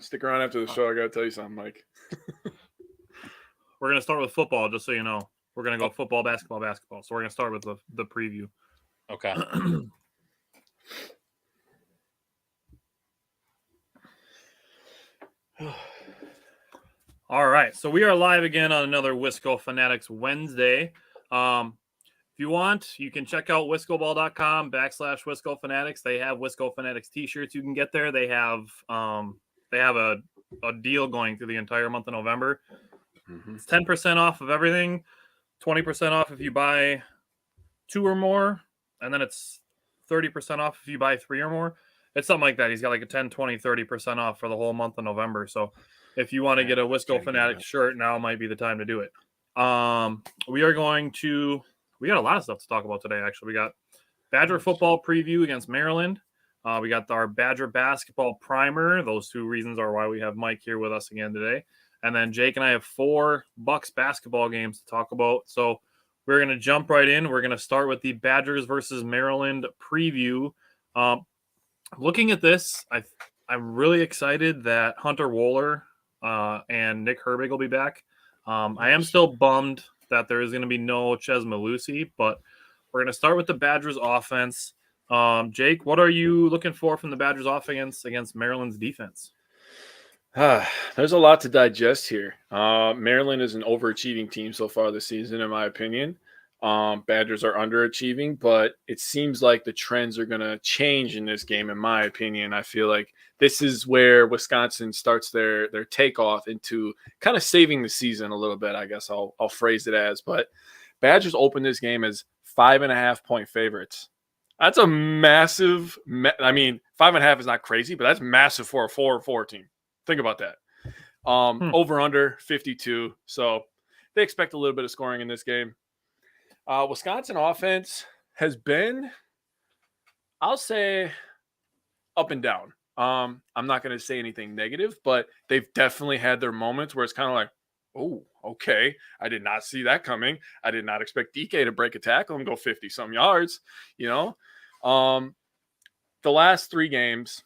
Stick around after the show. I got to tell you something, Mike. We're going to start with football, just so you know. We're going to go football, basketball. So we're going to start with the preview. Okay. All right. So we are live again on another Wisco Fanatics Wednesday. If you want, you can check out wiscoball.com/Wisco Fanatics. They have Wisco Fanatics t-shirts you can get there. They have a deal going through the entire month of November. Mm-hmm. It's 10% off of everything, 20% off if you buy 2 or more, and then it's 30% off if you buy 3 or more. It's something like that. He's got like a 10, 20, 30% off for the whole month of November. So if you want to get a Wisco Fanatics shirt, now might be the time to do it. We got a lot of stuff to talk about today, actually. We got Badger football preview against Maryland. We got our Badger basketball primer. Those 2 reasons are why we have Mike here with us again today. And then Jake and I have 4 Bucks basketball games to talk about. So we're going to jump right in. We're going to start with the Badgers versus Maryland preview. Looking at this, I'm really excited that Hunter Wohler and Nick Herbig will be back. I am still bummed that there is going to be no Ches Malusi, but we're going to start with the Badgers offense. Jake, what are you looking for from the Badgers offense against Maryland's defense? There's a lot to digest here. Maryland is an overachieving team so far this season, in my opinion. Badgers are underachieving, but it seems like the trends are going to change in this game, in my opinion. I feel like this is where Wisconsin starts their takeoff into kind of saving the season a little bit, I guess I'll phrase it as. But Badgers open this game as 5.5-point favorites. That's a massive – 5.5 is not crazy, but that's massive for a 4-4 team. Think about that. Over-under 52. So they expect a little bit of scoring in this game. Wisconsin offense has been, I'll say, up and down. I'm not going to say anything negative, but they've definitely had their moments where it's kind of like, oh, okay, I did not see that coming. I did not expect DK to break a tackle and go 50-some yards, The last 3 games,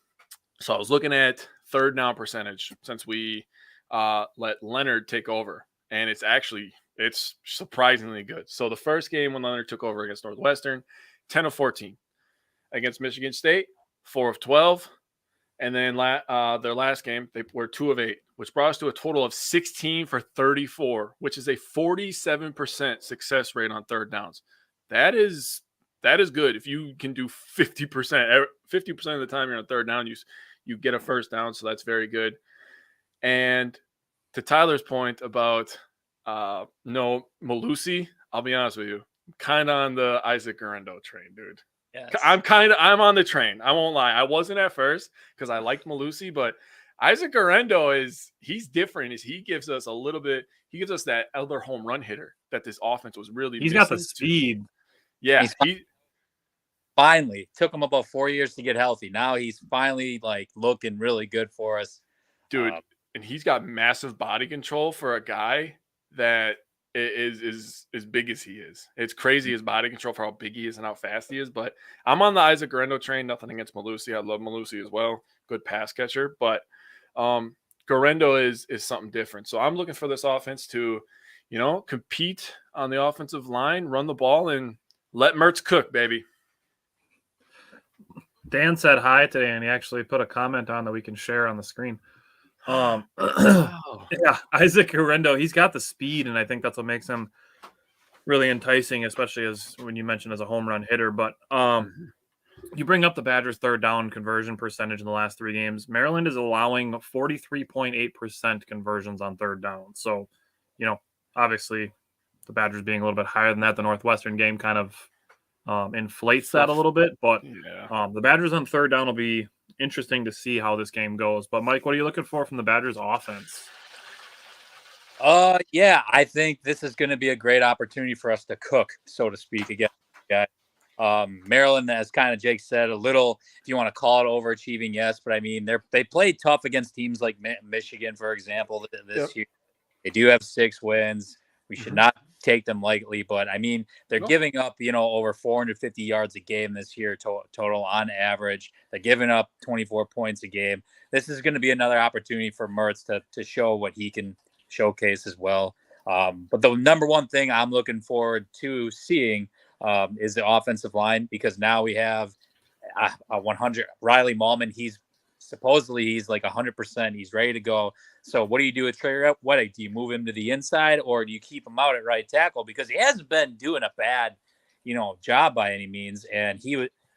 so I was looking at third down percentage since we let Leonard take over, and it's surprisingly good. So the first game when Leonard took over against Northwestern, 10 of 14. Against Michigan State, 4 of 12. And then their last game, they were 2 of 8, which brought us to a total of 16 for 34, which is a 47% success rate on third downs. That is good. If you can do 50% of the time you're on third down, you get a first down, so that's very good. And to Tyler's point about no Malusi, I'll be honest with you, I'm kind of on the Isaac Guerendo train, dude. Yes. I'm on the train. I won't lie. I wasn't at first because I liked Malusi, but Isaac Guerendo he's different. He gives us that other home run hitter that this offense was really He's got the speed. Yeah. Finally took him about 4 years to get healthy. Now he's finally looking really good for us. Dude, and he's got massive body control for a guy that is as big as he is. It's crazy his body control for how big he is and how fast he is. But I'm on the Isaac Guerendo train. Nothing against Malusi. I love Malusi as well. Good pass catcher. But Guerendo is something different. So I'm looking for this offense to, compete on the offensive line, run the ball, and let Mertz cook, baby. Dan said hi today, and he actually put a comment on that we can share on the screen. Yeah, Isaac Guerendo, he's got the speed, and I think that's what makes him really enticing, especially as when you mentioned as a home run hitter. But you bring up the Badgers' third down conversion percentage in the last 3 games. Maryland is allowing 43.8% conversions on third down. So, obviously the Badgers being a little bit higher than that, the Northwestern game kind of inflates that a little bit. But the Badgers on third down will be interesting to see how this game goes. But Mike, what are you looking for from the Badgers offense? I think this is going to be a great opportunity for us to cook, so to speak, again. Maryland, as kind of Jake said, a little, if you want to call it overachieving, yes, but I mean, they played tough against teams like Michigan, for example, this year. They do have 6 wins. We should not take them lightly. But I mean, they're giving up, over 450 yards a game this year total on average. They're giving up 24 points a game. This is going to be another opportunity for Mertz to show what he can showcase as well. But the number one thing I'm looking forward to seeing is the offensive line, because now we have a 100 Riley Mahlman. He's like 100%. He's ready to go. So what do you do with Trey Weddick? Do you move him to the inside, or do you keep him out at right tackle? Because he hasn't been doing a bad, job by any means. And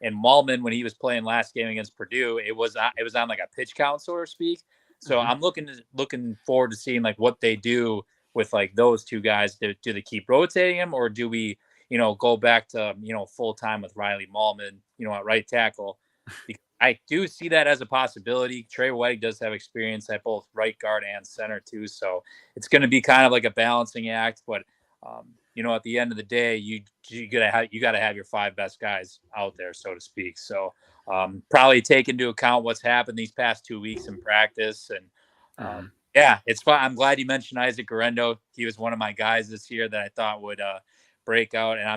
Mahlman, when he was playing last game against Purdue, it was on like a pitch count, so to speak. So I'm looking forward to seeing like what they do with like those two guys. Do they keep rotating him, or do we, go back to, full time with Riley Mahlman, at right tackle? Because I do see that as a possibility. Trey Weddick does have experience at both right guard and center too. So it's going to be kind of like a balancing act, but at the end of the day, you gotta have your 5 best guys out there, so to speak. So probably take into account what's happened these past 2 weeks in practice. And yeah, it's fun. I'm glad you mentioned Isaac Guerendo. He was one of my guys this year that I thought would break out. And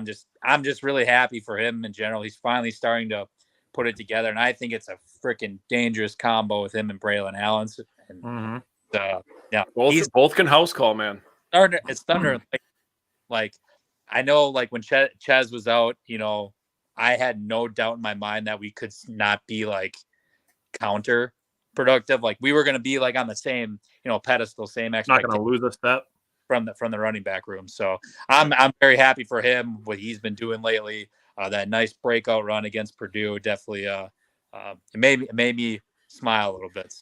I'm just really happy for him in general. He's finally starting to put it together. And I think it's a freaking dangerous combo with him and Braylon Allen. And yeah, both can house call, man. It's thunder. Like I know, like when Ches was out, I had no doubt in my mind that we could not be like counter productive. Like we were going to be like on the same, pedestal, same expectation. Not going to lose a step from the running back room. So I'm very happy for him, what he's been doing lately. That nice breakout run against Purdue definitely it made me smile a little bit.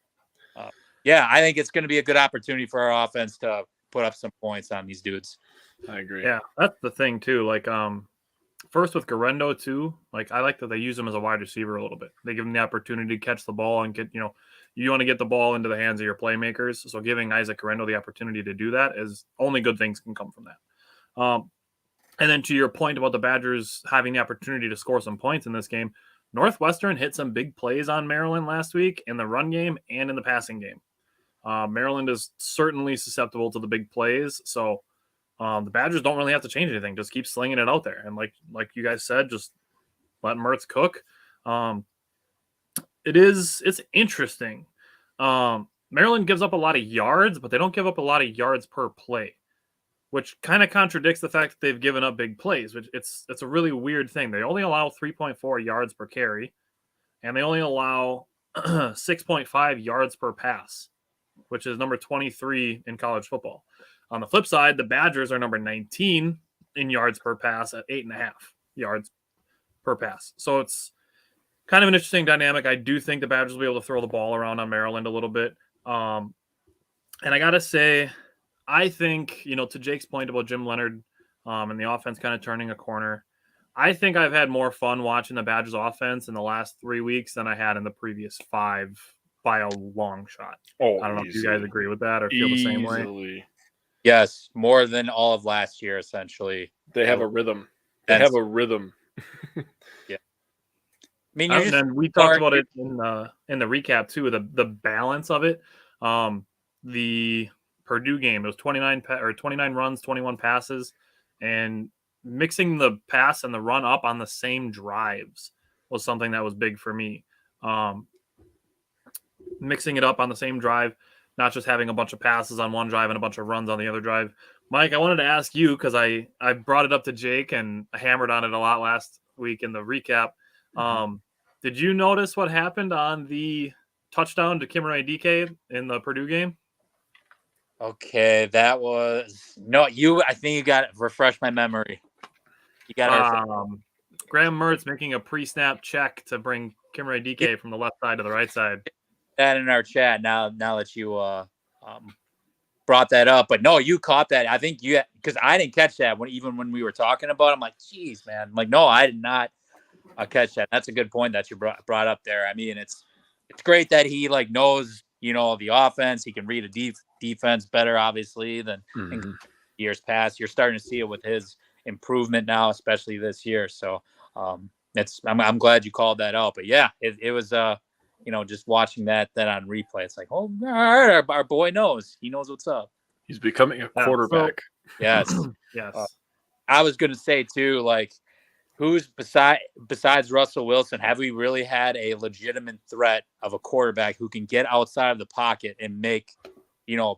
Yeah, I think it's going to be a good opportunity for our offense to put up some points on these dudes. I agree. Yeah, that's the thing too. Like, first with Guerendo too. Like, I like that they use him as a wide receiver a little bit. They give him the opportunity to catch the ball and get, you want to get the ball into the hands of your playmakers. So giving Isaac Guerendo the opportunity to do that is only good things can come from that. And then to your point about the Badgers having the opportunity to score some points in this game, Northwestern hit some big plays on Maryland last week in the run game and in the passing game. Maryland is certainly susceptible to the big plays. So the Badgers don't really have to change anything. Just keep slinging it out there. And like you guys said, just let Mertz cook. It's interesting. Maryland gives up a lot of yards, but they don't give up a lot of yards per play, which kind of contradicts the fact that they've given up big plays, which it's a really weird thing. They only allow 3.4 yards per carry, and they only allow 6.5 yards per pass, which is number 23 in college football. On the flip side, the Badgers are number 19 in yards per pass at 8.5 yards per pass. So it's kind of an interesting dynamic. I do think the Badgers will be able to throw the ball around on Maryland a little bit. And I got to say, I think, to Jake's point about Jim Leonhard and the offense kind of turning a corner, I think I've had more fun watching the Badgers offense in the last 3 weeks than I had in the previous 5 by a long shot. I don't know if you guys agree with that or feel the same way. Yes, more than all of last year, essentially. They have a rhythm. Yeah. I mean, and we talked about it in the recap too. The balance of it. The Purdue game, it was 29 runs, 21 passes, and mixing the pass and the run up on the same drives was something that was big for me. Mixing it up on the same drive, not just having a bunch of passes on one drive and a bunch of runs on the other drive. Mike, I wanted to ask you, because I brought it up to Jake and I hammered on it a lot last week in the recap. Did you notice what happened on the touchdown to Kimray DK in the Purdue game? Okay, that was I think you got refresh my memory. You got Graham Mertz making a pre-snap check to bring Kimray DK from the left side to the right side. That in our chat now that you brought that up, but no, you caught that. I think because I didn't catch that when we were talking about it. I'm like, geez, man. I'm like, no, I did not catch that. That's a good point that you brought up there. I mean, it's great that he like knows the offense. He can read a defense better, obviously, than in years past. You're starting to see it with his improvement now, especially this year. So I'm glad you called that out. But yeah, it was just watching that on replay. It's like, oh, all right, our boy knows. He knows what's up. He's becoming a quarterback. Yes. Yes. I was going to say too, like, who's besides Russell Wilson, have we really had a legitimate threat of a quarterback who can get outside of the pocket and make,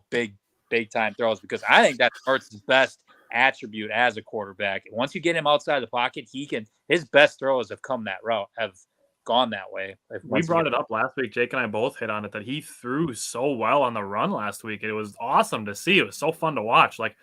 big time throws? Because I think that's Ertz's best attribute as a quarterback. Once you get him outside the pocket, his best throws have gone that way. We brought it up last week. Jake and I both hit on it that he threw so well on the run last week. It was awesome to see. It was so fun to watch. Like,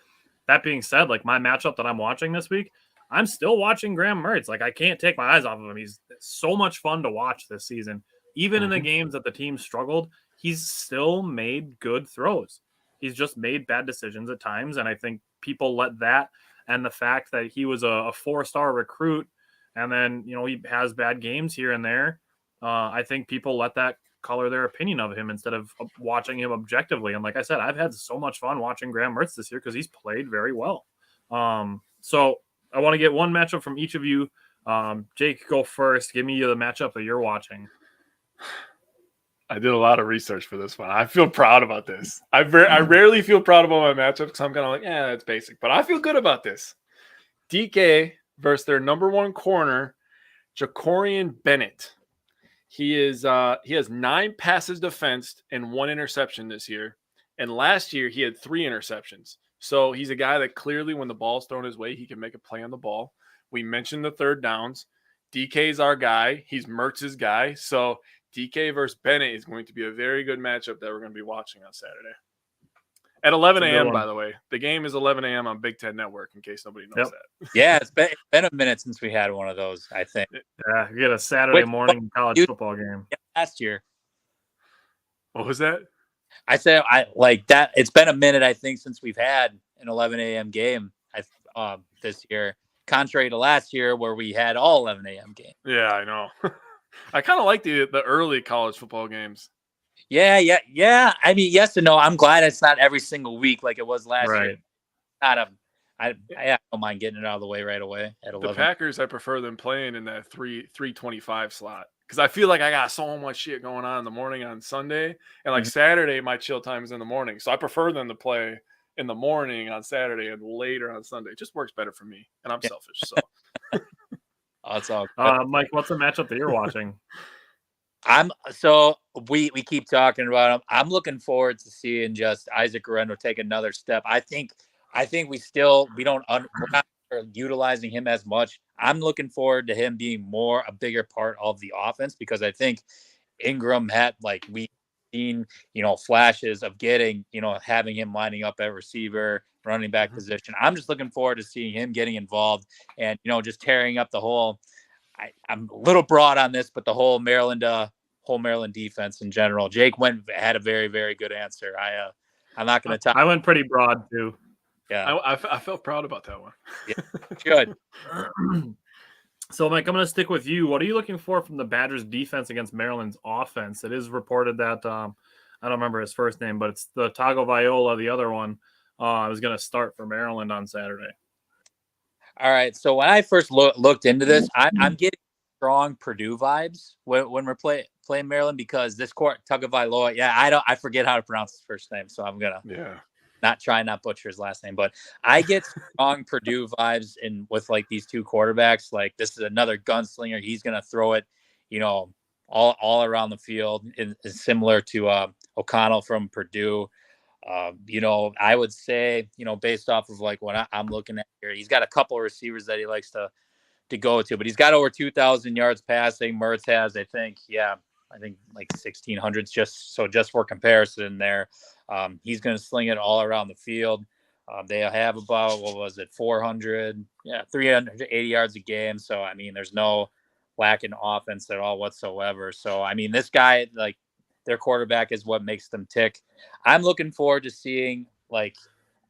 that being said, like, my matchup that I'm watching this week, I'm still watching Graham Mertz. Like, I can't take my eyes off of him. He's so much fun to watch this season. Even in the games that the team struggled, he's still made good throws. He's just made bad decisions at times, and I think people let that and the fact that he was a 4-star recruit and then, he has bad games here and there, I think people let that color their opinion of him instead of watching him objectively. And like I said, I've had so much fun watching Graham Mertz this year because he's played very well. So I want to get one matchup from each of you. Jake, go first. Give me the matchup that you're watching. I did a lot of research for this one. I feel proud about this. I rarely feel proud about my matchup because I'm kind of like, it's basic. But I feel good about this. DK versus their number one corner, Jacorian Bennett. He has 9 passes defensed and 1 interception this year. And last year, he had 3 interceptions. So he's a guy that clearly, when the ball's thrown his way, he can make a play on the ball. We mentioned the third downs. DK's our guy. He's Mertz's guy. So DK versus Bennett is going to be a very good matchup that we're going to be watching on Saturday. At 11 a.m., by the way. The game is 11 a.m. on Big Ten Network, in case nobody knows that. Yeah, it's been a minute since we had one of those, I think. Yeah, you get a Saturday morning college football game. Last year. What was that? I said I like that. It's been a minute, I think, since we've had an 11 a.m. game this year, contrary to last year where we had all 11 a.m. games. Yeah, I know. I kind of like the early college football games. Yeah. I mean, yes and no. I'm glad it's not every single week like it was last year. I don't mind getting it out of the way right away at 11. The Packers, I prefer them playing in that 3:25 slot because I feel like I got so much shit going on in the morning on Sunday, and like Saturday, my chill time is in the morning. So I prefer them to play in the morning on Saturday and later on Sunday. It just works better for me, and I'm selfish. So, that's all. Mike, what's the matchup that you're watching? We keep talking about him. I'm looking forward to seeing just Isaac Guerrero take another step. I think we're not utilizing him as much. I'm looking forward to him being a bigger part of the offense because I think Ingram had we've seen, flashes of getting, having him lining up at receiver, running back position. I'm just looking forward to seeing him getting involved and, just tearing up the whole. I'm a little broad on this, but the whole Maryland defense in general. Jake had a very, very good answer. I'm not going to talk. I went pretty broad too. Yeah, I felt proud about that one. Yeah, good. So, Mike, I'm going to stick with you. What are you looking for from the Badgers' defense against Maryland's offense? It is reported that I don't remember his first name, but it's the Tagovailoa, the other one, is going to start for Maryland on Saturday. All right. So when I first looked into this, I'm getting strong Purdue vibes when we're playing Maryland because this Tagovailoa, I forget how to pronounce his first name, so I'm gonna not butcher his last name, but I get strong Purdue vibes with these two quarterbacks. Like this is another gunslinger. He's gonna throw it, all around the field. It's similar to O'Connell from Purdue. I would say, based off of what I'm looking at here, he's got a couple of receivers that he likes to go to, but he's got over 2,000 yards passing. Mertz has, I think 1,600 just for comparison there. He's going to sling it all around the field. They have about, 380 yards a game. So, I mean, there's no lack in offense at all whatsoever. So, I mean, this guy, their quarterback is what makes them tick. I'm looking forward to seeing,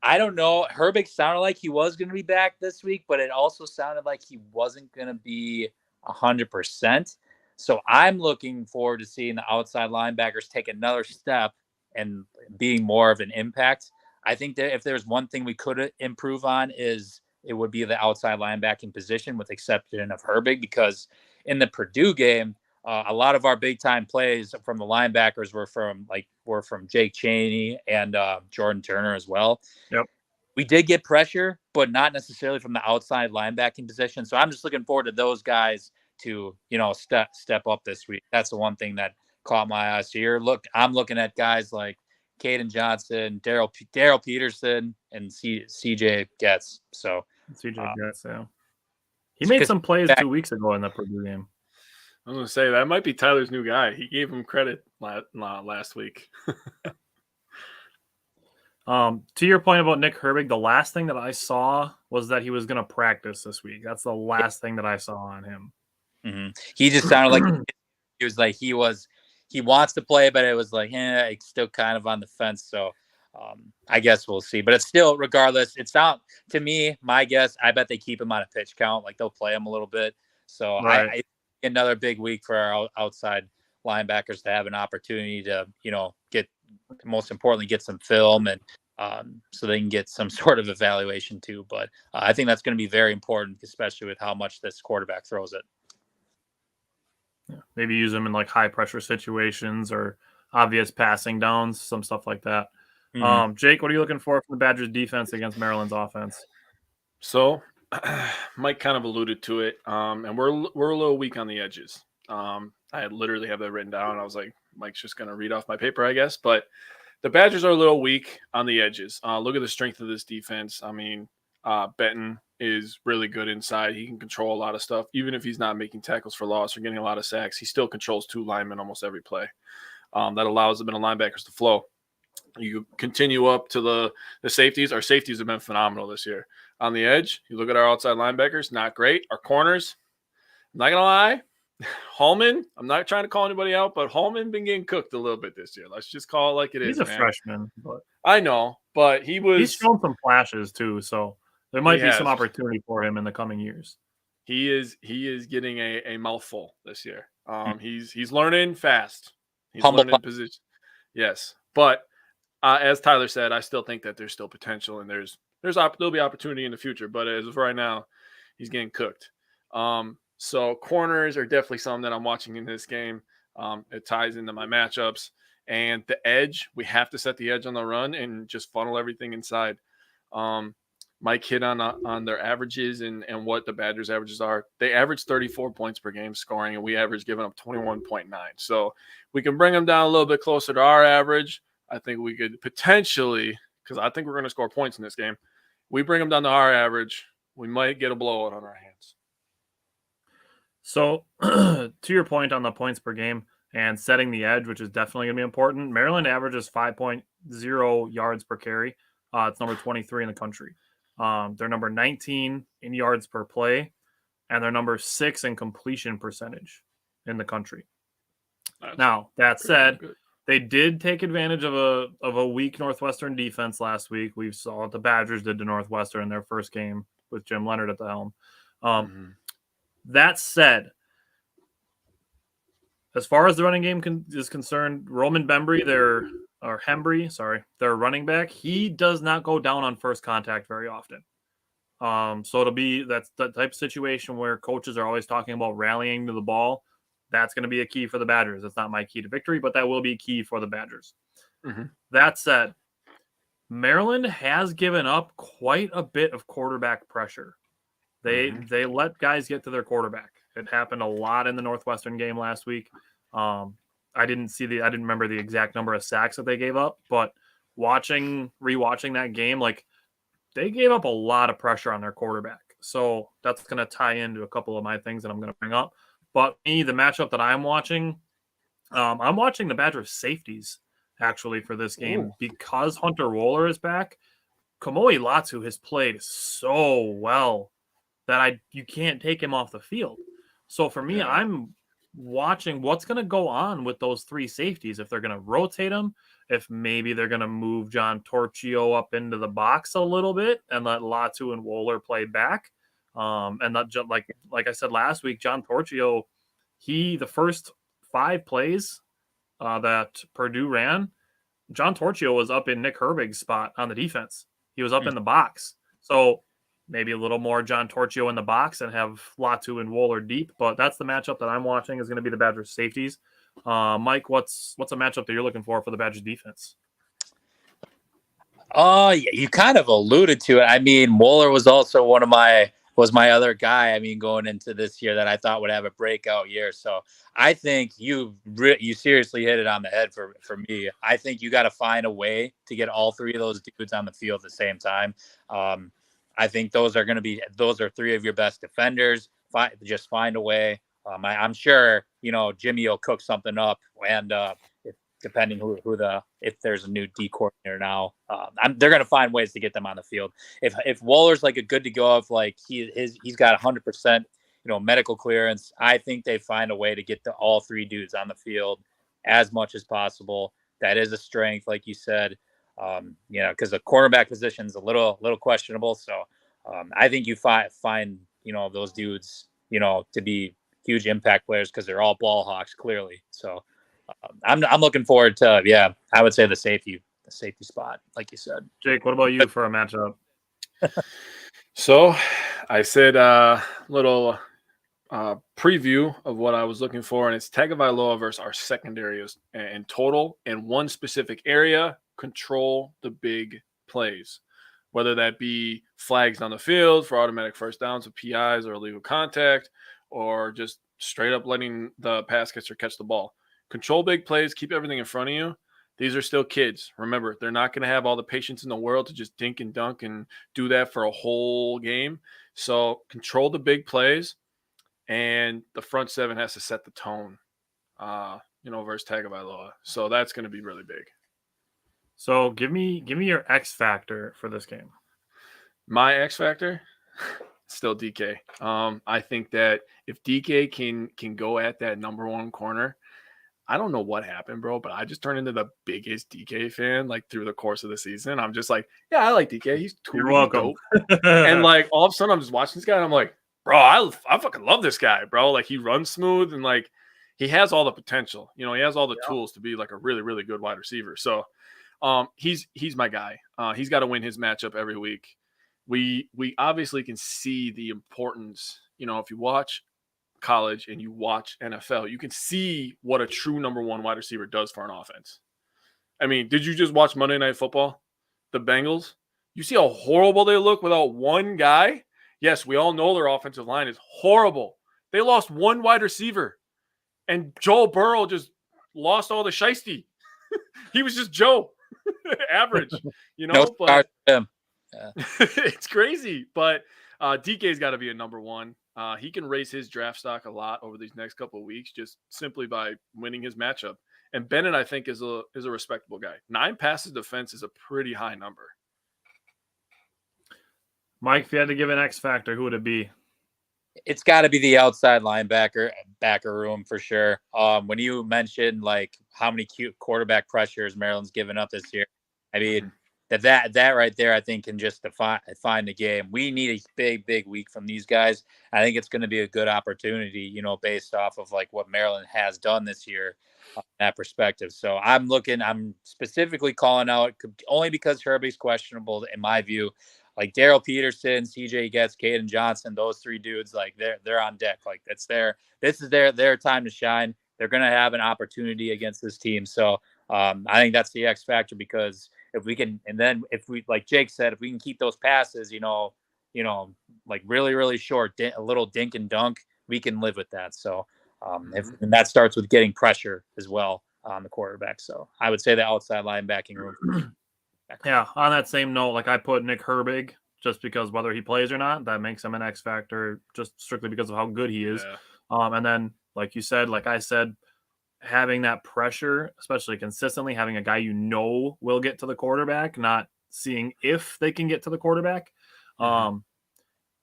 I don't know. Herbig sounded like he was going to be back this week, but it also sounded like he wasn't going to be 100%. So I'm looking forward to seeing the outside linebackers take another step and being more of an impact. I think that if there's one thing we could improve on it would be the outside linebacking position with exception of Herbig, because in the Purdue game, a lot of our big time plays from the linebackers were from Jake Chaney and Jordan Turner as well. Yep. we did get pressure, but not necessarily from the outside linebacking position. So I'm just looking forward to those guys to, step up this week. That's the one thing that caught my eye. So I'm looking at guys like Caden Johnson, Daryl Peterson, and CJ Getz. So CJ Getz, yeah. He made some plays 2 weeks ago in the Purdue game. I was going to say, that might be Tyler's new guy. He gave him credit last week. To your point about Nick Herbig, the last thing that I saw was that he was going to practice this week. That's the last thing that I saw on him. Mm-hmm. He just sounded like he was like he wants to play, but it was like, it's still kind of on the fence. So I guess we'll see. But it's still, regardless, it's not, to me, my guess, I bet they keep him on a pitch count. Like they'll play him a little bit. So right. I another big week for our outside linebackers to have an opportunity to, most importantly, get some film and so they can get some sort of evaluation too. But I think that's going to be very important, especially with how much this quarterback throws it. Yeah. Maybe use them in like high pressure situations or obvious passing downs, some stuff like that. Mm-hmm. Jake, what are you looking for from the Badgers defense against Maryland's offense? So Mike kind of alluded to it. And we're a little weak on the edges. I literally have that written down. I was like, Mike's just going to read off my paper, I guess. But the Badgers are a little weak on the edges. Look at the strength of this defense. I mean, Benton is really good inside. He can control a lot of stuff. Even if he's not making tackles for loss or getting a lot of sacks, he still controls 2 linemen almost every play. That allows the middle linebackers to flow. You continue up to the safeties. Our safeties have been phenomenal this year. On the edge, you look at our outside linebackers, not great. Our corners, I'm not going to lie, Hallman, I'm not trying to call anybody out, but Hallman been getting cooked a little bit this year. Let's just call it like it is. He's a freshman. But I know, but he's shown some flashes too, so there might be some opportunity for him in the coming years. He is getting a mouthful this year. He's learning fast. He's learning position. Yes, but as Tyler said, I still think that there's still potential and there'll be opportunity in the future. But as of right now, he's getting cooked. So corners are definitely something that I'm watching in this game. It ties into my matchups. And the edge, we have to set the edge on the run and just funnel everything inside. Mike hit on their averages and what the Badgers' averages are. They average 34 points per game scoring, and we average giving up 21.9. So we can bring them down a little bit closer to our average. I think we could potentially, because I think we're going to score points in this game. We bring them down to our average, we might get a blowout on our hands. So, to your point on the points per game and setting the edge, which is definitely going to be important, Maryland averages 5.0 yards per carry. It's number 23 in the country. They're number 19 in yards per play, and they're number 6 in completion percentage in the country. Now, that said, they did take advantage of a weak Northwestern defense last week. We saw what the Badgers did to Northwestern in their first game with Jim Leonard at the helm. That said, as far as the running game is concerned, Roman Hembry, their running back, he does not go down on first contact very often. So that's the type of situation where coaches are always talking about rallying to the ball. That's going to be a key for the Badgers. It's not my key to victory, but that will be key for the Badgers. Mm-hmm. That said, Maryland has given up quite a bit of quarterback pressure. They let guys get to their quarterback. It happened a lot in the Northwestern game last week. I didn't remember the exact number of sacks that they gave up, but rewatching that game, like they gave up a lot of pressure on their quarterback. So that's going to tie into a couple of my things that I'm going to bring up. But the matchup that I'm watching the Badgers safeties actually for this game because Hunter Wohler is back. Kamoi Latu has played so well that you can't take him off the field. So for me, I'm watching what's going to go on with those 3 safeties. If they're going to rotate them, if maybe they're going to move John Torchio up into the box a little bit and let Latu and Wohler play back. And not just like I said last week, John Torchio, the first 5 plays that Purdue ran, John Torchio was up in Nick Herbig's spot on the defense. He was up in the box. So maybe a little more John Torchio in the box and have Latu and Wohler deep. But that's the matchup that I'm watching is going to be the Badgers safeties. Mike, what's a matchup that you're looking for the Badgers defense? Oh, yeah, you kind of alluded to it. I mean, Moeller was also was my other guy. I mean, going into this year that I thought would have a breakout year. So I think you seriously hit it on the head for me. I think you got to find a way to get all three of those dudes on the field at the same time. I think those are three of your best defenders. Just find a way. I'm sure Jimmy will cook something up, and depending if there's a new D coordinator now, they're going to find ways to get them on the field. If Waller's like a good to go, if like he's got 100% medical clearance, I think they find a way to get all three dudes on the field as much as possible. That is a strength, like you said, because the cornerback position is a little questionable. So I think you find those dudes to be huge impact players because they're all ball hawks clearly. So. I'm looking forward to I would say the safety spot, like you said. Jake, what about you for a matchup? So I said little preview of what I was looking for, and it's Tagovailoa versus our secondary in total in one specific area. Control the big plays, whether that be flags on the field for automatic first downs of PIs or illegal contact, or just straight up letting the pass catcher catch the ball. Control big plays, keep everything in front of you. These are still kids. Remember, they're not going to have all the patience in the world to just dink and dunk and do that for a whole game. So control the big plays, and the front seven has to set the tone, versus Tagovailoa. So that's going to be really big. So give me your X factor for this game. My X factor? Still DK. I think that if DK can go at that number one corner, I don't know what happened, bro, but I just turned into the biggest DK fan through the course of the season. I'm just like, yeah, I like DK. He's cool. You're welcome. And all of a sudden I'm just watching this guy and I'm like, bro, I fucking love this guy, bro. He runs smooth and he has all the potential. He has all the tools to be a really, really good wide receiver. So he's my guy. He's got to win his matchup every week. We obviously can see the importance, if you watch college and you watch NFL, you can see what a true number one wide receiver does for an offense. I mean, did you just watch Monday Night Football? The Bengals? You see how horrible they look without one guy? Yes, we all know their offensive line is horrible. They lost one wide receiver, and Joe Burrow just lost all the shiesty. He was just Joe, average, but it's crazy. But DK's got to be a number one. He can raise his draft stock a lot over these next couple of weeks just simply by winning his matchup. And Bennett, I think, is a respectable guy. 9 passes defense is a pretty high number. Mike, if you had to give an X factor, who would it be? It's got to be the outside backer room for sure. When you mentioned how many cute quarterback pressures Maryland's given up this year, I mean that right there, I think can just define the game. We need a big week from these guys. I think it's going to be a good opportunity, based off of what Maryland has done this year from that perspective. So I'm specifically calling out only because Herbie's questionable in my view. Daryl Peterson, CJ Getz, Caden Johnson, those three dudes, they're on deck. This is their time to shine. They're going to have an opportunity against this team. So I think that's the X factor, because if we can, and then if we, like Jake said, if we can keep those passes, really, really short, a little dink and dunk, we can live with that. So and that starts with getting pressure as well on the quarterback. So I would say the outside linebacking room. Yeah, on that same note, I put Nick Herbig just because whether he plays or not, that makes him an X factor just strictly because of how good he is. Yeah. And then, like you said, like I said, having that pressure, especially consistently, having a guy will get to the quarterback, not seeing if they can get to the quarterback. Mm-hmm.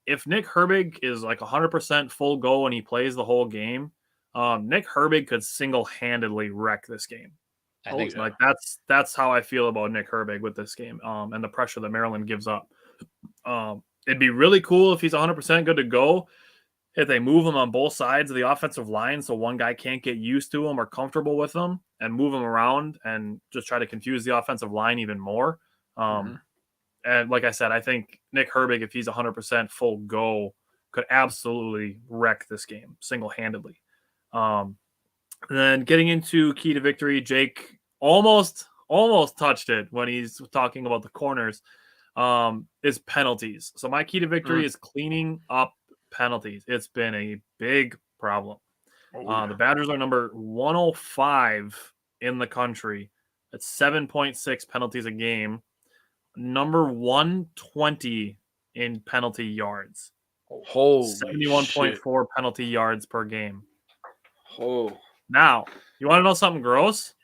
If Nick Herbig is 100% full go and he plays the whole game, Nick Herbig could single-handedly wreck this game. I think so. That's how I feel about Nick Herbig with this game, and the pressure that Maryland gives up. It'd be really cool if he's 100% good to go. If they move him on both sides of the offensive line, so one guy can't get used to him or comfortable with him, and move him around and just try to confuse the offensive line even more. And like I said, I think Nick Herbig, if he's 100% full go, could absolutely wreck this game single-handedly. Then getting into key to victory, Jake almost almost touched it when he's talking about the corners, is penalties. So my key to victory is cleaning up penalties. It's been a big problem. The Badgers are number 105 in the country at 7.6 penalties a game, number 120 in penalty yards. Holy 71.4 penalty yards per game. Oh, Now, you want to know something gross?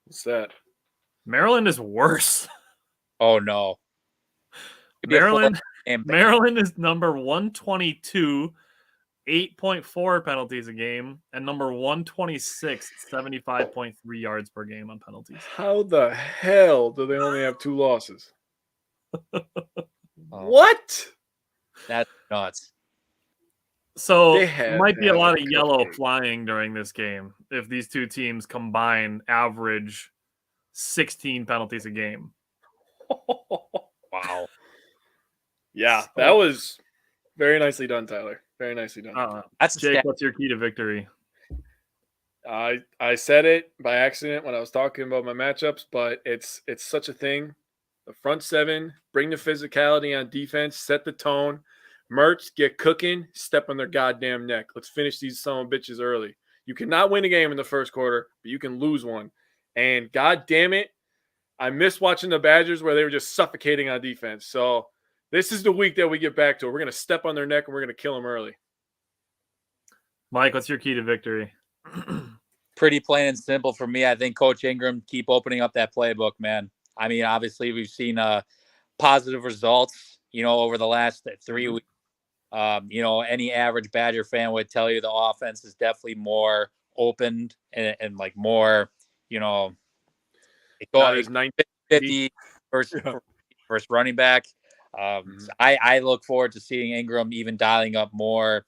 what's that? Maryland is worse. Oh no. Maryland is number 122, 8.4 penalties a game, and number 126, 75.3 yards per game on penalties. How the hell do they only have 2 losses? What? That's nuts. So might be a lot of yellow flying during this game if these two teams combine average 16 penalties a game. Wow. Yeah, that was very nicely done, Tyler. Very nicely done. That's Jake, what's your key to victory? I said it by accident when I was talking about my matchups, but it's such a thing. The front 7, bring the physicality on defense, set the tone. Mertz, get cooking, step on their goddamn neck. Let's finish these son of bitches early. You cannot win a game in the first quarter, but you can lose one. And god damn it, I miss watching the Badgers where they were just suffocating on defense. So this is the week that we get back to it. We're going to step on their neck and we're going to kill them early. Mike, what's your key to victory? Pretty plain and simple for me. I think Coach Ingram keep opening up that playbook, man. I mean, obviously we've seen positive results, over the last 3 weeks. Any average Badger fan would tell you the offense is definitely more opened and like more, Not as 50 first running back. I look forward to seeing Ingram even dialing up more,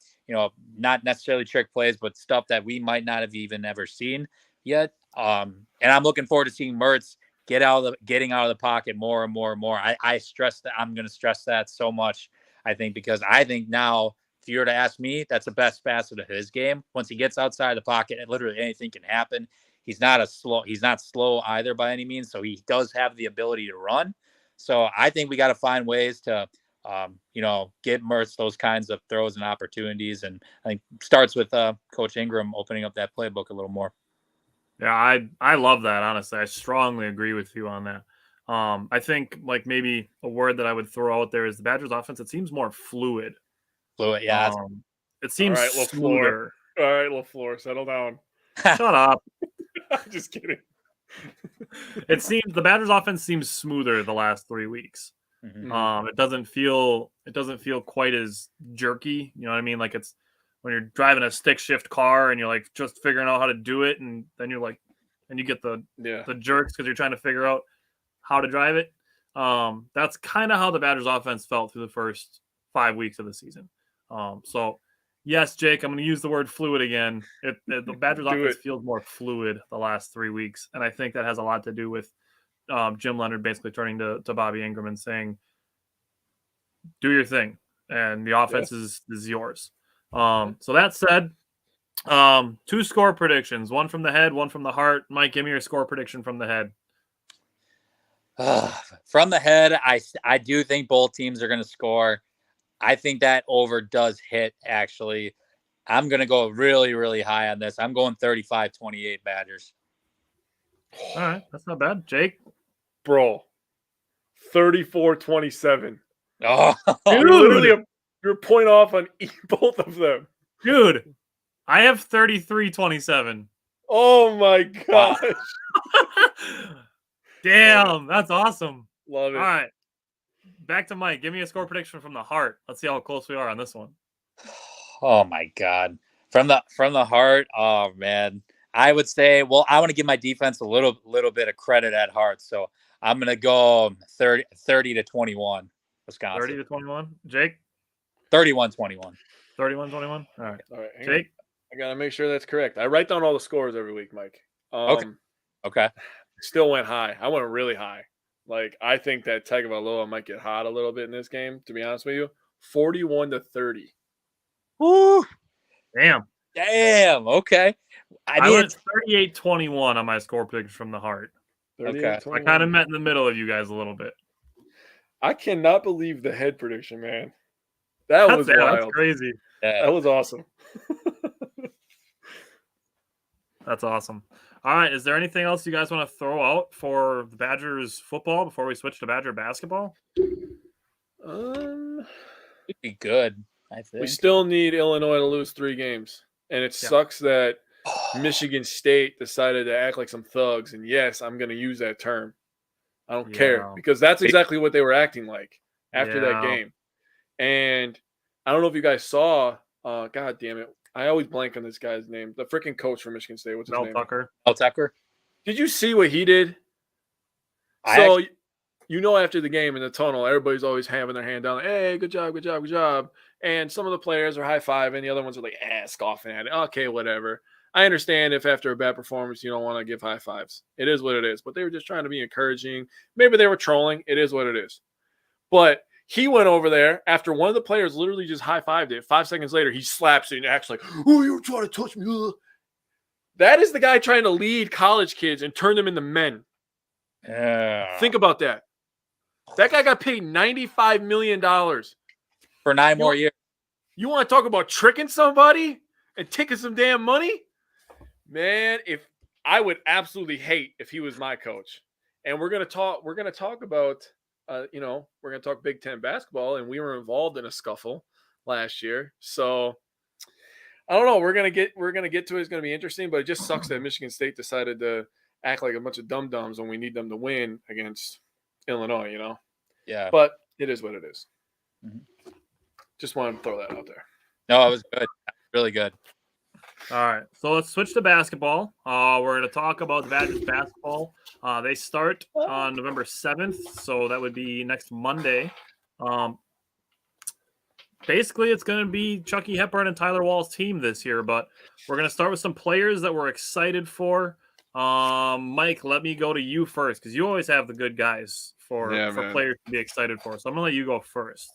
not necessarily trick plays, but stuff that we might not have even ever seen yet. And I'm looking forward to seeing Mertz getting out of the pocket more and more and more. I stress that. I'm going to stress that so much. I think because I think now, if you were to ask me, that's the best facet of his game. Once he gets outside the pocket, and literally anything can happen. He's not slow either by any means. So he does have the ability to run. So I think we got to find ways to, get Mertz those kinds of throws and opportunities. And I think starts with Coach Ingram opening up that playbook a little more. Yeah, I love that. Honestly, I strongly agree with you on that. I think like maybe a word that I would throw out there is the Badgers offense. It seems more fluid. Yeah. It seems smoother. All right, LaFleur, settle down. Shut up. I'm just kidding. It seems the Badgers offense seems smoother the last 3 weeks. Mm-hmm. It doesn't feel quite as jerky. You know what I mean? Like it's when you're driving a stick shift car and you're like just figuring out how to do it, and then you're like, and you get the jerks because you're trying to figure out how to drive it. That's kind of how the Badgers offense felt through the first 5 weeks of the season. So yes, Jake, I'm going to use the word fluid again. The Badgers offense feels more fluid the last 3 weeks, and I think that has a lot to do with Jim Leonard basically turning to Bobby Ingram and saying, "Do your thing," and the offense is yours. So that said, 2 score predictions: one from the head, one from the heart. Mike, give me your score prediction from the head. From the head, I do think both teams are going to score. I think that over does hit, actually. I'm going to go really, really high on this. I'm going 35-28 Badgers. All right. That's not bad. Jake? Bro, 34-27. Oh, you're a point off on both of them. Dude, I have 33-27. Oh, my gosh. Damn, that's awesome. Love it. All right. Back to Mike. Give me a score prediction from the heart. Let's see how close we are on this one. Oh my God. From the heart. Oh man. I would say, well, I want to give my defense a little bit of credit at heart. So I'm going to go 30-21 Wisconsin. 30-21. Jake? 31-21. 31-21. All right. Jake? I got to make sure that's correct. I write down all the scores every week, Mike. Okay. Still went high. I went really high. Like, I think that Tagovailoa might get hot a little bit in this game, to be honest with you. 41-30. Woo! Damn. Okay. I went 38-21 on my score prediction from the heart. Okay. So I kind of met in the middle of you guys a little bit. I cannot believe the head prediction, man. That was That's wild. crazy. That was awesome. That's awesome. All right. Is there anything else you guys want to throw out for the Badgers football before we switch to Badger basketball? It'd be good, I think. We still need Illinois to lose 3 games. And it sucks that Michigan State decided to act like some thugs. And yes, I'm going to use that term. I don't care, because that's exactly what they were acting like after that game. And I don't know if you guys saw, God damn it, I always blank on this guy's name. The freaking coach from Michigan State. What's his name? Mel Tucker. Did you see what he did? After the game in the tunnel, everybody's always having their hand down. Like, hey, good job, good job, good job. And some of the players are high-fiving. The other ones are like, scoffing at it. Okay, whatever. I understand if after a bad performance you don't want to give high fives. It is what it is. But they were just trying to be encouraging. Maybe they were trolling. It is what it is. But he went over there after one of the players literally just high-fived it. 5 seconds later, he slaps it and acts like, oh, you were trying to touch me. That is the guy trying to lead college kids and turn them into men. Think about that. That guy got paid $95 million. For 9 more years. You want to talk about tricking somebody and taking some damn money? Man, if I would absolutely hate if he was my coach. And we're gonna talk about we're gonna talk Big Ten basketball, and we were involved in a scuffle last year. So I don't know. We're gonna get to it. It's gonna be interesting, but it just sucks that Michigan State decided to act like a bunch of dum-dums when we need them to win against Illinois, Yeah. But it is what it is. Mm-hmm. Just wanted to throw that out there. No, it was good. Really good. All right. So let's switch to basketball. We're going to talk about the Badgers basketball. They start on November 7th, so that would be next Monday. Basically, it's going to be Chucky Hepburn and Tyler Wall's team this year, but we're going to start with some players that we're excited for. Mike, let me go to you first, because you always have the good guys for players to be excited for. So I'm going to let you go first.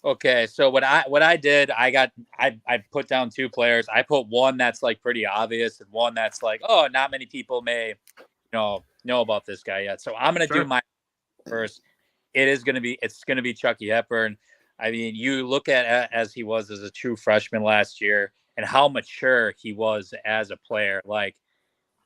Okay, so what I did, I put down 2 players. I put one that's like pretty obvious and one that's like, oh, not many people may know about this guy yet. So I'm gonna do my first. It's gonna be Chucky Hepburn. I mean, you look at as he was as a true freshman last year and how mature he was as a player. Like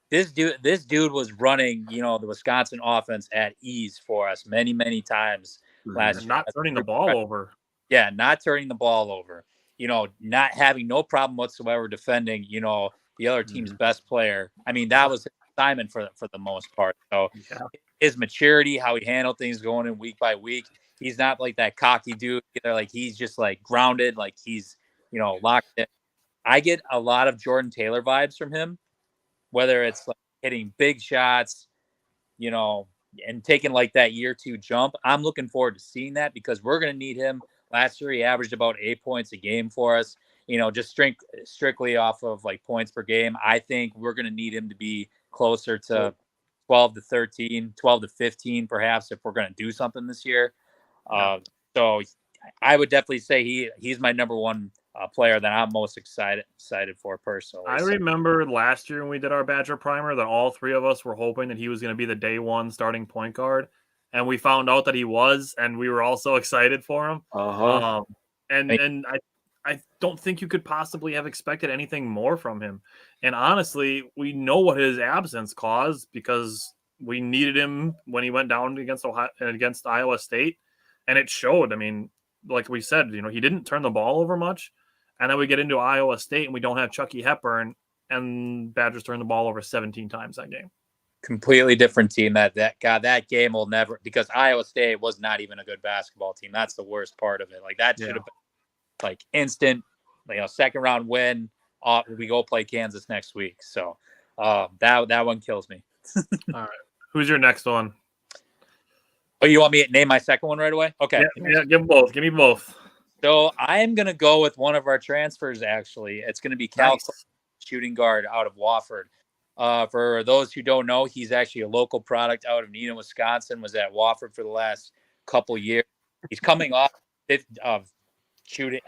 this dude was running, the Wisconsin offense at ease for us many, many times last year. Not turning the ball over. Yeah, not turning the ball over. Not having no problem whatsoever defending, the other team's best player. I mean, that was Simon for the most part. So his maturity, how he handled things going in week by week. He's not like that cocky dude either. Like he's just like grounded, like he's, locked in. I get a lot of Jordan Taylor vibes from him, whether it's like hitting big shots, and taking like that year 2 jump. I'm looking forward to seeing that because we're going to need him. Last year, he averaged about 8 points a game for us, just strictly off of like points per game. I think we're going to need him to be closer to 12 to 13, 12 to 15, perhaps, if we're going to do something this year. So I would definitely say he's my number one player that I'm most excited for personally. I remember last year when we did our Badger primer that all 3 of us were hoping that he was going to be the day 1 starting point guard. And we found out that he was, and we were all so excited for him. And I don't think you could possibly have expected anything more from him. And honestly, we know what his absence caused because we needed him when he went down against Iowa State, and it showed. I mean, like we said, he didn't turn the ball over much, and then we get into Iowa State and we don't have Chucky Hepburn, and Badgers turn the ball over 17 times that game. Completely different team. That game will never, because Iowa State was not even a good basketball team. That's the worst part of it. Like that should have been like instant, second round win. We go play Kansas next week. So that one kills me. All right. Who's your next one? Oh, you want me to name my second one right away? Okay. Yeah, give me both. So I am going to go with one of our transfers, actually. It's going to be Cal shooting guard out of Wofford. For those who don't know, he's actually a local product out of Neenah, Wisconsin, was at Wofford for the last couple years. He's coming off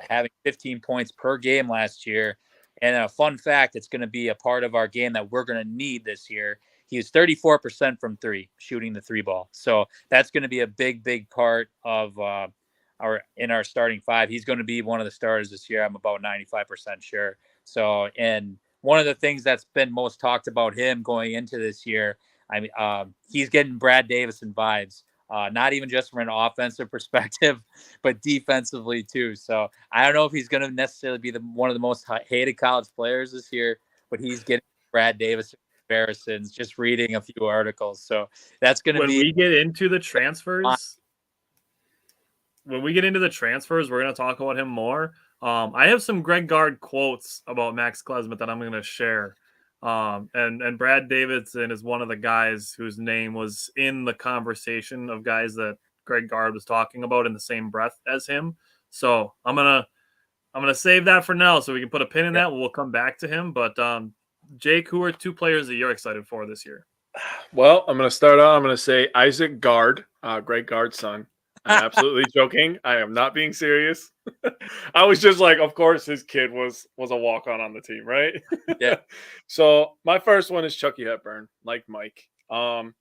having 15 points per game last year. And a fun fact, it's going to be a part of our game that we're going to need this year. he was 34% from three, shooting the three ball. So that's going to be a big part of our starting five. He's going to be one of the starters this year. I'm about 95% sure. So, and one of the things that's been most talked about him going into this year, I mean, he's getting Brad Davison vibes. Not even just from an offensive perspective, but defensively too. So I don't know if he's going to necessarily be one of the most hated college players this year, but he's getting Brad Davis comparisons just reading a few articles. So that's going to When be. we get into the transfers, we're going to talk about him more. I have some Greg Gard quotes about Max Klesmit that I'm going to share. And Brad Davidson is one of the guys whose name was in the conversation of guys that Greg Gard was talking about in the same breath as him. So I'm gonna save that for now, so we can put a pin in that. We'll come back to him. But Jake, who are two players that you're excited for this year? Well, I'm going to start out. I'm going to say Isaac Gard, Greg Gard's son. I'm absolutely joking. I am not being serious. I was just like, of course, his kid was a walk-on the team, right? Yeah. So my first one is Chucky Hepburn, like Mike. I'm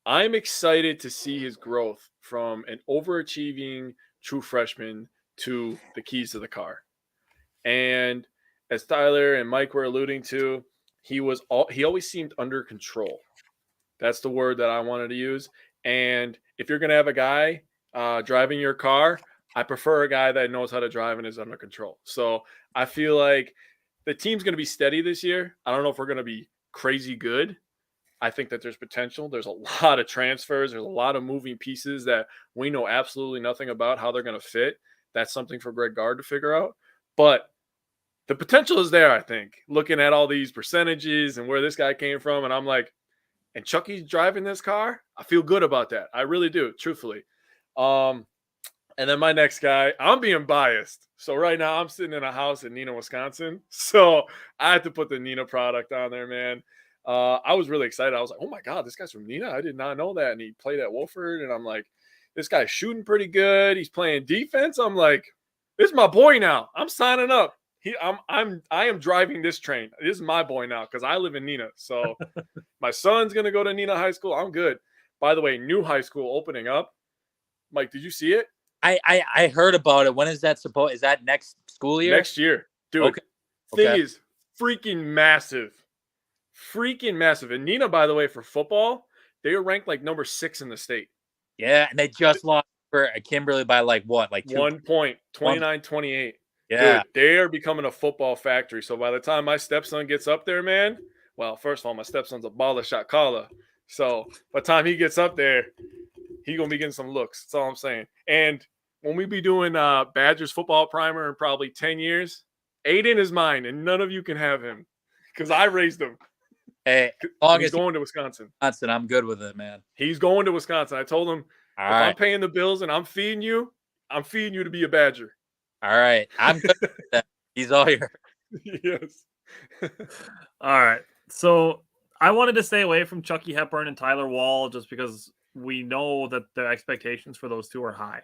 excited to see his growth from an overachieving true freshman to the keys to the car. And as Tyler and Mike were alluding to, he always seemed under control. That's the word that I wanted to use. And if you're going to have a guy driving your car, I prefer a guy that knows how to drive and is under control. So I feel like the team's going to be steady this year. I don't know if we're going to be crazy good. I think that there's potential. There's a lot of transfers. There's a lot of moving pieces that we know absolutely nothing about how they're going to fit. That's something for Greg Gard to figure out. But the potential is there, I think, looking at all these percentages and where this guy came from. And I'm like, and Chucky's driving this car? I feel good about that. I really do, truthfully. And then my next guy, I'm being biased. So right now I'm sitting in a house in Neenah, Wisconsin. So I had to put the Neenah product on there, man. I was really excited. I was like, oh my God, this guy's from Neenah. I did not know that. And he played at Wolford. And I'm like, this guy's shooting pretty good. He's playing defense. I'm like, this is my boy now. I'm signing up. I am driving this train. This is my boy now because I live in Neenah. So my son's gonna go to Neenah High School. I'm good. By the way, new high school opening up. Mike, did you see it? I heard about it. When is that supposed? Is that next school year? Next year, dude. Okay. Thing is freaking massive. Freaking massive. And Neenah, by the way, for football, they were ranked like number 6 in the state. Yeah, and they just lost for Kimberly by like what? Like 1 point, 29-28. Yeah. Dude, they are becoming a football factory. So by the time my stepson gets up there, man, well, first of all, my stepson's a baller shot caller. So by the time he gets up there, he's going to be getting some looks. That's all I'm saying. And when we be doing Badgers football primer in probably 10 years, Aiden is mine, and none of you can have him because I raised him. Hey, as long he's as going to Wisconsin. I'm good with it, man. He's going to Wisconsin. I told him, I'm paying the bills and I'm feeding you to be a Badger. All right. I'm good with that. He's all yours. Yes. All right. So I wanted to stay away from Chucky Hepburn and Tyler Wall just because we know that the expectations for those two are high.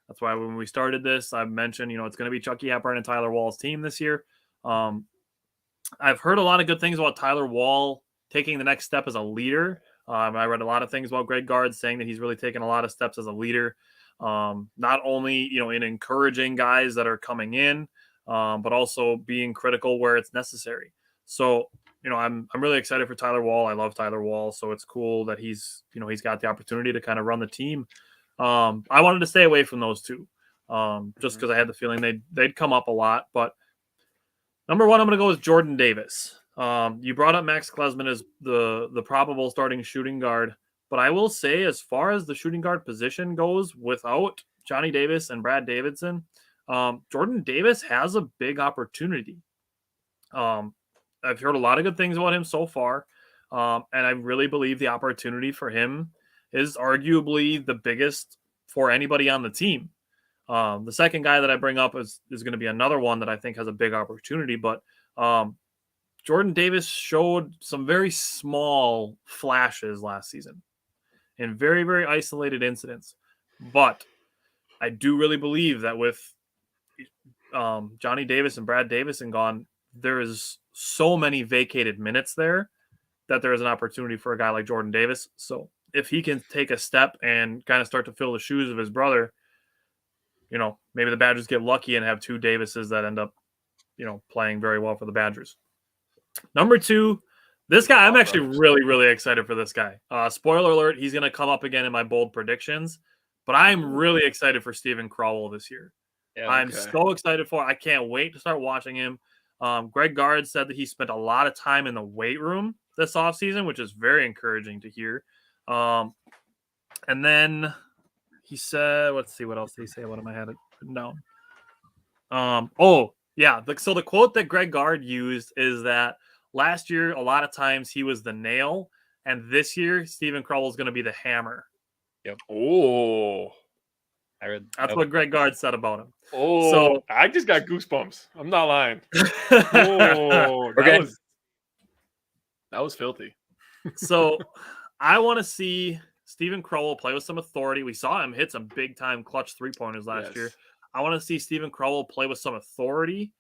That's why when we started this, I mentioned, it's going to be Chucky Hepburn and Tyler Wall's team this year. I've heard a lot of good things about Tyler Wall taking the next step as a leader. I read a lot of things about Greg Gard saying that he's really taken a lot of steps as a leader. Not only, in encouraging guys that are coming in, but also being critical where it's necessary. So, I'm really excited for Tyler Wall. I love Tyler Wall. So it's cool that he's got the opportunity to kind of run the team. I wanted to stay away from those two, just because I had the feeling they'd come up a lot. But number one, I'm going to go with Jordan Davis. You brought up Max Klesmit as the probable starting shooting guard. But I will say, as far as the shooting guard position goes, without Johnny Davis and Brad Davidson, Jordan Davis has a big opportunity. I've heard a lot of good things about him so far, and I really believe the opportunity for him is arguably the biggest for anybody on the team. The second guy that I bring up is going to be another one that I think has a big opportunity, but Jordan Davis showed some very small flashes last season in very, very isolated incidents. But I do really believe that with Johnny Davis and Brad Davison gone, there is so many vacated minutes there that there is an opportunity for a guy like Jordan Davis. So if he can take a step and kind of start to fill the shoes of his brother, maybe the Badgers get lucky and have two Davises that end up, playing very well for the Badgers. Number 2, this guy, I'm actually really, really excited for this guy. Spoiler alert, he's going to come up again in my bold predictions, but I'm really excited for Steven Crowell this year. Yeah, okay. I'm so excited for it. I can't wait to start watching him. Greg Gard said that he spent a lot of time in the weight room this offseason, which is very encouraging to hear. And then he said, let's see, what else did he say? What am I had it written down? So the quote that Greg Gard used is that last year, a lot of times he was the nail, and this year, Steven Crowell is going to be the hammer. Yep. Oh, that's what Greg Gard said about him. Oh, so I just got goosebumps. I'm not lying. Oh, that was filthy. So I want to see Steven Crowell play with some authority. We saw him hit some big time clutch 3-pointers last year. I want to see Steven Crowell play with some authority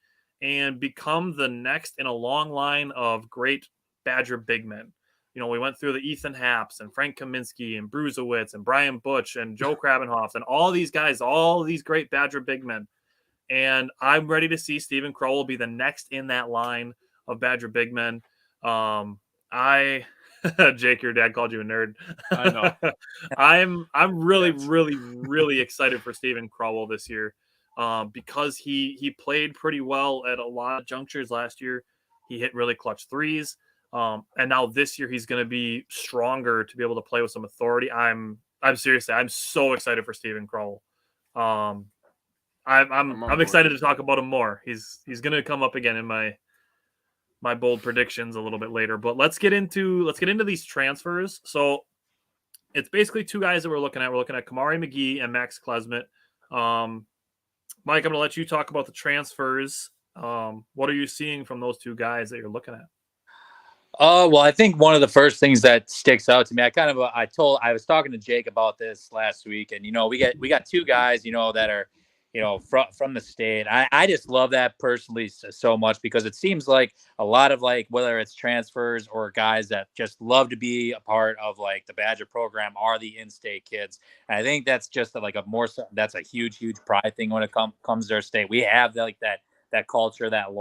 and become the next in a long line of great Badger big men. We went through the Ethan Happs and Frank Kaminsky and Bruzewitz and Brian Butch and Joe Krabenhoff and all these guys, all these great Badger big men. And I'm ready to see Steven Crowell be the next in that line of Badger big men. Jake, your dad called you a nerd. I know. I'm really, really, really excited for Steven Crowell this year because he played pretty well at a lot of junctures last year. He hit really clutch threes. And now this year he's going to be stronger to be able to play with some authority. I'm seriously, I'm so excited for Steven Crowell. I'm excited to talk about him more. He's going to come up again in my bold predictions a little bit later, but let's get into these transfers. So it's basically two guys that we're looking at. We're looking at Kamari McGee and Max Klesmit. Mike, I'm going to let you talk about the transfers. What are you seeing from those two guys that you're looking at? Well, I think one of the first things that sticks out to me, I was talking to Jake about this last week, and we got two guys, that are, from the state. I just love that personally so much because it seems like a lot of whether it's transfers or guys that just love to be a part of the Badger program are the in-state kids. And I think that's just that's a huge pride thing when it comes to our state. We have that culture, that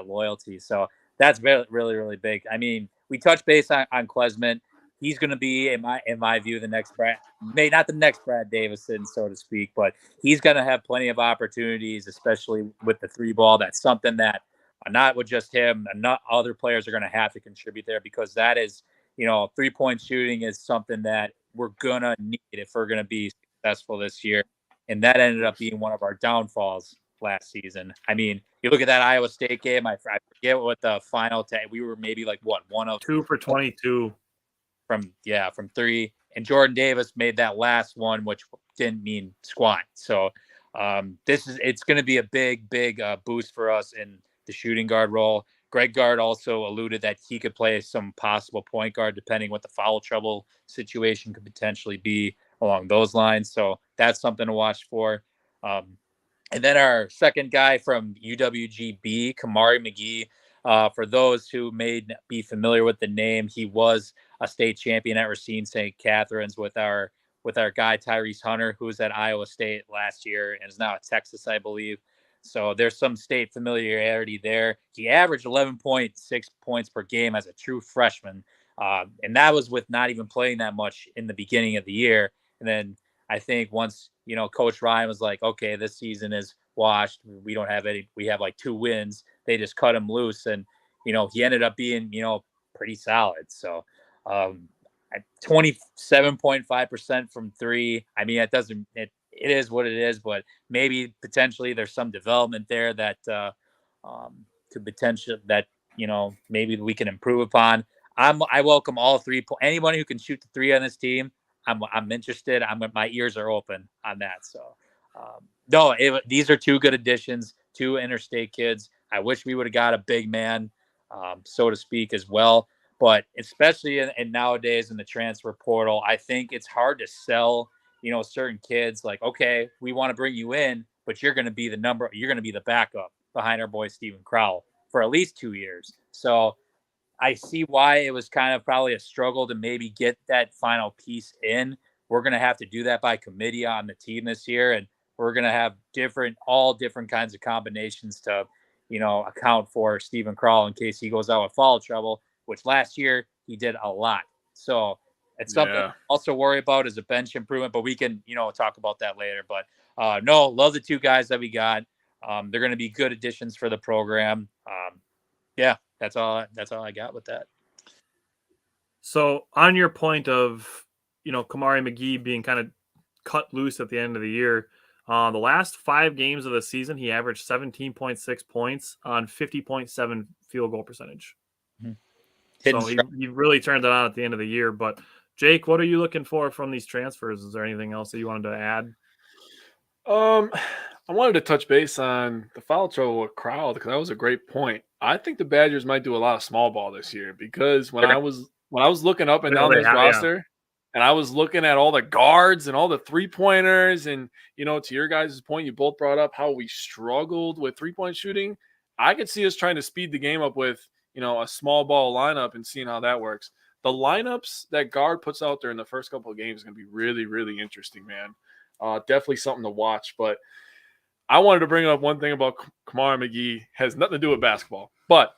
loyalty. So that's really, really, really big. I mean, we touched base on Klesmit. He's going to be, in my view, the next not the next Brad Davison, so to speak, but he's going to have plenty of opportunities, especially with the 3-ball. That's something that not with just him, not other players are going to have to contribute there because that is, 3-point shooting is something that we're going to need if we're going to be successful this year. And that ended up being one of our downfalls last season. I mean, you look at that Iowa State game. I forget what the final we were maybe 1 of 2 for 22 from 3, and Jordan Davis made that last one, which didn't mean squat. So it's going to be a big boost for us in the shooting guard role. Greg Gard also alluded that he could play some possible point guard depending what the foul trouble situation could potentially be along those lines. So that's something to watch for. And then our second guy from UWGB, Kamari McGee. For those who may be familiar with the name, he was a state champion at Racine St. Catherine's with our guy Tyrese Hunter, who was at Iowa State last year and is now at Texas, I believe. So there's some state familiarity there. He averaged 11.6 points per game as a true freshman, and that was with not even playing that much in the beginning of the year. And then I think once, Coach Ryan was like, okay, this season is washed. We don't have any, we have 2 wins. They just cut him loose. And, he ended up being, pretty solid. So 27.5% from 3. I mean, it is what it is, but maybe potentially there's some development there that could potential that, maybe we can improve upon. I welcome all 3. Anybody who can shoot the 3 on this team, I'm interested. My ears are open on that. So, these are 2 good additions, 2 interstate kids. I wish we would have got a big man, so to speak, as well. But especially in nowadays in the transfer portal, I think it's hard to sell, certain kids okay, we want to bring you in, but you're going to be the backup behind our boy Steven Crowell for at least 2 years. So I see why it was kind of probably a struggle to maybe get that final piece in. We're going to have to do that by committee on the team this year. And we're going to have all different kinds of combinations to, account for Stephen Crawl in case he goes out with foul trouble, which last year he did a lot. So it's something to also worry about as a bench improvement, but we can, talk about that later. But no, love the two guys that we got. They're going to be good additions for the program. Yeah, that's all I got with that. So on your point of, Kamari McGee being kind of cut loose at the end of the year, the last 5 games of the season, he averaged 17.6 points on 50.7 field goal percentage. So he really turned it on at the end of the year. But Jake, what are you looking for from these transfers? Is there anything else that you wanted to add? I wanted to touch base on the foul trouble with Crowd because that was a great point. I think the Badgers might do a lot of small ball this year because when I was looking up and down this roster, and I was looking at all the guards and all the 3-pointers, and to your guys' point, you both brought up how we struggled with 3-point shooting. I could see us trying to speed the game up with a small ball lineup and seeing how that works. The lineups that guard puts out there in the first couple of games is going to be really, really interesting, man. Definitely something to watch. But I wanted to bring up one thing about Kamari McGee. Has nothing to do with basketball. But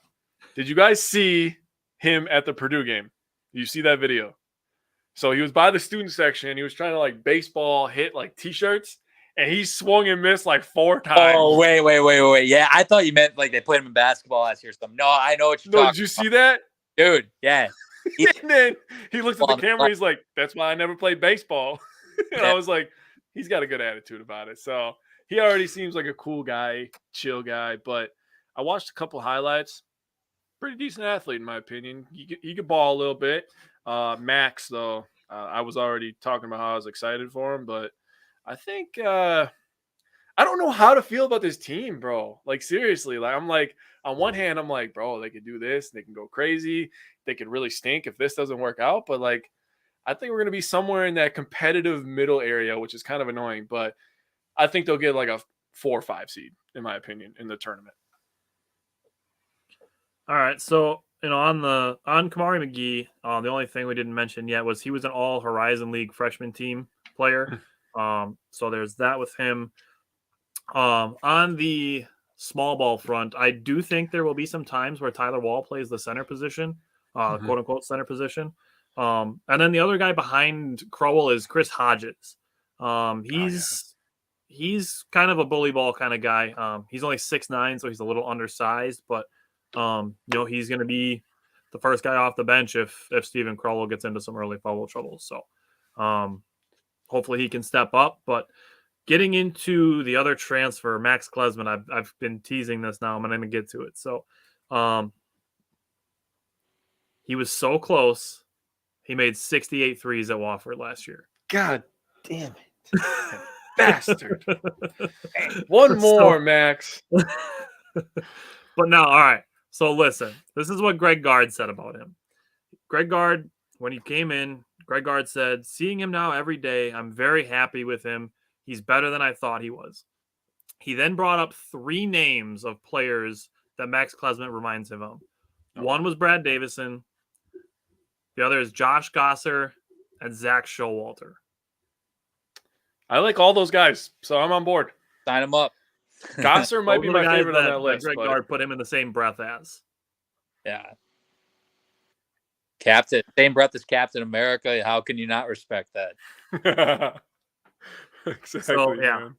did you guys see him at the Purdue game? Did you see that video? So he was by the student section. He was trying to baseball hit T-shirts, and he swung and missed 4 times. Oh, wait. Yeah, I thought you meant they played him in basketball last year or something. No, I know what you're talking about. Did you see that? Dude, yeah. And then he looks at the camera. He's like, that's why I never played baseball. And I was like, he's got a good attitude about it. So he already seems like a cool guy, chill guy. But I watched a couple highlights. Pretty decent athlete, in my opinion. He could ball a little bit. Max, though, I was already talking about how I was excited for him. But I think I don't know how to feel about this team, bro. Seriously. I'm on one hand, I'm like, bro, they could do this. They can go crazy. They could really stink if this doesn't work out. But, I think we're going to be somewhere in that competitive middle area, which is kind of annoying. But I think they'll get a 4 or 5 seed, in my opinion, in the tournament. All right. So, on Kamari McGee, the only thing we didn't mention yet was he was an all Horizon League freshman team player. So there's that with him. On the small ball front, I do think there will be some times where Tyler Wall plays the center position, quote unquote center position. And then the other guy behind Crowell is Chris Hodges. He's kind of a bully ball kind of guy. He's only 6'9", so he's a little undersized, but he's going to be the first guy off the bench if Stephen Crowell gets into some early foul trouble. So hopefully he can step up. But getting into the other transfer, Max Klesman, I've been teasing this now. I'm going to get to it. So he was so close. He made 68 threes at Wofford last year. God damn it. Bastard. One more, Max. But now, all right. So listen, this is what Greg Gard said about him. Greg Gard, when he came in, Greg Gard said, seeing him now every day, I'm very happy with him. He's better than I thought he was. He then brought up 3 names of players that Max Klesman reminds him of. One was Brad Davison. The other is Josh Gosser and Zach Showalter. I like all those guys, so I'm on board. Sign them up. Gosser might be my favorite on that list. Greg Gard put him in the same breath as. Yeah. Captain, same breath as Captain America. How can you not respect that? Exactly. So, yeah. Man.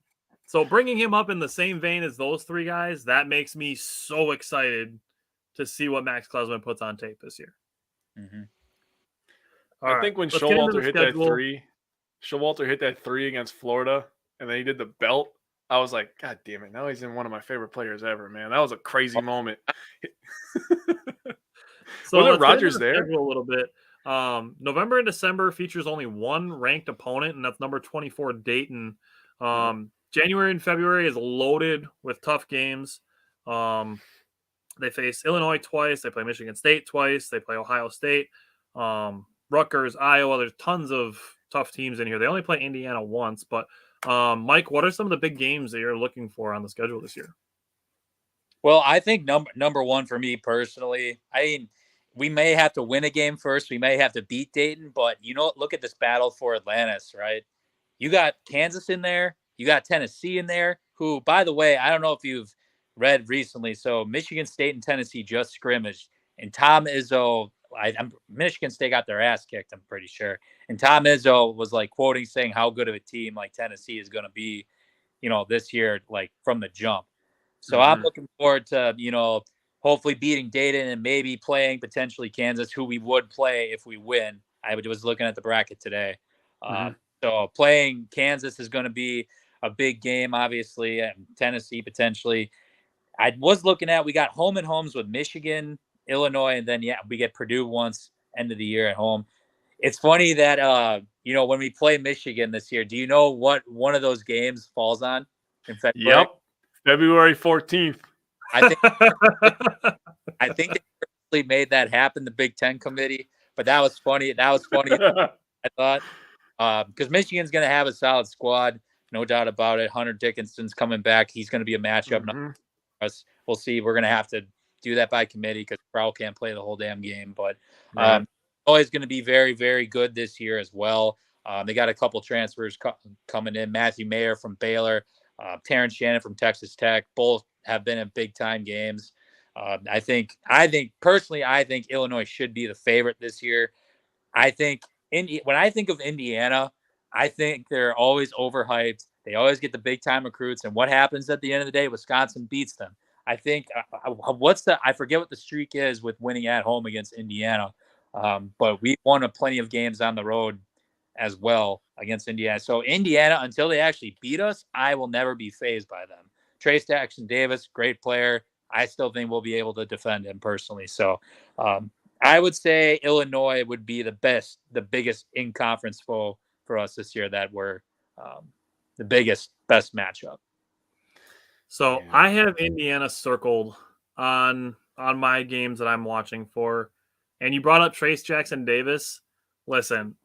So bringing him up in the same vein as those 3 guys, that makes me so excited to see what Max Klesman puts on tape this year. Mm-hmm. I think when Showalter hit that three against Florida, and then he did the belt, I was like, God damn it! Now he's in one of my favorite players ever, man. That was a crazy moment. So was it Rogers there? A little bit. November and December features only one ranked opponent, and that's number 24 Dayton. January and February is loaded with tough games. They face Illinois twice. They play Michigan State twice. They play Ohio State. Rutgers, Iowa. There's tons of tough teams in here. They only play Indiana once. But, Mike, what are some of the big games that you're looking for on the schedule this year? Well, I think number one for me personally, I mean, we may have to win a game first. We may have to beat Dayton, but look at this battle for Atlantis, right? You got Kansas in there. You got Tennessee in there, who, by the way, I don't know if you've read recently. So Michigan State and Tennessee just scrimmaged, and Tom Izzo, Michigan State got their ass kicked, I'm pretty sure. And Tom Izzo was like quoting saying how good of a team like Tennessee is going to be, this year, like from the jump. So I'm looking forward to, hopefully beating Dayton and maybe playing potentially Kansas, who we would play if we win. I was looking at the bracket today. So playing Kansas is going to be a big game, obviously, and Tennessee potentially. I was looking at, we got home and homes with Michigan, Illinois, and then, we get Purdue once end of the year at home. It's funny that, when we play Michigan this year, do you know what one of those games falls on in February? Yep. February 14th. I think they really made that happen, the Big Ten committee, but that was funny. I thought, because Michigan's going to have a solid squad, no doubt about it. Hunter Dickinson's coming back. He's going to be a matchup. Us. We'll see. We're going to have to do that by committee because Prowl can't play the whole damn game. But always going to be very, very good this year as well. They got a couple transfers coming in. Matthew Mayer from Baylor, Terrence Shannon from Texas Tech. Both have been in big-time games. I think Illinois should be the favorite this year. I think when I think of Indiana, I think they're always overhyped. They always get the big-time recruits, and what happens at the end of the day? Wisconsin beats them. I think I forget what the streak is with winning at home against Indiana, but we won plenty of games on the road as well against Indiana. So Indiana, until they actually beat us, I will never be fazed by them. Trace Jackson Davis, great player. I still think we'll be able to defend him personally. So I would say Illinois would be the biggest in-conference foe for us this year. That were the best matchup. So I have Indiana circled on my games that I'm watching for. And you brought up Trace Jackson Davis. Listen,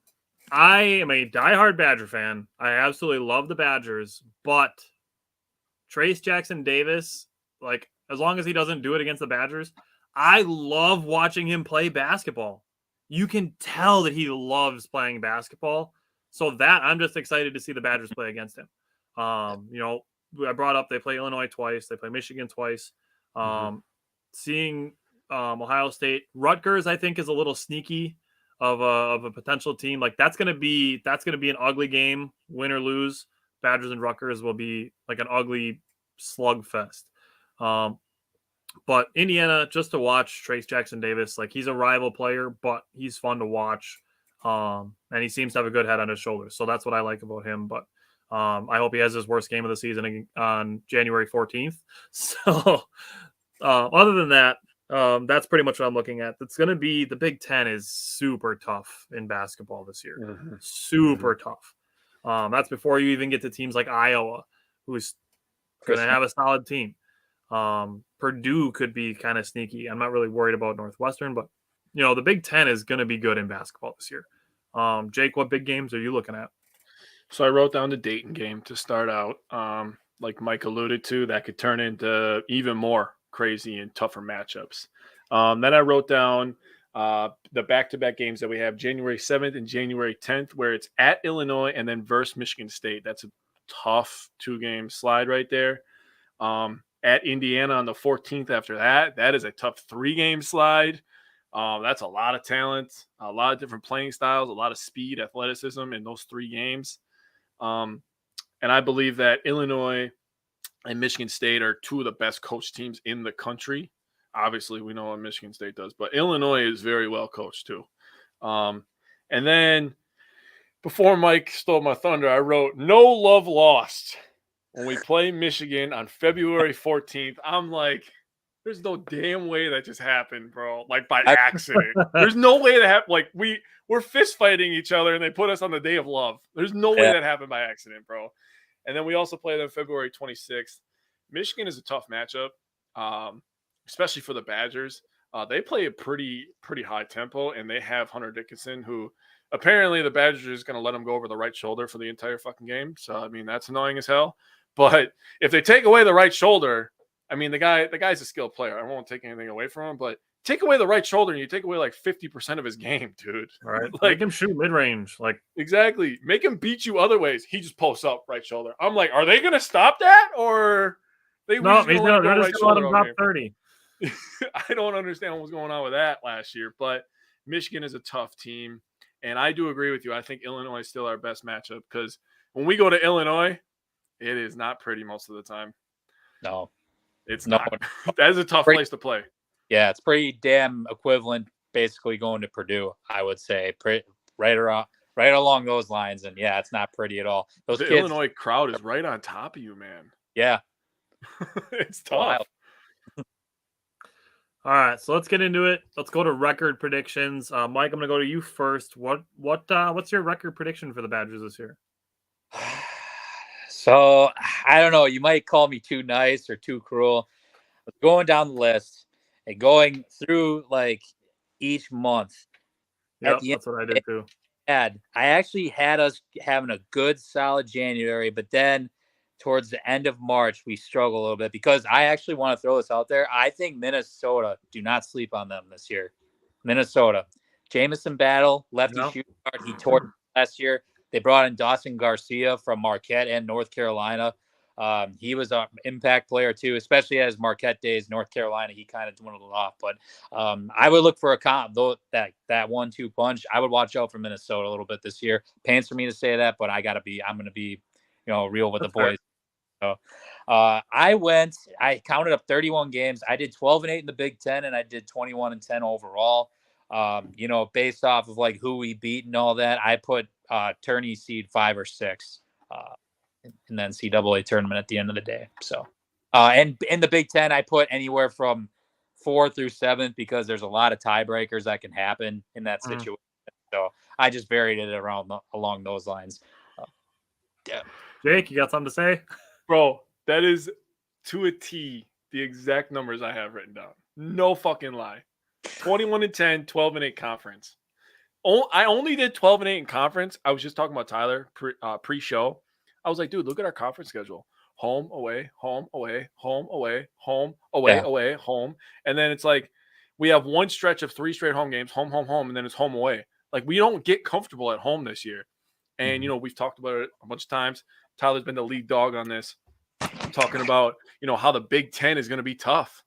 I am a diehard Badger fan. I absolutely love the Badgers, but Trace Jackson Davis, like, as long as he doesn't do it against the Badgers, I love watching him play basketball. You can tell that he loves playing basketball. So that I'm just excited to see the Badgers play against him. I brought up they play Illinois twice, they play Michigan twice. Seeing Ohio State, Rutgers, I think is a little sneaky of a potential team. Like that's gonna be an ugly game, win or lose. Badgers and Rutgers will be like an ugly slugfest. But Indiana, just to watch Trace Jackson Davis, like he's a rival player, but he's fun to watch. And he seems to have a good head on his shoulders. So that's what I like about him. But I hope he has his worst game of the season on January 14th. So other than that, that's pretty much what I'm looking at. It's going to be the Big Ten is super tough in basketball this year. Super tough. That's before you even get to teams like Iowa, who's going to have a solid team. Purdue could be kind of sneaky. I'm not really worried about Northwestern, but the Big Ten is going to be good in basketball this year. Jake, what big games are you looking at? So I wrote down the Dayton game to start out. Like Mike alluded to, that could turn into even more crazy and tougher matchups. Then I wrote down the back-to-back games that we have January 7th and January 10th, where it's at Illinois and then versus Michigan State. That's a tough 2-game slide right there. At Indiana on the 14th after that. That is a tough 3-game slide. That's a lot of talent, a lot of different playing styles, a lot of speed, athleticism in those 3 games. And I believe that Illinois and Michigan State are 2 of the best coached teams in the country. Obviously, we know what Michigan State does, but Illinois is very well coached too. And then before Mike stole my thunder, I wrote no love lost when we play Michigan on February 14th. I'm like, there's no damn way that just happened, bro. Like by accident. There's no way that happened. Like we're fist fighting each other and they put us on the day of love. There's no way that happened by accident, bro. And then we also play them February 26th. Michigan is a tough matchup, especially for the Badgers. They play a pretty high tempo, and they have Hunter Dickinson, who apparently the Badgers are just going to let him go over the right shoulder for the entire fucking game. So, I mean, that's annoying as hell. But if they take away the right shoulder, I mean, the guy's a skilled player. I won't take anything away from him, but take away the right shoulder and you take away like 50% of his game, dude. Right. Like, Make him shoot mid range. Like, exactly. Make him beat you other ways. He just posts up right shoulder. I'm like, are they gonna stop that, or we no, just gonna let him go they're right just gonna let shoulder him all drop game? 30. I don't understand what was going on with that last year, but Michigan is a tough team. And I do agree with you. I think Illinois is still our best matchup because when we go to Illinois, it is not pretty most of the time. No, it's no. not. That is a tough place to play. Yeah, it's pretty damn equivalent, basically going to Purdue, I would say, right along those lines. And yeah, it's not pretty at all. Those The kids, Illinois crowd is right on top of you, man. Yeah, it's tough. Wild. All right, so let's get into it. Let's go to record predictions. Mike, I'm going to go to you first. What's your record prediction for the Badgers this year? So I don't know. You might call me too nice or too cruel. But going down the list and going through like each month. Yeah, that's what I did too. I actually had us having a good, solid January, but then towards the end of March, we struggle a little bit because I actually want to throw this out there. I think Minnesota, do not sleep on them this year. Minnesota. Jamison Battle, lefty shooting guard. He tore last year. They brought in Dawson Garcia from Marquette and North Carolina. He was an impact player too, especially as Marquette days, North Carolina, he kind of dwindled off. But I would look for a comp, though, that 1-2 punch. I would watch out for Minnesota a little bit this year. Pains for me to say that, but I'm going to be, real with the boys. So I counted up 31 games. I did 12-8 in the Big Ten, and I did 21-10 overall. Based off of like who we beat and all that, I put tourney seed 5 or 6 in the NCAA tournament at the end of the day. So, and in the Big Ten, I put anywhere from 4 through 7 because there's a lot of tiebreakers that can happen in that situation. So I just varied it along those lines. Yeah. Jake, you got something to say? Bro, that is to a T the exact numbers I have written down. No fucking lie. 21-10, 12-8 conference. I only did 12-8 in conference. I was just talking about Tyler pre-show. I was like, dude, look at our conference schedule. Home, away, home, away, home, away, home, away, away, home. And then it's like we have one stretch of 3 straight home games, home, home, home, and then it's home, away. Like we don't get comfortable at home this year. And, we've talked about it a bunch of times. Tyler's been the lead dog on this. Talking about, how the Big Ten is going to be tough.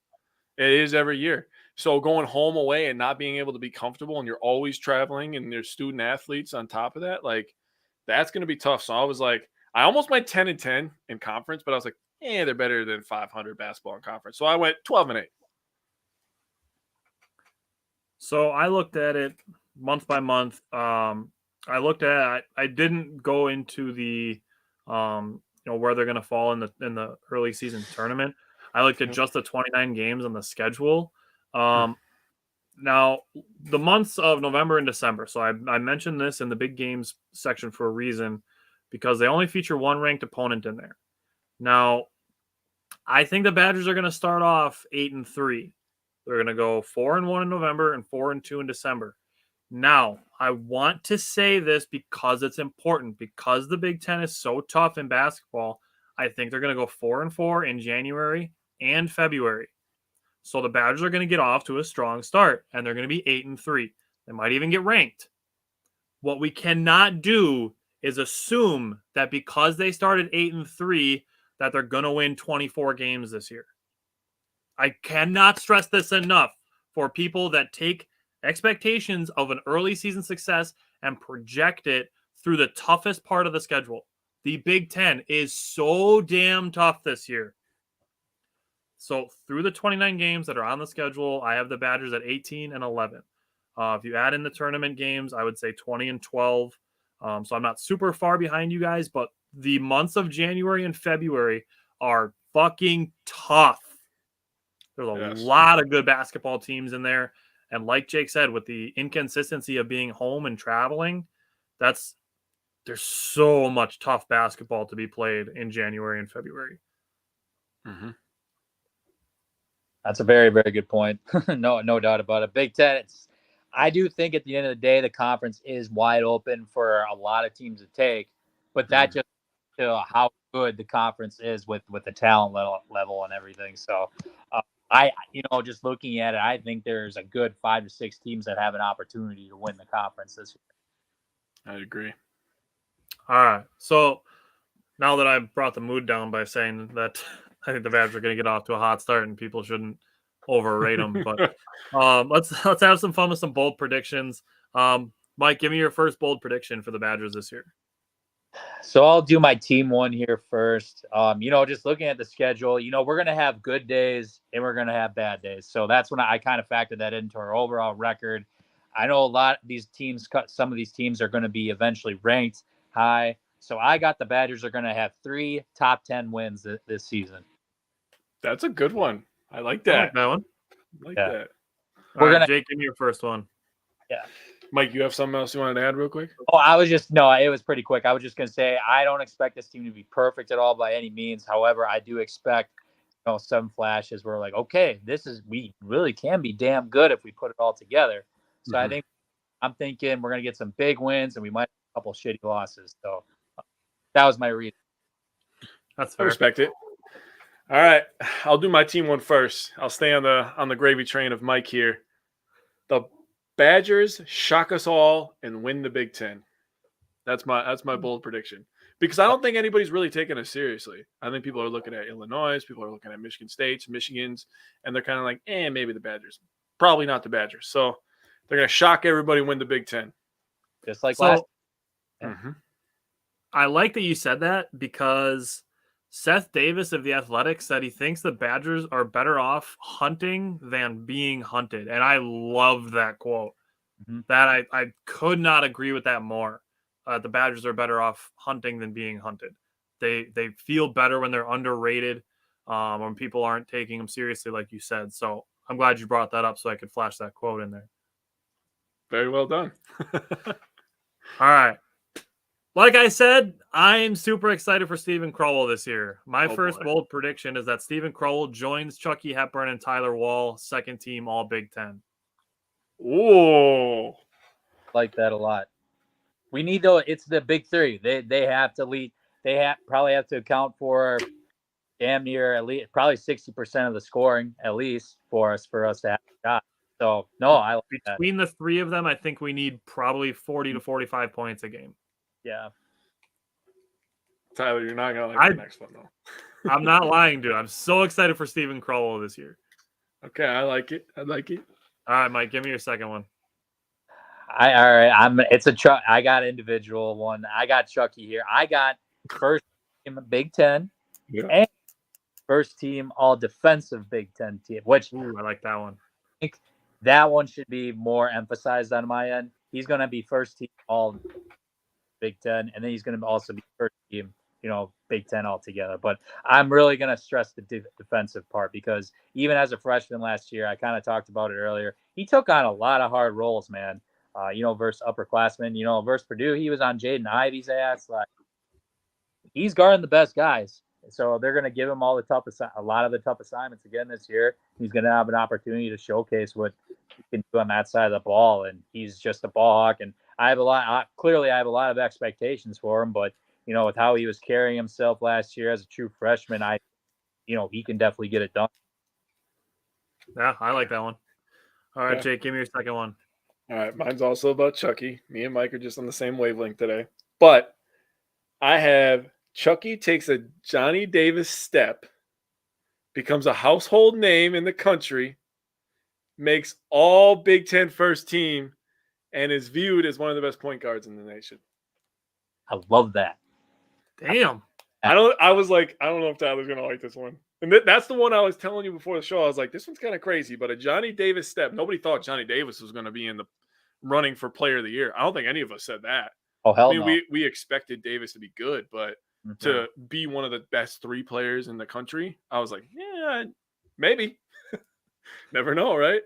It is every year. So going home away and not being able to be comfortable and you're always traveling and there's student athletes on top of that, like that's going to be tough. So I was like, I almost went 10-10 in conference, but I was like, they're better than 500 basketball in conference. So I went 12-8. So I looked at it month by month. I didn't go into the, where they're going to fall in the early season tournament. I looked at just the 29 games on the schedule. Now, the months of November and December. So I mentioned this in the big games section for a reason because they only feature one ranked opponent in there. Now, I think the Badgers are going to start off 8-3. They're going to go 4-1 in November and 4-2 in December. Now, I want to say this because it's important. Because the Big Ten is so tough in basketball, I think they're going to go 4-4 in January and February. So the Badgers are going to get off to a strong start, and they're going to be 8-3. They might even get ranked. What we cannot do is assume that because they started 8-3, that they're going to win 24 games this year. I cannot stress this enough for people that take expectations of an early season success and project it through the toughest part of the schedule. The Big Ten is so damn tough this year. So through the 29 games that are on the schedule, I have the Badgers at 18-11. If you add in the tournament games, I would say 20-12. So I'm not super far behind you guys, but the months of January and February are fucking tough. There's a lot of good basketball teams in there. And like Jake said, with the inconsistency of being home and traveling, there's so much tough basketball to be played in January and February. Mm-hmm. That's a very, very good point. No doubt about it. Big Ten, I do think at the end of the day, the conference is wide open for a lot of teams to take, but that just how good the conference is with the talent level and everything. So Just looking at it, I think there's a good 5 to 6 teams that have an opportunity to win the conference this year. I agree. All right. So now that I brought the mood down by saying that I think the Badgers are going to get off to a hot start and people shouldn't overrate them, but let's have some fun with some bold predictions. Mike, give me your first bold prediction for the Badgers this year. So I'll do my team one here first. Just looking at the schedule, we're going to have good days and we're going to have bad days. So that's when I kind of factored that into our overall record. I know a lot of these teams, some of these teams are going to be eventually ranked high. So I got the Badgers are going to have 3 top 10 wins this season. That's a good one. I like that. I like that one. I like that. All right, Jake, give me your first one. Yeah. Mike, you have something else you wanted to add real quick? It was pretty quick. I was just going to say, I don't expect this team to be perfect at all by any means. However, I do expect, some flashes where like, okay, we really can be damn good if we put it all together. So I'm thinking we're going to get some big wins and we might have a couple shitty losses. So that was my reason. That's fair. I respect it. All right. I'll do my team one first. I'll stay on the gravy train of Mike here. The Badgers shock us all and win the Big Ten. That's my bold prediction. Because I don't think anybody's really taking us seriously. I think people are looking at Illinois, people are looking at Michigan States, Michigans, and they're kind of like, maybe the Badgers. Probably not the Badgers. So they're going to shock everybody and win the Big Ten. Just like last. I like that you said that because Seth Davis of The Athletic said he thinks the Badgers are better off hunting than being hunted. And I love that quote. That I could not agree with that more. The Badgers are better off hunting than being hunted. They feel better when they're underrated, when people aren't taking them seriously, like you said. So I'm glad you brought that up so I could flash that quote in there. Very well done. All right. Like I said, I'm super excited for Stephen Crowell this year. My first bold prediction is that Stephen Crowell joins Chucky Hepburn and Tyler Wall, second team All Big Ten. Whoa. Like that a lot. We need it's the big 3. They have to lead. They probably have to account for damn near at least probably 60% of the scoring at least for us to have a shot. So no, I like between the 3 of them, I think we need probably 40 to 45 points a game. Yeah. Tyler, you're not going to like the next one, though. I'm not lying, dude. I'm so excited for Stephen Crowell this year. Okay, I like it. All right, Mike, give me your second one. I got individual one. I got Chucky here. I got first team Big Ten and first team all defensive Big Ten team, which I like that one. I think that one should be more emphasized on my end. He's going to be first team all Big Ten, and then he's going to also be first team, Big Ten altogether. But I'm really going to stress the defensive part because even as a freshman last year, I kind of talked about it earlier. He took on a lot of hard roles, man. Versus upperclassmen, versus Purdue, he was on Jaden Ivey's ass. Like, he's guarding the best guys. So they're going to give him a lot of the tough assignments again this year. He's going to have an opportunity to showcase what he can do on that side of the ball. And he's just a ball hawk. And I have a lot of expectations for him, but with how he was carrying himself last year as a true freshman, he can definitely get it done. Yeah, I like that one. All right, Jake, give me your second one. All right, mine's also about Chucky. Me and Mike are just on the same wavelength today. But I have Chucky takes a Johnny Davis step, becomes a household name in the country, makes all Big Ten first team, and is viewed as one of the best point guards in the nation. I love that. Damn. I don't know if Tyler's going to like this one. And that's the one I was telling you before the show. I was like, this one's kind of crazy, but a Johnny Davis step. Nobody thought Johnny Davis was going to be in the running for player of the year. I don't think any of us said that. Oh, hell no. We expected Davis to be good, but to be one of the best 3 players in the country, I was like, yeah, maybe. Never know, right?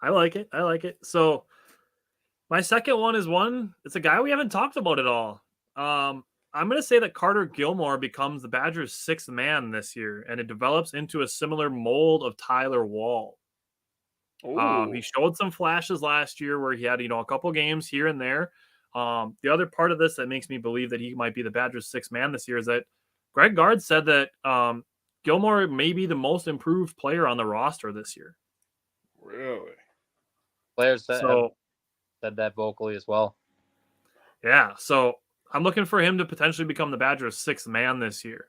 I like it. So my second one is it's a guy we haven't talked about at all. I'm going to say that Carter Gilmore becomes the Badgers' 6th man this year, and it develops into a similar mold of Tyler Wall. He showed some flashes last year where he had, a couple games here and there. The other part of this that makes me believe that he might be the Badgers' 6th man this year is that Greg Gard said that Gilmore may be the most improved player on the roster this year. Really? Players have So said that vocally as well. yeah, so I'm looking for him to potentially become the Badgers' sixth man this year.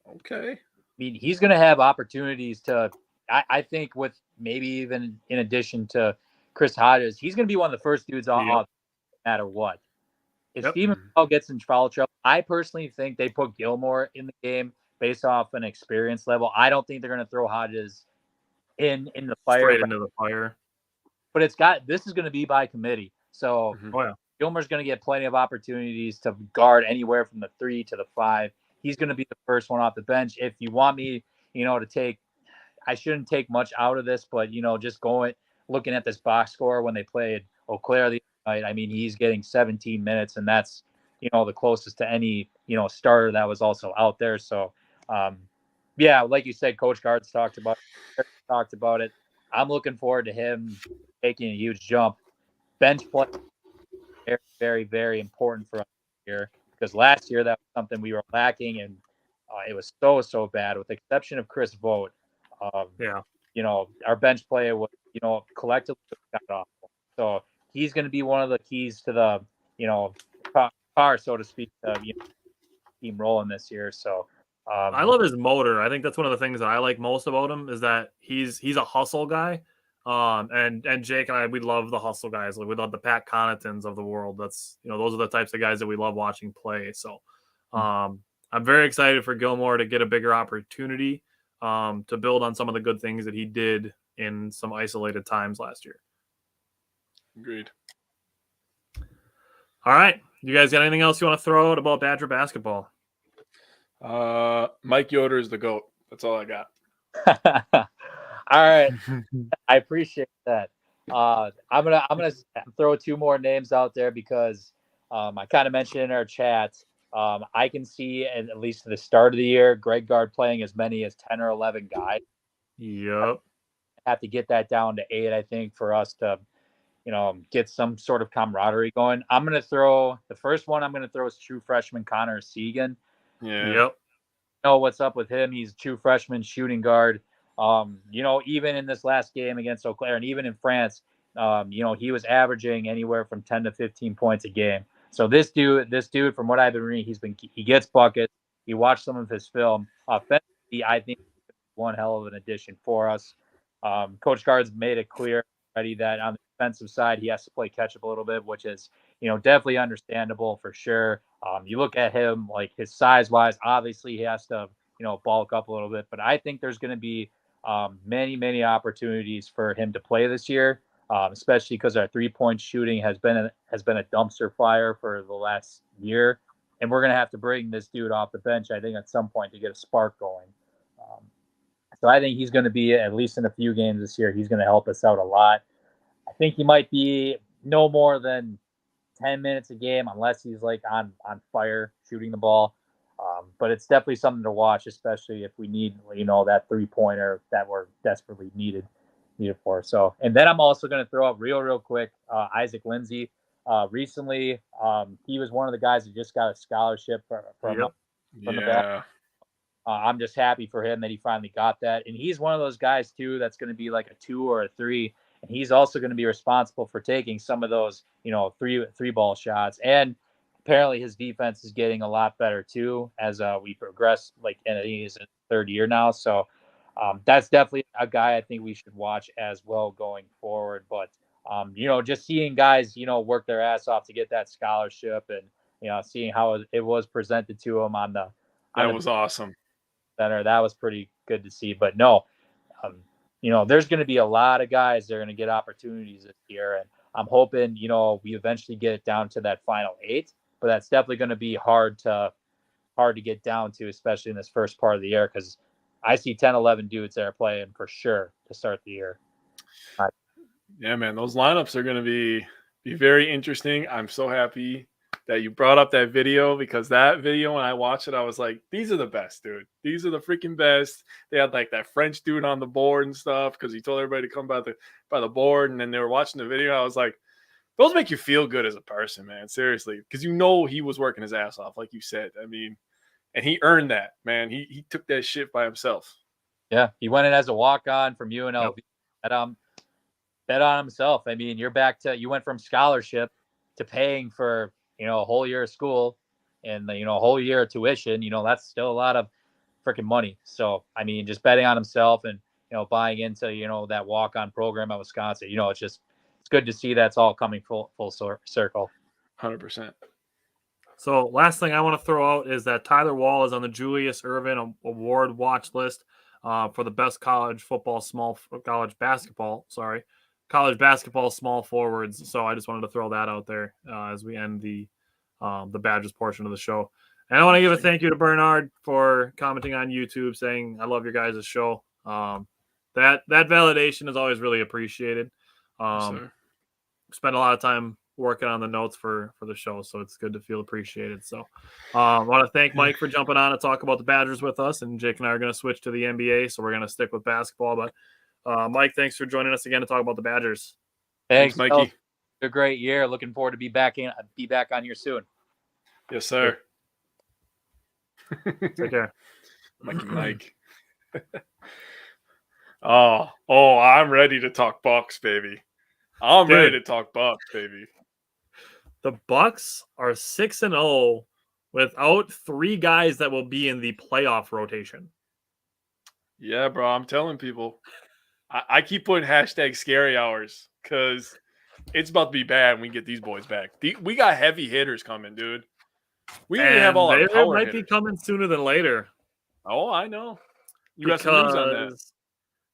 Okay. I mean, he's going to have opportunities to, I think, with maybe even in addition to Chris Hodges, he's going to be one of the first dudes off no matter what. If Steven gets in foul trouble, I personally think they put Gilmore in the game based off an experience level. I don't think they're going to throw Hodges in the fire. Straight into the fire. But this is going to be by committee. So Gilmore's going to get plenty of opportunities to guard anywhere from the 3 to the 5. He's going to be the first one off the bench. If you want me, to take, I shouldn't take much out of this, but, just looking at this box score when they played Eau Claire the other night, I mean, he's getting 17 minutes, and that's, the closest to any, starter that was also out there. So, like you said, Coach Guards talked about it. I'm looking forward to him taking a huge jump. Bench play, very, very, very important for us here because last year that was something we were lacking, and it was so bad. With the exception of Chris Vogt, our bench play was, collectively got awful. So he's going to be one of the keys to the, car, so to speak, team rolling this year. So. I love his motor. I think that's one of the things that I like most about him is that he's a hustle guy. And Jake and I, we love the hustle guys. Like we love the Pat Connaughtons of the world. That's, those are the types of guys that we love watching play. So, I'm very excited for Gilmore to get a bigger opportunity, to build on some of the good things that he did in some isolated times last year. Agreed. All right. You guys got anything else you want to throw out about Badger basketball? Mike Yoder is the GOAT. That's all I got. All right. I appreciate that. I'm gonna throw 2 more names out there because I kind of mentioned in our chat. I can see at least at the start of the year, Greg Gard playing as many as 10 or 11 guys. Yep. Have to get that down to 8, I think, for us to, get some sort of camaraderie going. I'm gonna throw the first one. I'm gonna throw is true freshman Connor Segan. Yeah. Yep. Know what's up with him? He's a true freshman shooting guard. Even in this last game against Eau Claire and even in France, he was averaging anywhere from 10 to 15 points a game. So this dude, from what I've been reading, he gets buckets. You watch some of his film. Offensively, I think one hell of an addition for us. Coach Guards made it clear already that on the defensive side, he has to play catch up a little bit, which is, definitely understandable for sure. You look at him, like his size wise, obviously he has to, bulk up a little bit, but I think there's going to be many opportunities for him to play this year, especially because our 3-point shooting has been a dumpster fire for the last year, and we're going to have to bring this dude off the bench, I think, at some point to get a spark going. So I think he's going to be, at least in a few games this year, he's going to help us out a lot. I think he might be no more than 10 minutes a game unless he's like on fire shooting the ball. But it's definitely something to watch, especially if we need, that 3-pointer that we're desperately needed for. So, and then I'm also going to throw up real quick, Isaac Lindsay. Recently, he was one of the guys who just got a scholarship from the back. I'm just happy for him that he finally got that. And he's one of those guys too, that's going to be like a 2 or a 3. And he's also going to be responsible for taking some of those, three ball shots. And apparently his defense is getting a lot better too as we progress. And he's in 3rd year now. So that's definitely a guy I think we should watch as well going forward. But, just seeing guys, work their ass off to get that scholarship and, seeing how it was presented to them that was awesome. Center, that was pretty good to see. But no, there's going to be a lot of guys that are going to get opportunities this year. And I'm hoping, we eventually get it down to that final 8, but that's definitely going to be hard to get down to, especially in this first part of the year, because I see 10, 11 dudes that are playing for sure to start the year. Yeah, man, those lineups are going to be very interesting. I'm so happy that you brought up that video, because that video, when I watched it, I was like, these are the best, dude. These are the freaking best. They had like that French dude on the board and stuff because he told everybody to come by the board, and then they were watching the video. I was like, those make you feel good as a person, man. Seriously, because he was working his ass off, like you said. I mean, And he earned that, man. He took that shit by himself. Yeah, he went in as a walk-on from UNLV. Yep. Bet on himself. I mean, you went from scholarship to paying for, a whole year of school and, a whole year of tuition. That's still a lot of freaking money. So, I mean, just betting on himself and, buying into, that walk-on program at Wisconsin, it's good to see that's all coming full circle. 100%. So last thing I want to throw out is that Tyler Wall is on the Julius Erving Award watch list for the best college basketball small forwards. So I just wanted to throw that out there as we end the Badgers portion of the show. And I want to give a thank you to Bernard for commenting on YouTube saying, I love your guys' show. That validation is always really appreciated. Yes, spend a lot of time working on the notes for the show, so it's good to feel appreciated. So I want to thank Mike for jumping on to talk about the Badgers with us, and Jake and I are going to switch to the NBA, so we're going to stick with basketball. But Mike, thanks for joining us again to talk about the Badgers. Thanks Mikey. It's a great year. Looking forward to be back on here soon. Yes, sir. Take care. Mike. Oh, I'm ready to talk Bucks, baby. I'm ready to talk Bucks, baby. The Bucks are 6-0 without 3 guys that will be in the playoff rotation. Yeah, bro. I'm telling people. I keep putting hashtag scary hours because it's about to be bad when we get these boys back. We got heavy hitters coming, dude. We didn't have all our power might be coming sooner than later. Oh, I know. You got some news on that.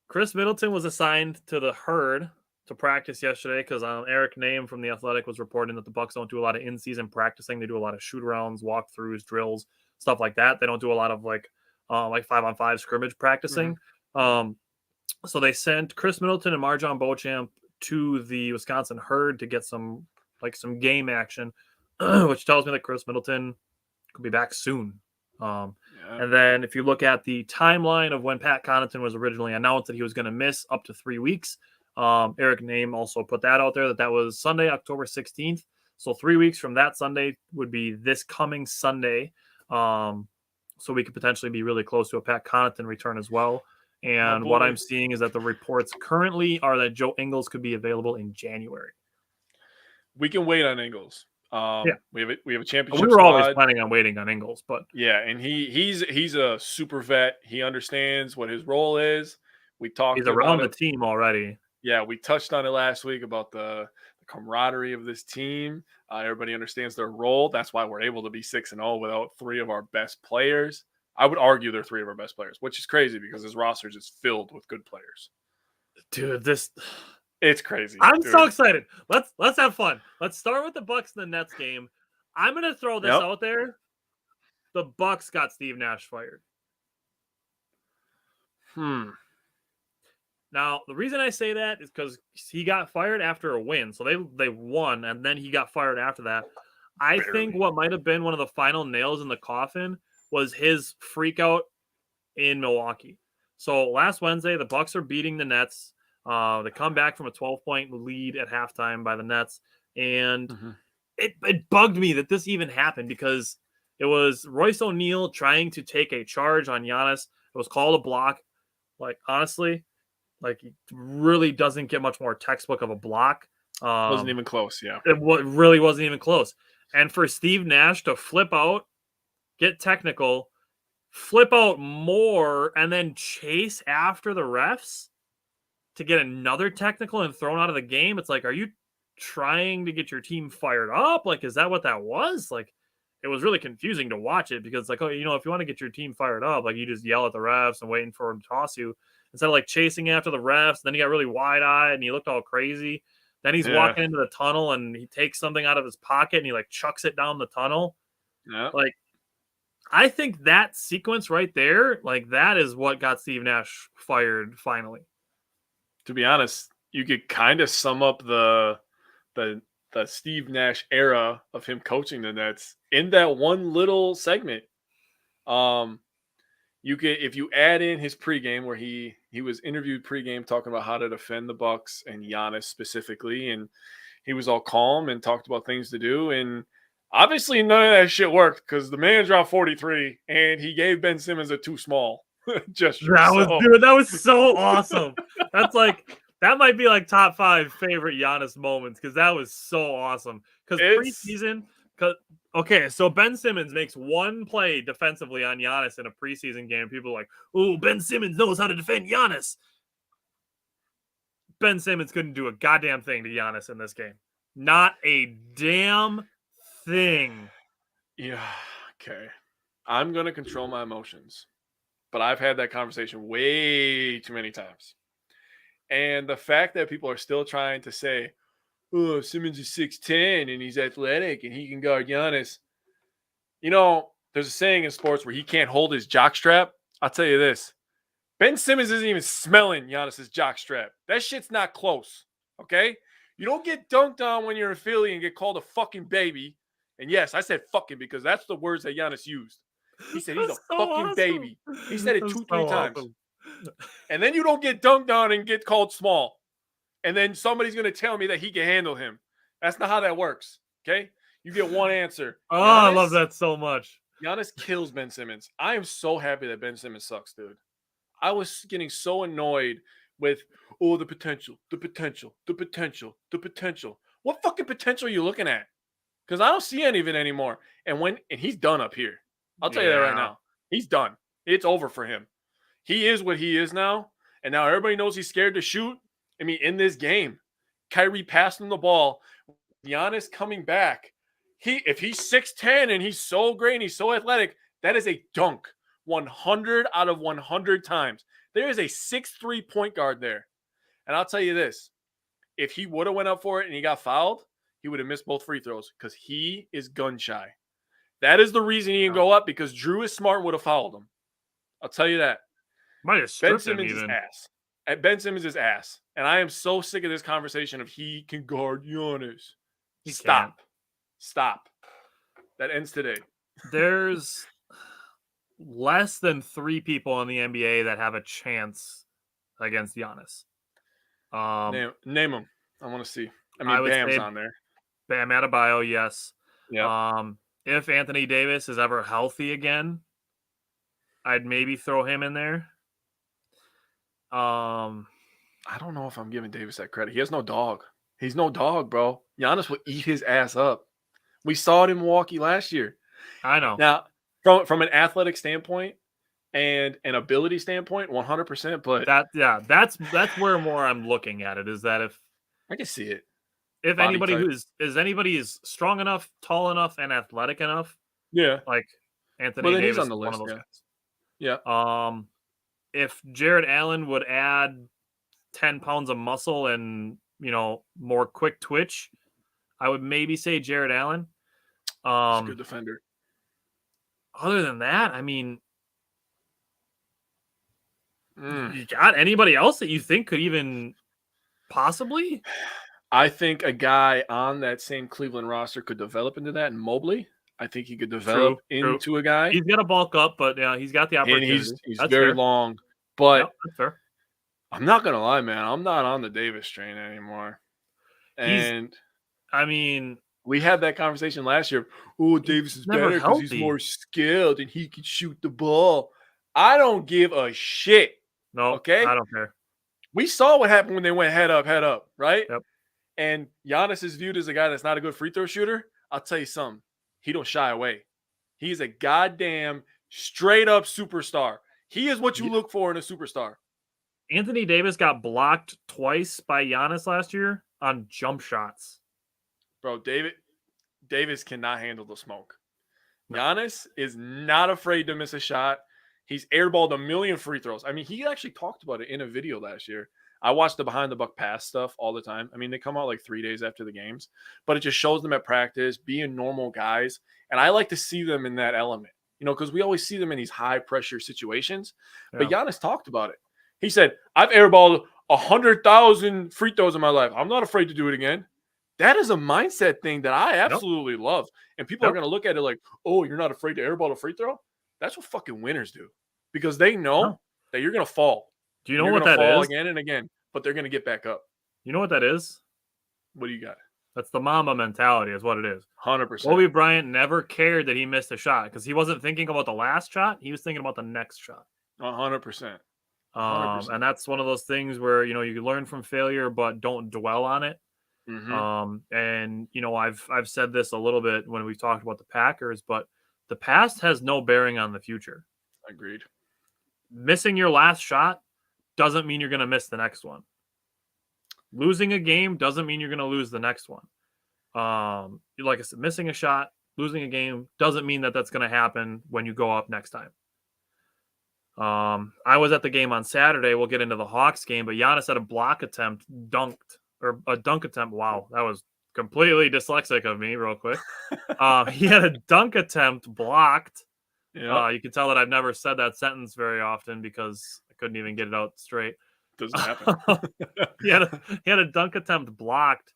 Chris Middleton was assigned to the Herd to practice yesterday because Eric Name from The Athletic was reporting that the Bucks don't do a lot of in-season practicing. They do a lot of shoot-arounds, walkthroughs, drills, stuff like that. They don't do a lot of like 5-on-5 scrimmage practicing. Mm-hmm. So they sent Chris Middleton and Marjon Beauchamp to the Wisconsin Herd to get some game action, which tells me that Chris Middleton could be back soon. And then if you look at the timeline of when Pat Connaughton was originally announced that he was going to miss up to 3 weeks, Eric Name also put that out there that was Sunday, October 16th. So 3 weeks from that Sunday would be this coming Sunday. So we could potentially be really close to a Pat Connaughton return as well. And what I'm seeing is that the reports currently are that Joe Ingles could be available in January. We can wait on Ingles. We have a championship. We were always planning on waiting on Ingles, but and he's a super vet. He understands what his role is. We talked. He's around the team already. Yeah, we touched on it last week about the camaraderie of this team. Everybody understands their role. That's why we're able to be 6-0 without 3 of our best players. I would argue they're 3 of our best players, which is crazy because this roster is just filled with good players. Dude, it's crazy. I'm so excited. Let's have fun. Let's start with the Bucks and the Nets game. I'm gonna throw this out there. The Bucks got Steve Nash fired. Now, the reason I say that is because he got fired after a win. So they won, and then he got fired after that. I think what might have been one of the final nails in the coffin was his freak out in Milwaukee. So last Wednesday, the Bucks are beating the Nets. They come back from a 12-point lead at halftime by the Nets. And it bugged me that this even happened because it was Royce O'Neal trying to take a charge on Giannis. It was called a block. Like, honestly, it really doesn't get much more textbook of a block. Wasn't even close, yeah. It really wasn't even close. And for Steve Nash to flip out, get technical, flip out more, and then chase after the refs to get another technical and thrown out of the game, it's like, are you trying to get your team fired up? Like, is that what that was? Like, it was really confusing to watch it because, like, if you want to get your team fired up, like, you just yell at the refs and waiting for them to toss you instead of, like, chasing after the refs. Then he got really wide-eyed and he looked all crazy. Then he's walking into the tunnel and he takes something out of his pocket and he, like, chucks it down the tunnel. Yeah. Like, I think that sequence right there, like, that is what got Steve Nash fired finally. To be honest, you could kind of sum up the Steve Nash era of him coaching the Nets in that one little segment. You could, if you add in his pregame where he was interviewed pregame talking about how to defend the Bucks and Giannis specifically, and he was all calm and talked about things to do. And Obviously, none of that shit worked because the man dropped 43 and he gave Ben Simmons a too small gesture. That was so awesome. That might be like top 5 favorite Giannis moments because that was so awesome. Because preseason, so Ben Simmons makes one play defensively on Giannis in a preseason game. People are like, "Oh, Ben Simmons knows how to defend Giannis." Ben Simmons couldn't do a goddamn thing to Giannis in this game. Not a damn thing. Yeah, okay. I'm going to control my emotions, but I've had that conversation way too many times. And the fact that people are still trying to say, oh, Simmons is 6'10 and he's athletic and he can guard Giannis. You know, there's a saying in sports where he can't hold his jockstrap. I'll tell you this. Ben Simmons isn't even smelling Giannis's jockstrap. That shit's not close, okay? You don't get dunked on when you're in Philly and get called a fucking baby. And yes, I said fucking because that's the words that Giannis used. He said he's a fucking baby. He said it 2-3 times. Awesome. And then you don't get dunked on and get called small. And then somebody's going to tell me that he can handle him. That's not how that works, okay? You get one answer. Oh, Giannis, I love that so much. Giannis kills Ben Simmons. I am so happy that Ben Simmons sucks, dude. I was getting so annoyed with, oh, the potential. What fucking potential are you looking at? Because I don't see any of it anymore. And he's done up here. I'll tell you that right now. He's done. It's over for him. He is what he is now. And now everybody knows he's scared to shoot. I mean, in this game, Kyrie passed him the ball. Giannis coming back. If he's 6'10 and he's so great and he's so athletic, that is a dunk. 100 out of 100 times. There is a 6'3" point guard there. And I'll tell you this. If he would have went up for it and he got fouled, he would have missed both free throws because he is gun shy. That is the reason he didn't go up, because Drew is smart and would have fouled him. I'll tell you that. Might have stripped him even. Ben Simmons is ass. And I am so sick of this conversation of he can guard Giannis. Stop. That ends today. There's less than 3 people in the NBA that have a chance against Giannis. Name them. I want to see. I mean, Bam's on there. Bam Adebayo, yes. Yeah. If Anthony Davis is ever healthy again, I'd maybe throw him in there. I don't know if I'm giving Davis that credit. He has no dog. He's no dog, bro. Giannis will eat his ass up. We saw it in Milwaukee last year. I know. Now, from an athletic standpoint and an ability standpoint, 100%. But that's where more I'm looking at it, is that if I can see it. If anybody anybody is strong enough, tall enough, and athletic enough, like Anthony Davis he's on the list, one of those guys. Yeah. If Jared Allen would add 10 pounds of muscle and more quick twitch, I would maybe say Jared Allen. He's a good defender. Other than that, I mean, you got anybody else that you think could even possibly? I think a guy on that same Cleveland roster could develop into that, and Mobley. I think he could develop into a guy. He's got to bulk up, but he's got the opportunity. And he's very long. But that's fair. I'm not going to lie, man. I'm not on the Davis train anymore. And we had that conversation last year. Oh, Davis is better because he's more skilled and he can shoot the ball. I don't give a shit. No, okay? I don't care. We saw what happened when they went head up, right? Yep. And Giannis is viewed as a guy that's not a good free throw shooter. I'll tell you something. He don't shy away. He's a goddamn straight up superstar. He is what you look for in a superstar. Anthony Davis got blocked twice by Giannis last year on jump shots. Bro, Davis cannot handle the smoke. Giannis is not afraid to miss a shot. He's airballed a million free throws. I mean, he actually talked about it in a video last year. I watch the behind the buck pass stuff all the time. I mean, they come out like 3 days after the games, but it just shows them at practice being normal guys. And I like to see them in that element, because we always see them in these high pressure situations. Yeah. But Giannis talked about it. He said, I've airballed 100,000 free throws in my life. I'm not afraid to do it again. That is a mindset thing that I absolutely love. And people are going to look at it like, oh, you're not afraid to airball a free throw? That's what fucking winners do, because they know that you're going to fall. Do you know what that is? Again and again, but they're going to get back up. You know what that is? What do you got? That's the mama mentality is what it is. 100%. Kobe Bryant never cared that he missed a shot because he wasn't thinking about the last shot. He was thinking about the next shot. 100%. And that's one of those things where, you can learn from failure, but don't dwell on it. Mm-hmm. And I've said this a little bit when we've talked about the Packers, but the past has no bearing on the future. Agreed. Missing your last shot doesn't mean you're going to miss the next one. Losing a game doesn't mean you're going to lose the next one. Like I said, missing a shot, losing a game doesn't mean that that's going to happen when you go up next time. I was at the game on Saturday. We'll get into the Hawks game, but Giannis had a block attempt, a dunk attempt. Wow, that was completely dyslexic of me, real quick. He had a dunk attempt blocked. Yeah. You can tell that I've never said that sentence very often because I couldn't even get it out straight. Doesn't happen. He had a dunk attempt blocked.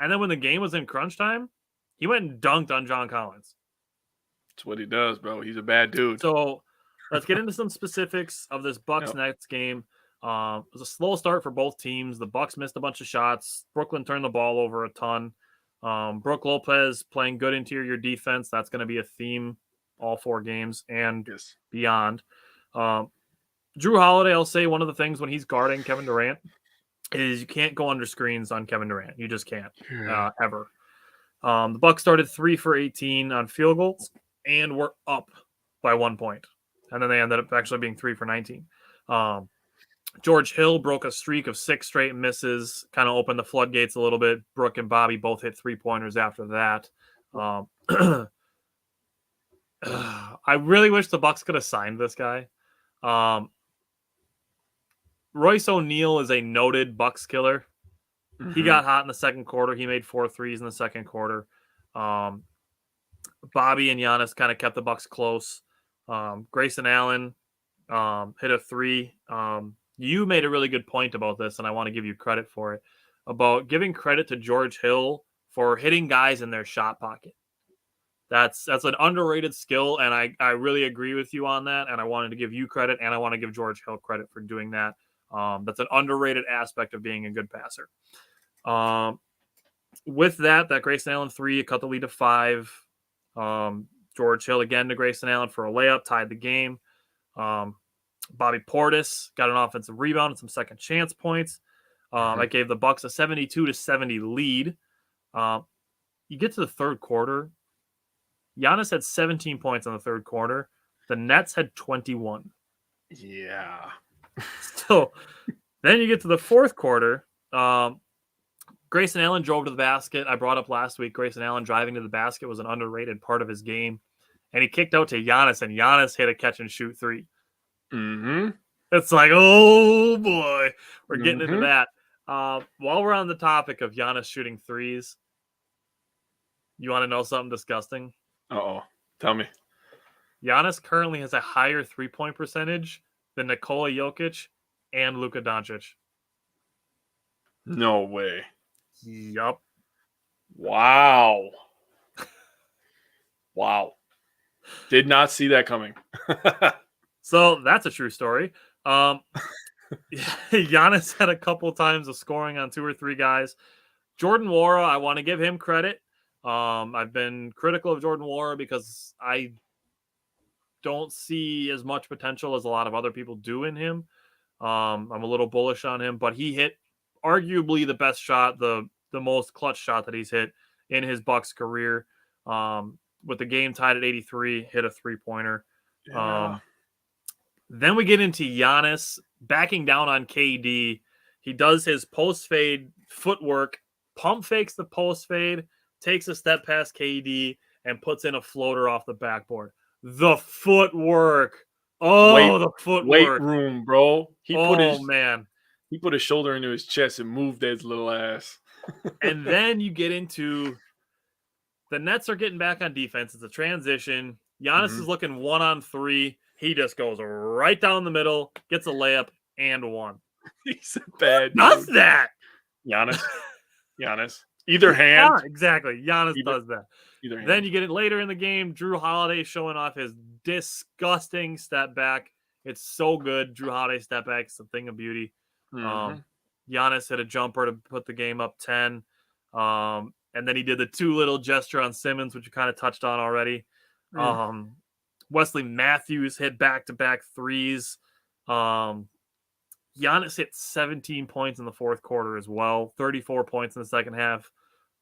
And then when the game was in crunch time, he went and dunked on John Collins. That's what he does, bro. He's a bad dude. So let's get into some specifics of this Bucks-Nets game. It was a slow start for both teams. The Bucks missed a bunch of shots. Brooklyn turned the ball over a ton. Brook Lopez playing good interior defense. That's going to be a theme all 4 games and beyond. Drew Holiday, I'll say one of the things when he's guarding Kevin Durant is you can't go under screens on Kevin Durant. You just can't ever. The Bucks started 3 for 18 on field goals and were up by 1 point. And then they ended up actually being 3 for 19. George Hill broke a streak of 6 straight misses, kind of opened the floodgates a little bit. Brooke and Bobby both hit 3-pointers after that. I really wish the Bucks could have signed this guy. Royce O'Neal is a noted Bucks killer. Mm-hmm. He got hot in the second quarter. He made 4 threes in the second quarter. Bobby and Giannis kind of kept the Bucks close. Grayson Allen hit a 3. You made a really good point about this, and I want to give you credit for it, about giving credit to George Hill for hitting guys in their shot pocket. That's an underrated skill, and I really agree with you on that, and I wanted to give you credit, and I want to give George Hill credit for doing that. That's an underrated aspect of being a good passer. With that Grayson Allen 3 cut the lead to 5. George Hill again to Grayson Allen for a layup, tied the game. Bobby Portis got an offensive rebound and some second chance points. That gave the Bucks a 72-70 lead. You get to the third quarter. Giannis had 17 points in the third quarter. The Nets had 21. Yeah. So then you get to the fourth quarter. Grayson Allen drove to the basket. I brought up last week, Grayson Allen driving to the basket was an underrated part of his game. And he kicked out to Giannis, and Giannis hit a catch-and-shoot 3. Mm-hmm. It's like, oh, boy. We're getting into that. While we're on the topic of Giannis shooting 3s, you want to know something disgusting? Uh-oh. Tell me. Giannis currently has a higher 3-point percentage than Nikola Jokic and Luka Doncic. No way. Yup. Wow. Wow. Did not see that coming. So that's a true story. Giannis had a couple times of scoring on 2 or 3 guys. Jordan Nwora, I want to give him credit. I've been critical of Jordan Nwora because I don't see as much potential as a lot of other people do in him. I'm a little bullish on him, but he hit arguably the best shot, the most clutch shot that he's hit in his Bucks career. With the game tied at 83, hit a 3-pointer. Yeah. Then we get into Giannis backing down on KD. He does his post fade footwork, pump fakes the post fade, takes a step past KD, and puts in a floater off the backboard. The footwork. Oh, the footwork. Weight room, bro. He put his shoulder into his chest and moved his little ass. And then you get into the Nets are getting back on defense. It's a transition. Giannis is looking 1-on-3. He just goes right down the middle, gets a layup, and 1. He's a bad dude. Does that? Giannis. Either hand. Yeah, exactly. Giannis does that. Either hand. Then you get it later in the game. Drew Holiday showing off his disgusting step back. It's so good. Drew Holiday step back is a thing of beauty. Giannis hit a jumper to put the game up 10. And then he did the too little gesture on Simmons, which you kind of touched on already. Wesley Matthews hit back-to-back threes. Giannis hit 17 points in the fourth quarter as well, 34 points in the second half.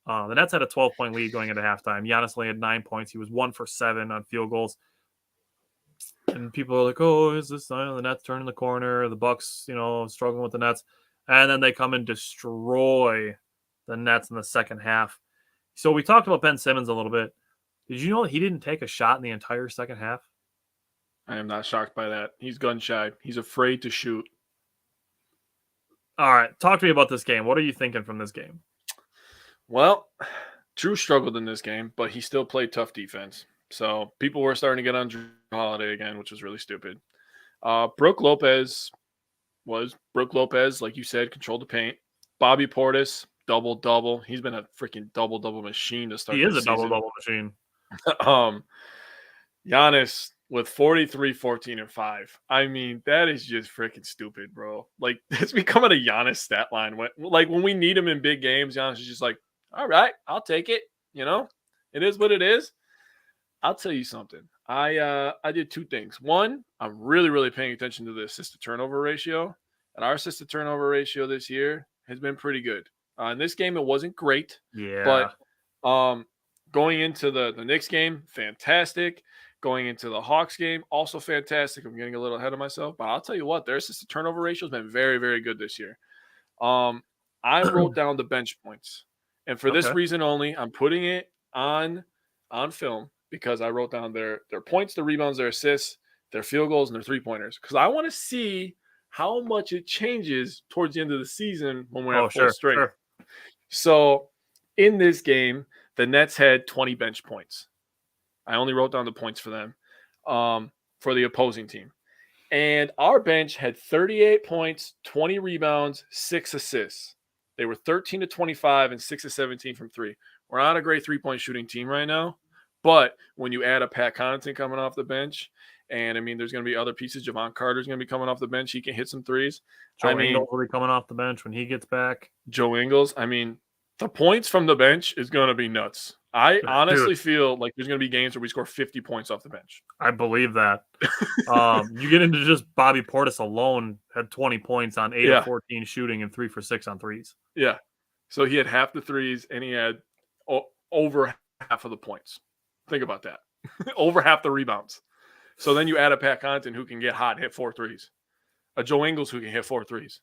The Nets had a 12-point lead going into halftime. Giannis only had 9 points. He was 1 for 7 on field goals. And people are like, oh, is this sign of the Nets turning the corner? The Bucks, struggling with the Nets. And then they come and destroy the Nets in the second half. So we talked about Ben Simmons a little bit. Did you know he didn't take a shot in the entire second half? I am not shocked by that. He's gun shy. He's afraid to shoot. All right. Talk to me about this game. What are you thinking from this game? Well, Drew struggled in this game, but he still played tough defense. So people were starting to get on Drew Holiday again, which was really stupid. Brook Lopez, like you said, controlled the paint. Bobby Portis, double-double. He's been a freaking double-double machine to start the season. He is a double-double machine. Giannis with 43, 14, and 5. I mean, that is just freaking stupid, bro. Like, it's becoming a Giannis stat line. When we need him in big games, Giannis is just like, all right, I'll take it. It is what it is. I'll tell you something. I did two things. One, I'm really, really paying attention to the assist-to-turnover ratio. And our assist-to-turnover ratio this year has been pretty good. In this game, it wasn't great. Yeah. But going into the Knicks game, fantastic. Going into the Hawks game, also fantastic. I'm getting a little ahead of myself. But I'll tell you what, their assist-to-turnover ratio has been very, very good this year. I wrote down the bench points. And for this reason only, I'm putting it on film because I wrote down their points, their rebounds, their assists, their field goals, and their three-pointers. Because I want to see how much it changes towards the end of the season when we're at full strength. Sure. So in this game, the Nets had 20 bench points. I only wrote down the points for them for the opposing team. And our bench had 38 points, 20 rebounds, 6 assists. They were 13 to 25 and 6 to 17 from 3. We're not a great three-point shooting team right now. But when you add a Pat Connaughton coming off the bench, and I mean, there's going to be other pieces. Javon Carter's going to be coming off the bench. He can hit some threes. Joe Ingles will be coming off the bench when he gets back. Joe Ingles. I mean, the points from the bench is going to be nuts. I honestly feel like there's going to be games where we score 50 points off the bench. I believe that. You get into just Bobby Portis alone had 20 points on 8 of 14 shooting and 3 for 6 on threes. Yeah. So he had half the threes and he had over half of the points. Think about that. Over half the rebounds. So then you add a Pat Connaughton who can get hot and hit 4 threes. A Joe Ingles who can hit 4 threes.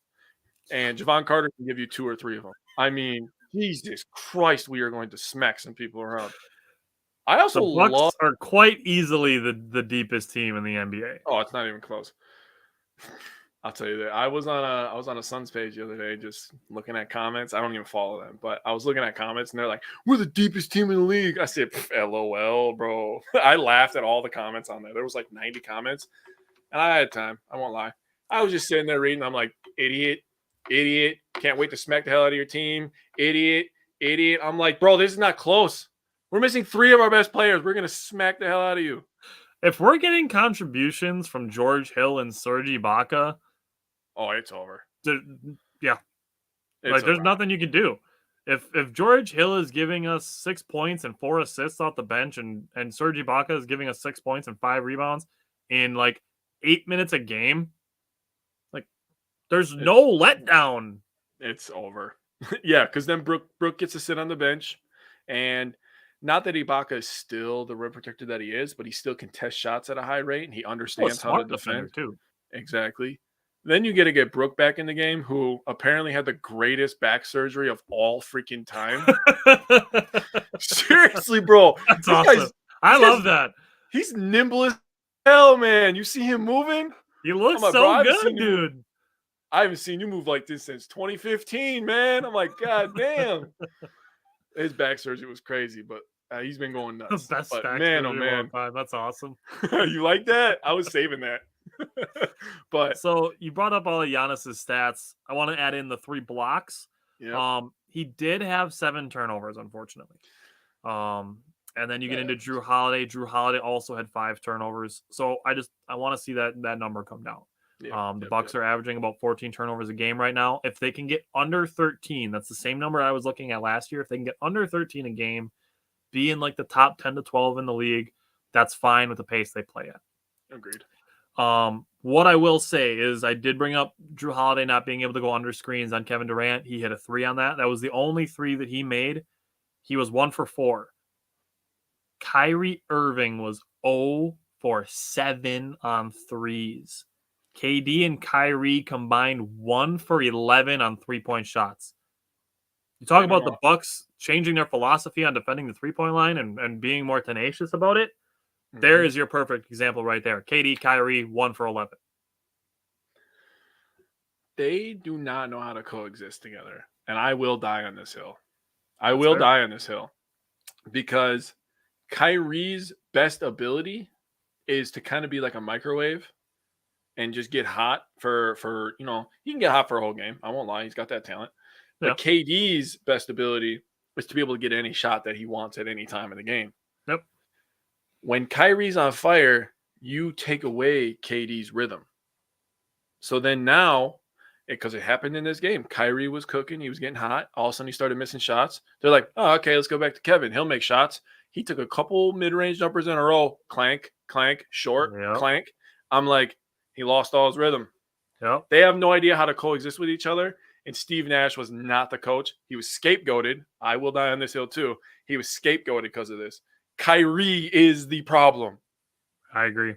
And Javon Carter can give you 2 or 3 of them. I mean, Jesus Christ, we are going to smack some people around. I also the Bucks are quite easily the deepest team in the NBA. Oh, it's not even close. I'll tell you that. I was on a Suns page the other day just looking at comments. I don't even follow them, but I was looking at comments and they're like, we're the deepest team in the league. I said, LOL, bro. I laughed at all the comments on there. There was like 90 comments and I had time. I won't lie. I was just sitting there reading. I'm like, idiot. Can't wait to smack the hell out of your team. Idiot. I'm like, bro, this is not close. We're missing 3 of our best players. We're going to smack the hell out of you. If we're getting contributions from George Hill and Serge Ibaka, oh, it's over. Yeah. There's nothing you can do. If George Hill is giving us 6 points and 4 assists off the bench and Serge Ibaka is giving us 6 points and 5 rebounds in like 8 minutes a game, like there's no letdown. It's over. Yeah, because then Brook gets to sit on the bench. And not that Ibaka is still the rim protector that he is, but he still can test shots at a high rate and he understands how to defend too. Exactly. Then you get Brook back in the game, who apparently had the greatest back surgery of all freaking time. Seriously, bro. That's awesome. I love that. He's nimble as hell, man. You see him moving? He looks so good, dude. I haven't seen you move like this since 2015, man. I'm like, God damn. His back surgery was crazy, but he's been going nuts. The best back man, surgery of all time. That's awesome. You like that? I was saving that. But so you brought up all of Giannis's stats. I want to add in the 3 blocks. Yeah. He did have 7 turnovers, unfortunately. And then you get into Drew Holiday. Drew Holiday also had 5 turnovers. So I want to see that number come down. The Bucks are averaging about 14 turnovers a game right now. If they can get under 13, that's the same number I was looking at last year. If they can get under 13 a game, be in like the top 10 to 12 in the league, that's fine with the pace they play at. Agreed. What I will say is I did bring up Drew Holiday not being able to go under screens on Kevin Durant. He hit a 3 on that. That was the only 3 that he made. He was 1 for 4. Kyrie Irving was 0 for 7 on threes. KD and Kyrie combined 1 for 11 on 3-point shots. You talk about the Bucks changing their philosophy on defending the 3-point line and being more tenacious about it. Mm-hmm. There is your perfect example right there. KD, Kyrie, 1 for 11. They do not know how to coexist together. And I will die on this hill. I will die on this hill. Because Kyrie's best ability is to kind of be like a microwave and just get hot for he can get hot for a whole game. I won't lie. He's got that talent. But KD's best ability is to be able to get any shot that he wants at any time in the game. Yep. When Kyrie's on fire, you take away KD's rhythm. So then now, because it happened in this game, Kyrie was cooking. He was getting hot. All of a sudden, he started missing shots. They're like, oh, okay, let's go back to Kevin. He'll make shots. He took a couple mid-range jumpers in a row. Clank, clank, short, clank. I'm like, he lost all his rhythm. Yep. They have no idea how to coexist with each other. And Steve Nash was not the coach. He was scapegoated. I will die on this hill too. He was scapegoated because of this. Kyrie is the problem. I agree.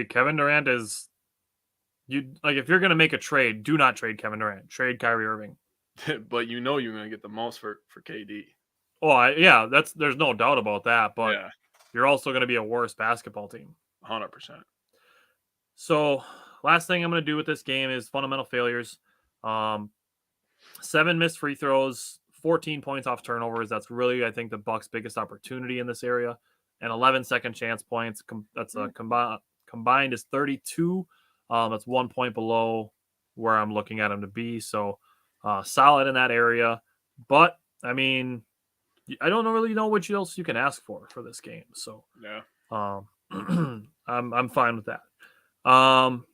Kevin Durant is if you're going to make a trade, do not trade Kevin Durant. Trade Kyrie Irving. But you're going to get the most for KD. Oh, there's no doubt about that. But you're also going to be a worse basketball team. 100%. So last thing I'm going to do with this game is fundamental failures. 7 missed free throws, 14 points off turnovers. That's really, I think, the Bucks' biggest opportunity in this area. And 11 second chance points. That's combined is 32. That's 1 point below where I'm looking at them to be. So solid in that area. But I mean, I don't really know what else you can ask for this game. So I'm fine with that.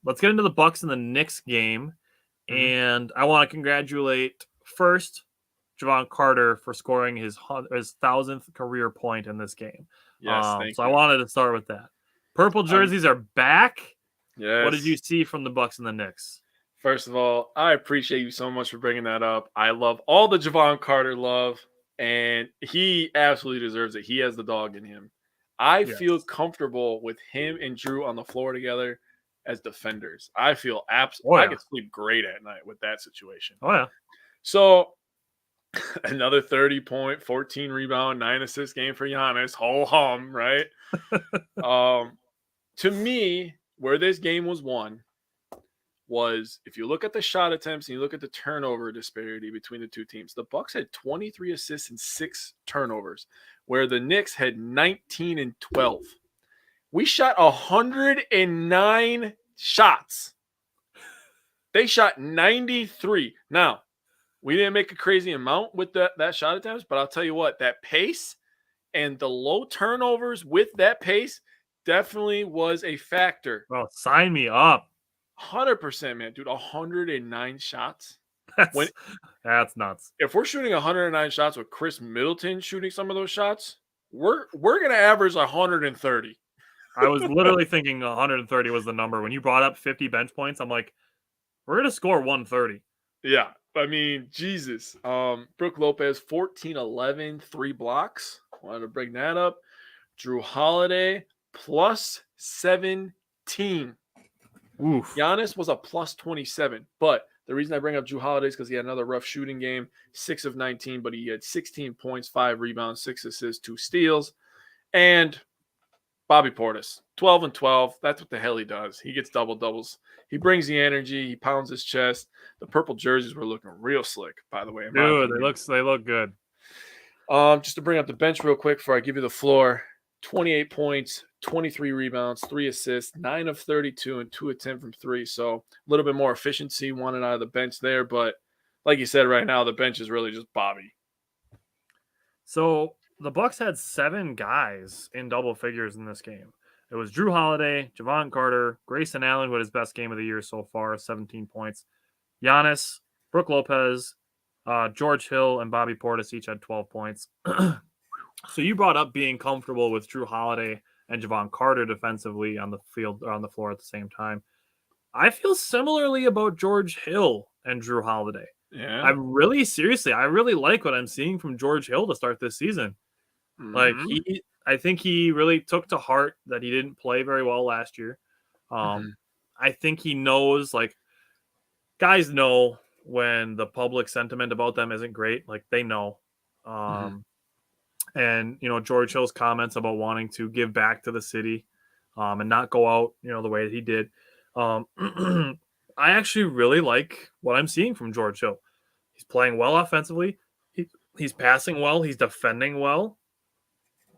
Let's get into the Bucks and the Knicks game. And I want to congratulate first Javon Carter for scoring his 1,000th career point in this game. Yes, so I wanted to start with that. Purple jerseys are back. Yes. What did you see from the Bucks and the Knicks? First of all, I appreciate you so much for bringing that up. I love all the Javon Carter love, and he absolutely deserves it. He has the dog in him. I feel comfortable with him and Drew on the floor together as defenders. I feel absolutely I could sleep great at night with that situation. Oh, yeah. So another 30-point, 14 rebound, 9 assist game for Giannis. Whole hum, right? To me, where this game was won was if you look at the shot attempts and you look at the turnover disparity between the two teams, the Bucks had 23 assists and 6 turnovers, where the Knicks had 19 and 12. We shot 109 shots. They shot 93. Now, we didn't make a crazy amount with that shot attempts, but I'll tell you what, that pace and the low turnovers with that pace definitely was a factor. Well, sign me up. 100%, man. Dude, 109 shots. That's nuts. If we're shooting 109 shots with Chris Middleton shooting some of those shots, we're going to average 130. I was literally thinking 130 was the number. When you brought up 50 bench points, I'm like, we're going to score 130. Yeah. I mean, Jesus. Brook Lopez, 14-11, 3 blocks. Wanted to bring that up. Drew Holiday, plus 17. Oof. Giannis was a plus 27. But the reason I bring up Drew Holiday is because he had another rough shooting game, 6 of 19, but he had 16 points, 5 rebounds, 6 assists, 2 steals. And Bobby Portis, 12 and 12. That's what the hell he does. He gets double-doubles. He brings the energy. He pounds his chest. The purple jerseys were looking real slick, by the way. Dude, they look good. Just to bring up the bench real quick before I give you the floor, 28 points, 23 rebounds, 3 assists, 9 of 32, and 2 of 10 from 3. So a little bit more efficiency wanted out of the bench there. But like you said, right now, the bench is really just Bobby. So the Bucks had 7 guys in double figures in this game. It was Drew Holiday, Javon Carter, Grayson Allen, who had his best game of the year so far, 17 points. Giannis, Brook Lopez, George Hill, and Bobby Portis each had 12 points. So you brought up being comfortable with Drew Holiday and Javon Carter defensively on the field or on the floor at the same time. I feel similarly about George Hill and Drew Holiday. Yeah. I really like what I'm seeing from George Hill to start this season. Like I think he really took to heart that he didn't play very well last year. I think he knows, like, guys know when the public sentiment about them isn't great. Like, they know. And, George Hill's comments about wanting to give back to the city and not go out, the way that he did. I actually really like what I'm seeing from George Hill. He's playing well offensively. He's passing well. He's defending well.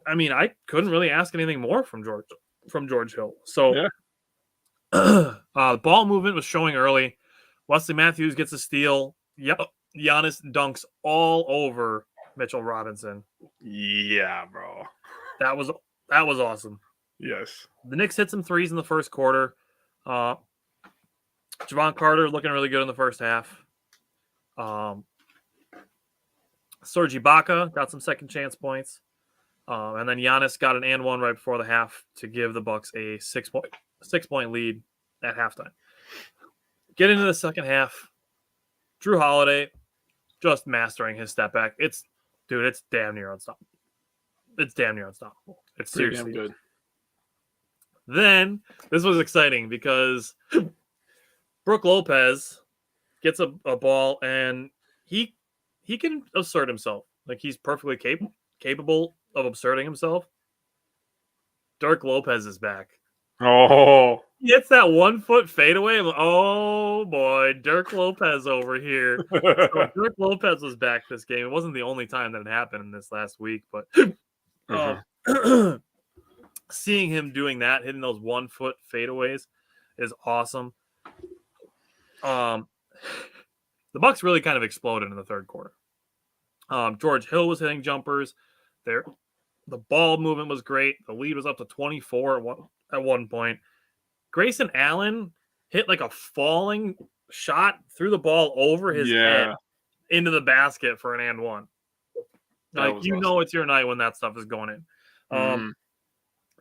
I mean, I couldn't really ask anything more from George Hill. So Yeah. the ball movement was showing early. Wesley Matthews gets a steal. Yep. Giannis dunks all over Mitchell Robinson. Yeah, bro. That was awesome. Yes. The Knicks hit some threes in the first quarter. Javon Carter looking really good in the first half. Serge Ibaka got some second chance points. And then Giannis got an and one right before the half to give the Bucks a 6-point lead at halftime. Get into the second half. Drew Holiday just mastering his step back. It's damn near unstoppable. It's seriously good. Then this was exciting because Brook Lopez gets a ball and he can assert himself. Like, he's perfectly capable of asserting himself. Dirk Lopez is back. Oh, He hits that 1 foot fadeaway. I'm like, oh boy, Dirk Lopez over here. So Dirk Lopez was back this game. It wasn't the only time that it happened in this last week, but seeing him doing that, hitting those 1 foot fadeaways, is awesome. The Bucks really kind of exploded in the third quarter. George Hill was hitting jumpers. The ball movement was great. The lead was up to 24 at one point. Grayson Allen hit like a falling shot, threw the ball over his head into the basket for an and one. Like, awesome. It's your night when that stuff is going in.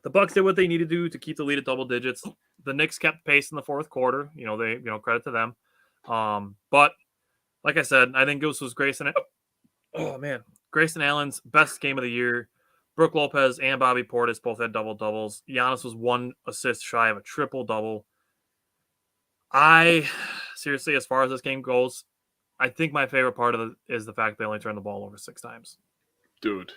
The Bucks did what they needed to do to keep the lead at double digits. The Knicks kept pace in the fourth quarter. Credit to them. But like I said, I think this was Grayson Allen's best game of the year. Brook Lopez and Bobby Portis both had double-doubles. Giannis was 1 assist shy of a triple-double. Seriously, as far as this game goes, I think my favorite part of it is the fact they only turned the ball over 6 times. Dude.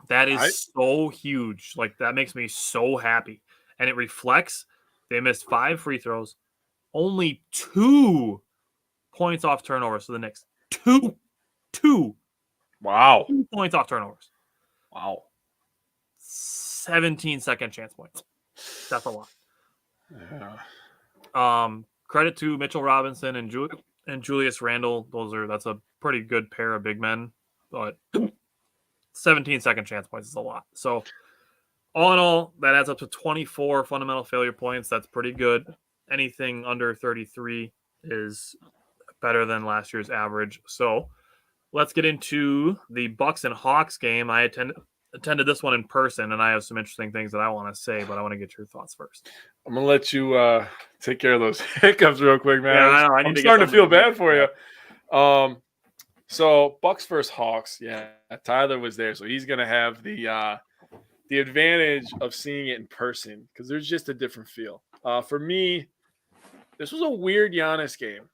That is so huge. Like, that makes me so happy. And it reflects they missed 5 free throws, only 2 points off turnovers for the Knicks. 2. Wow. 2 points off turnovers. Wow. 17 second chance points. That's a lot. Yeah. Credit to Mitchell Robinson and Julius Randle. That's a pretty good pair of big men, but 17 second chance points is a lot. So all in all, that adds up to 24 fundamental failure points. That's pretty good. Anything under 33 is better than last year's average. So let's get into the Bucks and Hawks game. I attended this one in person, and I have some interesting things that I want to say, but I want to get your thoughts first. I'm going to let you take care of those hiccups real quick, man. Yeah, I'm starting to feel bad for you. So Bucks versus Hawks. Yeah, Tyler was there, so he's going to have the advantage of seeing it in person because there's just a different feel. For me, this was a weird Giannis game.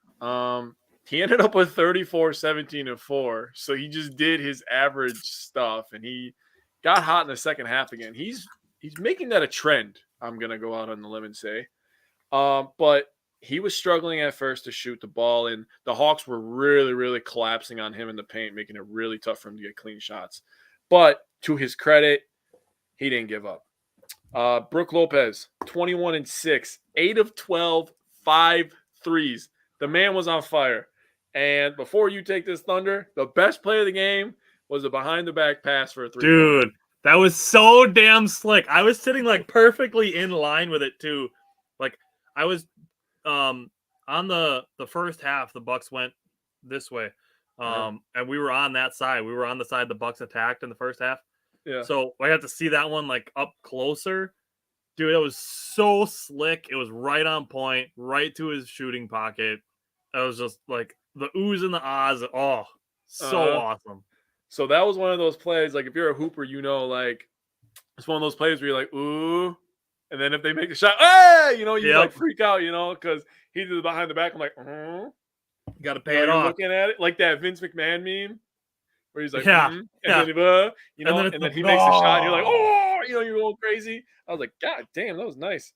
He ended up with 34, 17, and 4. So he just did his average stuff, and he got hot in the second half again. He's making that a trend, I'm going to go out on the limb and say. But he was struggling at first to shoot the ball, and the Hawks were really, really collapsing on him in the paint, making it really tough for him to get clean shots. But to his credit, he didn't give up. Brook Lopez, 21 and 6, 8 of 12, 5 threes. The man was on fire. And before you take this thunder, the best play of the game was a behind-the-back pass for a 3. Dude, That was so damn slick. I was sitting like perfectly in line with it too. Like I was on the first half, the Bucks went this way. And we were on that side. We were on the side the Bucks attacked in the first half. Yeah. So I got to see that one like up closer. Dude, it was so slick. It was right on point, right to his shooting pocket. It was just like the oohs and the ahs. Oh, so awesome. So that was one of those plays. Like if you're a hooper, like it's one of those plays where you're like, ooh, and then if they make the shot, hey, you like freak out, because he did it behind the back. I'm like, got to pay it off. Looking at it like that Vince McMahon meme where he's like, and then he makes the shot. And you're like, oh, you're going crazy. I was like, God damn, that was nice.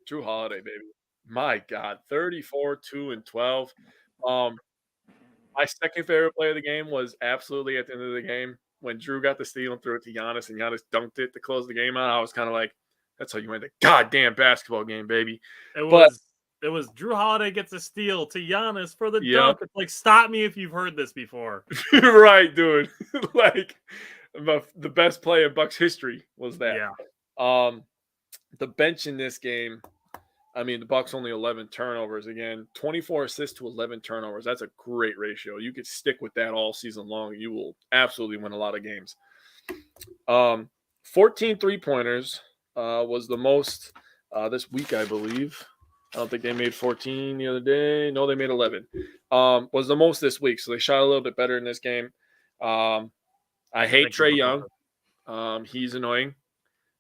Drew Holiday, baby. My God, 34, 2 and 12. My second favorite play of the game was absolutely at the end of the game when Drew got the steal and threw it to Giannis, and Giannis dunked it to close the game out. I was kind of like, that's how you win the goddamn basketball game, baby. It was Drew Holiday gets a steal to Giannis for the dunk. It's like, stop me if you've heard this before. Right, dude. Like, the best play in Bucks history was that. Yeah. The bench in this game, I mean, the Bucks only 11 turnovers again, 24 assists to 11 turnovers. That's a great ratio. You could stick with that all season long. You will absolutely win a lot of games. 14 3-pointers was the most this week, I believe. I don't think they made 14 the other day. No, they made 11. Was the most this week. So they shot a little bit better in this game. I hate Trae Young. He's annoying.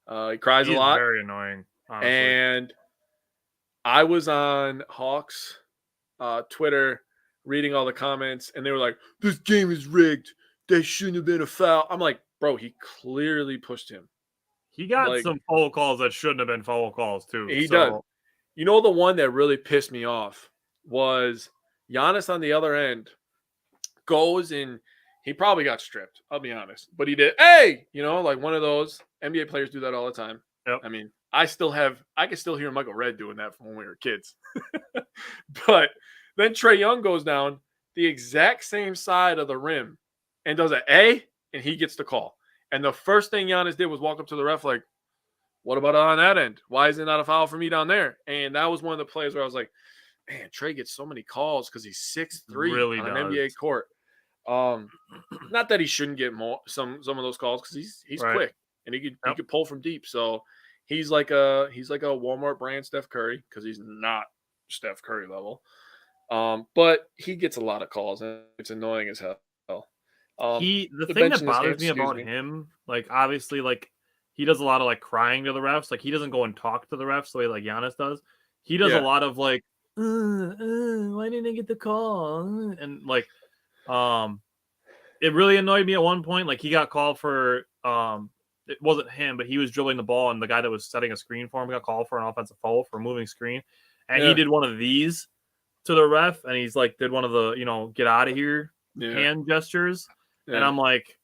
He cries a lot. Very annoying, honestly. And I was on Hawks Twitter reading all the comments, and they were like, this game is rigged. That shouldn't have been a foul. I'm like, bro, he clearly pushed him. He got some foul calls that shouldn't have been foul calls, too. He does. The one that really pissed me off was Giannis on the other end goes and he probably got stripped, I'll be honest. But he did, hey, like one of those. NBA players do that all the time. Yep. I mean, I can still hear Michael Redd doing that from when we were kids. But then Trae Young goes down the exact same side of the rim and does an A, and he gets the call. And the first thing Giannis did was walk up to the ref like, what about on that end? Why is it not a foul for me down there? And that was one of the plays where I was like, man, Trae gets so many calls because he's 6'3" on an NBA court. Not that he shouldn't get some of those calls because he's quick and he could pull from deep. So he's like a Walmart brand Steph Curry because he's not Steph Curry level. But he gets a lot of calls and it's annoying as hell. The thing that bothers me about him, like obviously, like he does a lot of like crying to the refs. Like he doesn't go and talk to the refs the way like Giannis does. He does a lot of like, why didn't I get the call? And like, it really annoyed me at one point. Like he got called for, it wasn't him, but he was dribbling the ball, and the guy that was setting a screen for him got called for an offensive foul for a moving screen, and he did one of these to the ref, and he's like did one of the get out of here hand gestures, and I'm like,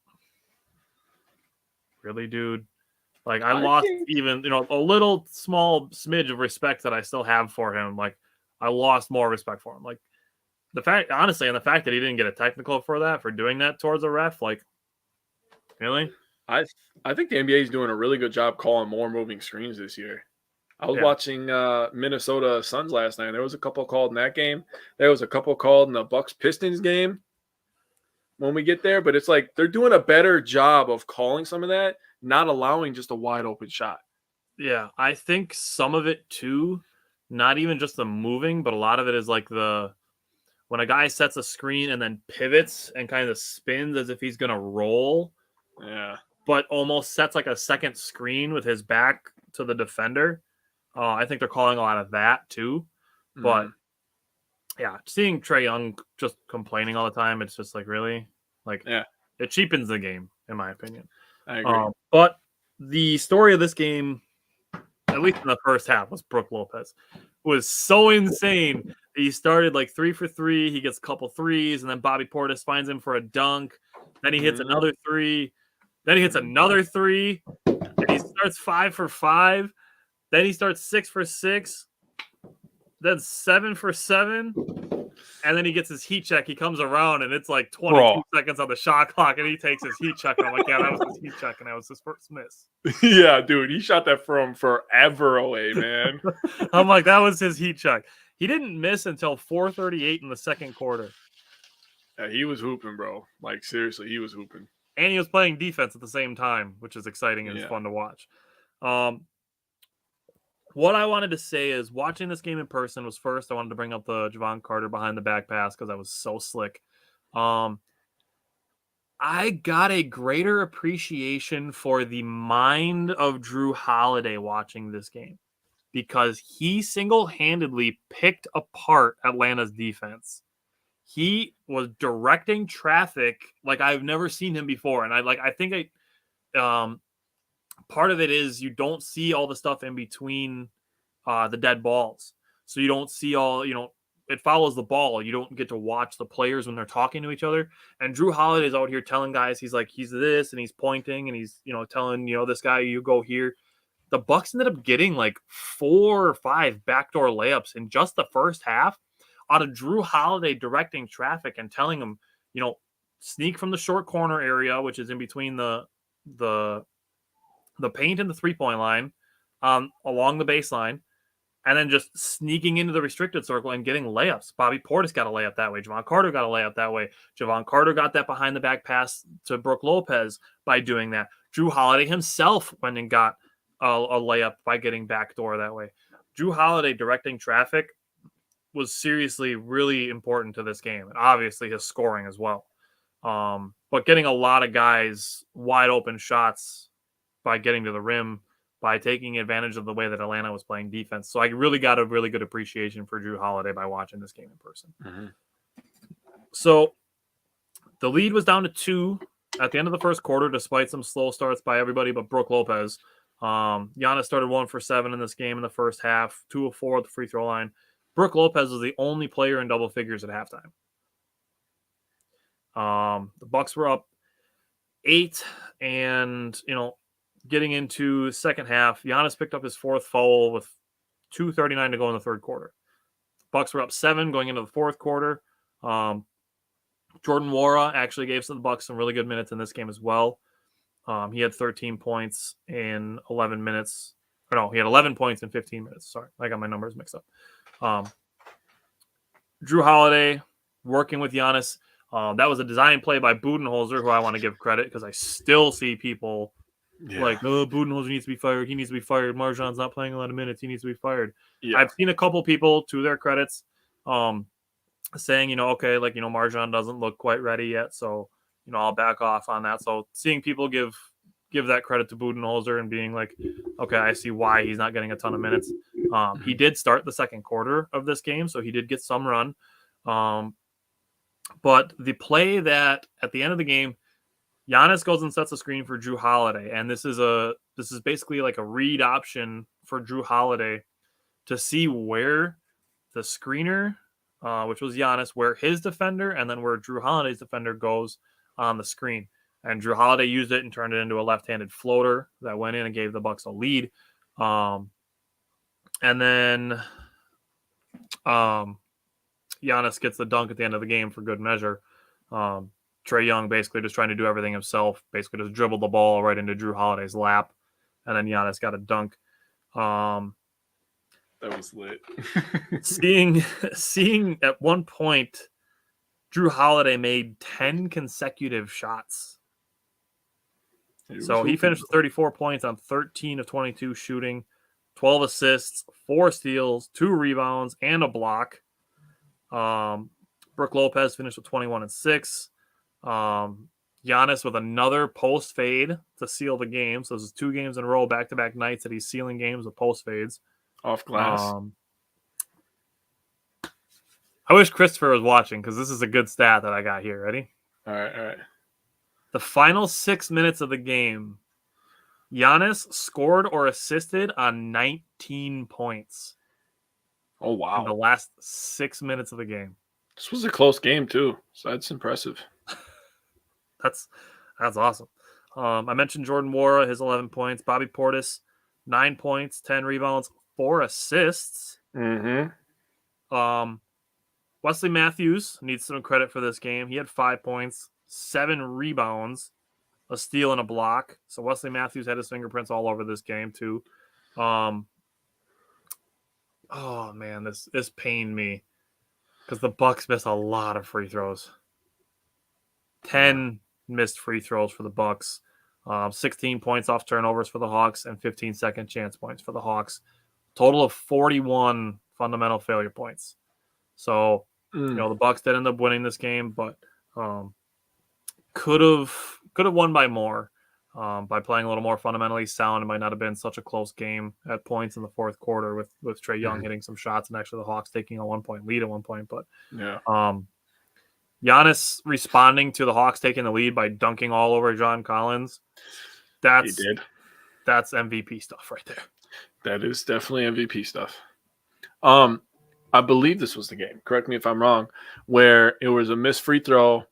really, dude? Like I lost even a little small smidge of respect that I still have for him. Like I lost more respect for him. Like the fact that he didn't get a technical for doing that towards a ref, like really. I think the NBA is doing a really good job calling more moving screens this year. I was watching Minnesota Suns last night. There was a couple called in that game. There was a couple called in the Bucks Pistons game when we get there. But it's like they're doing a better job of calling some of that, not allowing just a wide open shot. Yeah, I think some of it too, not even just the moving, but a lot of it is like when a guy sets a screen and then pivots and kind of spins as if he's going to roll. Yeah. But almost sets like a second screen with his back to the defender. I think they're calling a lot of that too. Mm-hmm. But yeah, seeing Trae Young just complaining all the time, it's just like really it cheapens the game, in my opinion. I agree. But the story of this game, at least in the first half, was Brook Lopez. Was so insane. He started like 3 for 3. He gets a couple threes, and then Bobby Portis finds him for a dunk. Then he hits another 3. Then he hits another 3. And he starts 5 for 5. Then he starts 6 for 6. Then 7 for 7. And then he gets his heat check. He comes around, and it's like 22 Bro. seconds on the shot clock, and he takes his heat check. And I'm like, yeah, that was his heat check, and that was his first miss. Yeah, dude, he shot that from forever away, man. I'm like, that was his heat check. He didn't miss until 4:38 in the second quarter. Yeah, he was hooping, bro. Like, seriously, he was hooping. And he was playing defense at the same time, which is exciting and it's fun to watch. What I wanted to say is watching this game in person was first. I wanted to bring up the Javon Carter behind the back pass because that was so slick. I got a greater appreciation for the mind of Drew Holiday watching this game because he single-handedly picked apart Atlanta's defense. He was directing traffic like I've never seen him before. And I think part of it is you don't see all the stuff in between the dead balls. So you don't see all, it follows the ball. You don't get to watch the players when they're talking to each other. And Drew Holiday's out here telling guys, he's like, he's this, and he's pointing, and he's, telling, this guy, you go here. The Bucks ended up getting like 4 or 5 backdoor layups in just the first half out of Drew Holiday directing traffic and telling him, sneak from the short corner area, which is in between the paint and the 3-point line, along the baseline, and then just sneaking into the restricted circle and getting layups. Bobby Portis got a layup that way. Javon Carter got a layup that way. Javon Carter got that behind the back pass to Brook Lopez by doing that. Drew Holiday himself went and got a layup by getting backdoor that way. Drew Holiday directing traffic was seriously really important to this game, and obviously his scoring as well. But getting a lot of guys wide open shots by getting to the rim, by taking advantage of the way that Atlanta was playing defense. So I really got a really good appreciation for Drew Holiday by watching this game in person. Mm-hmm. So the lead was down to 2 at the end of the first quarter, despite some slow starts by everybody but Brook Lopez. Giannis started 1 for 7 in this game in the first half, 2 of 4 at the free throw line. Brook Lopez was the only player in double figures at halftime. The Bucks were up 8, and getting into the second half, Giannis picked up his 4th foul with 2:39 to go in the third quarter. Bucks were up 7 going into the fourth quarter. Jordan Nwora actually gave the Bucks some really good minutes in this game as well. He had 13 points in 11 minutes. Or no, he had 11 points in 15 minutes. Sorry, I got my numbers mixed up. Drew Holiday working with Giannis. That was a design play by Budenholzer, who I want to give credit because I still see people like, no, Budenholzer needs to be fired. He needs to be fired. Marjan's not playing a lot of minutes. He needs to be fired. Yeah. I've seen a couple people, to their credits, saying, okay, like, Marjan doesn't look quite ready yet, so, I'll back off on that. So seeing people give that credit to Budenholzer and being like, okay, I see why he's not getting a ton of minutes. He did start the second quarter of this game, so he did get some run. But the play that at the end of the game, Giannis goes and sets a screen for Drew Holiday, and this is basically like a read option for Drew Holiday to see where the screener, which was Giannis, where his defender and then where Drew Holiday's defender goes on the screen. And Drew Holiday used it and turned it into a left-handed floater that went in and gave the Bucks a lead. And then Giannis gets the dunk at the end of the game for good measure. Trae Young basically just trying to do everything himself, basically just dribbled the ball right into Drew Holiday's lap, and then Giannis got a dunk. That was lit. seeing at one point, Drew Holiday made 10 consecutive shots. So he finished with 34 points on 13 of 22 shooting, 12 assists, 4 steals, 2 rebounds, and a block. Brook Lopez finished with 21 and 6. Giannis with another post fade to seal the game. So this is 2 games in a row, back-to-back nights that he's sealing games with post fades. Off glass. I wish Christopher was watching because this is a good stat that I got here. Ready? All right. The final 6 minutes of the game, Giannis scored or assisted on 19 points. Oh, wow. In the last 6 minutes of the game. This was a close game, too. So that's impressive. That's awesome. I mentioned Jordan Nwora, his 11 points. Bobby Portis, 9 points, 10 rebounds, 4 assists. Mm-hmm. Wesley Matthews needs some credit for this game. He had 5 points, 7 rebounds, a steal, and a block. So Wesley Matthews had his fingerprints all over this game too. Oh man, this pained me because the Bucks missed a lot of free throws. 10 missed free throws for the Bucks. 16 points off turnovers for the Hawks and 15 second chance points for the Hawks. Total of 41 fundamental failure points. So, the Bucks did end up winning this game, but could have won by more by playing a little more fundamentally sound. It might not have been such a close game at points in the fourth quarter with Trae Young hitting some shots and actually the Hawks taking a 1-point lead at one point. But Giannis responding to the Hawks taking the lead by dunking all over John Collins. That's MVP stuff right there. That is definitely MVP stuff. I believe this was the game, correct me if I'm wrong, where it was a missed free throw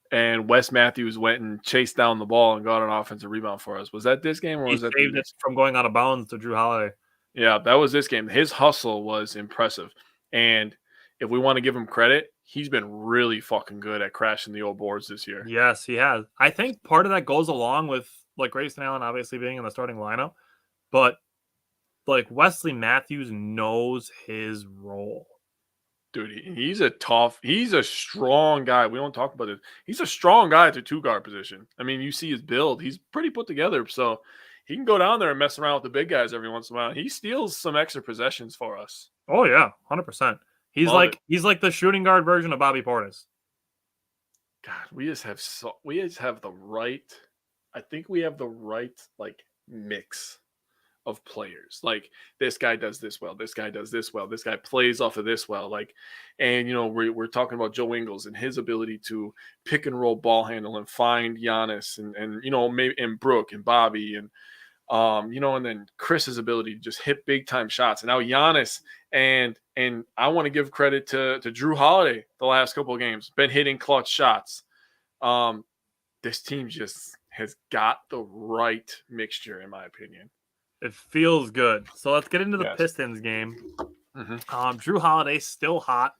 and Wes Matthews went and chased down the ball and got an offensive rebound for us. Was that this game or was that saved it from going out of bounds to Drew Holiday? Yeah, that was this game. His hustle was impressive. And if we want to give him credit, he's been really fucking good at crashing the old boards this year. Yes, he has. I think part of that goes along with like Grayson Allen obviously being in the starting lineup, but like Wesley Matthews knows his role. Dude, he's a strong guy. We don't talk about it. He's a strong guy at the 2-guard position. I mean, you see his build. He's pretty put together. So he can go down there and mess around with the big guys every once in a while. He steals some extra possessions for us. Oh yeah, 100%. He's like the shooting guard version of Bobby Portis. God, we just have the right. I think we have the right like mix of players. Like this guy does this well, this guy does this well, this guy plays off of this well. Like, and we're talking about Joe Ingles and his ability to pick and roll ball handle and find Giannis and maybe and Brooke and Bobby and and then Chris's ability to just hit big time shots. And now Giannis and I want to give credit to Drew Holiday the last couple of games, been hitting clutch shots. This team just has got the right mixture, in my opinion. It feels good. So let's get into the Pistons game. Mm-hmm. Drew Holiday still hot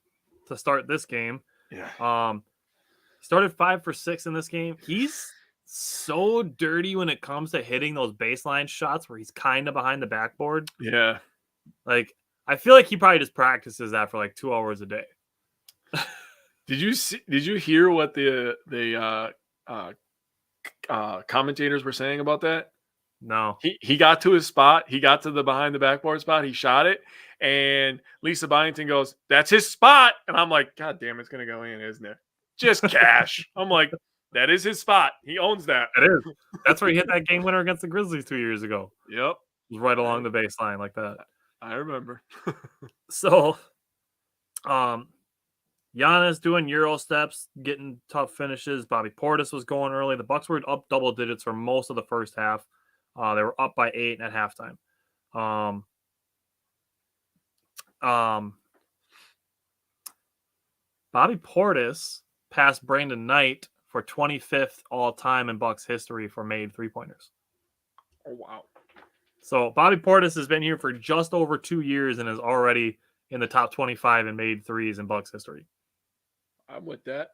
to start this game. Yeah. Started 5 for 6 in this game. He's so dirty when it comes to hitting those baseline shots where he's kind of behind the backboard. Yeah. Like, I feel like he probably just practices that for like 2 hours a day. Did you hear what the commentators were saying about that? No. He got to his spot. He got to the behind the backboard spot. He shot it. And Lisa Byington goes, "That's his spot." And I'm like, God damn, it's going to go in, isn't it? Just cash. I'm like, that is his spot. He owns that. It is. That's where he hit that game winner against the Grizzlies 2 years ago. Yep. It was right along the baseline like that. I remember. So, Giannis doing Euro steps, getting tough finishes. Bobby Portis was going early. The Bucks were up double digits for most of the first half. They were up by 8 at halftime. Bobby Portis passed Brandon Knight for 25th all-time in Bucks history for made three-pointers. Oh, wow. So Bobby Portis has been here for just over 2 years and is already in the top 25 in made threes in Bucks history. I'm with that.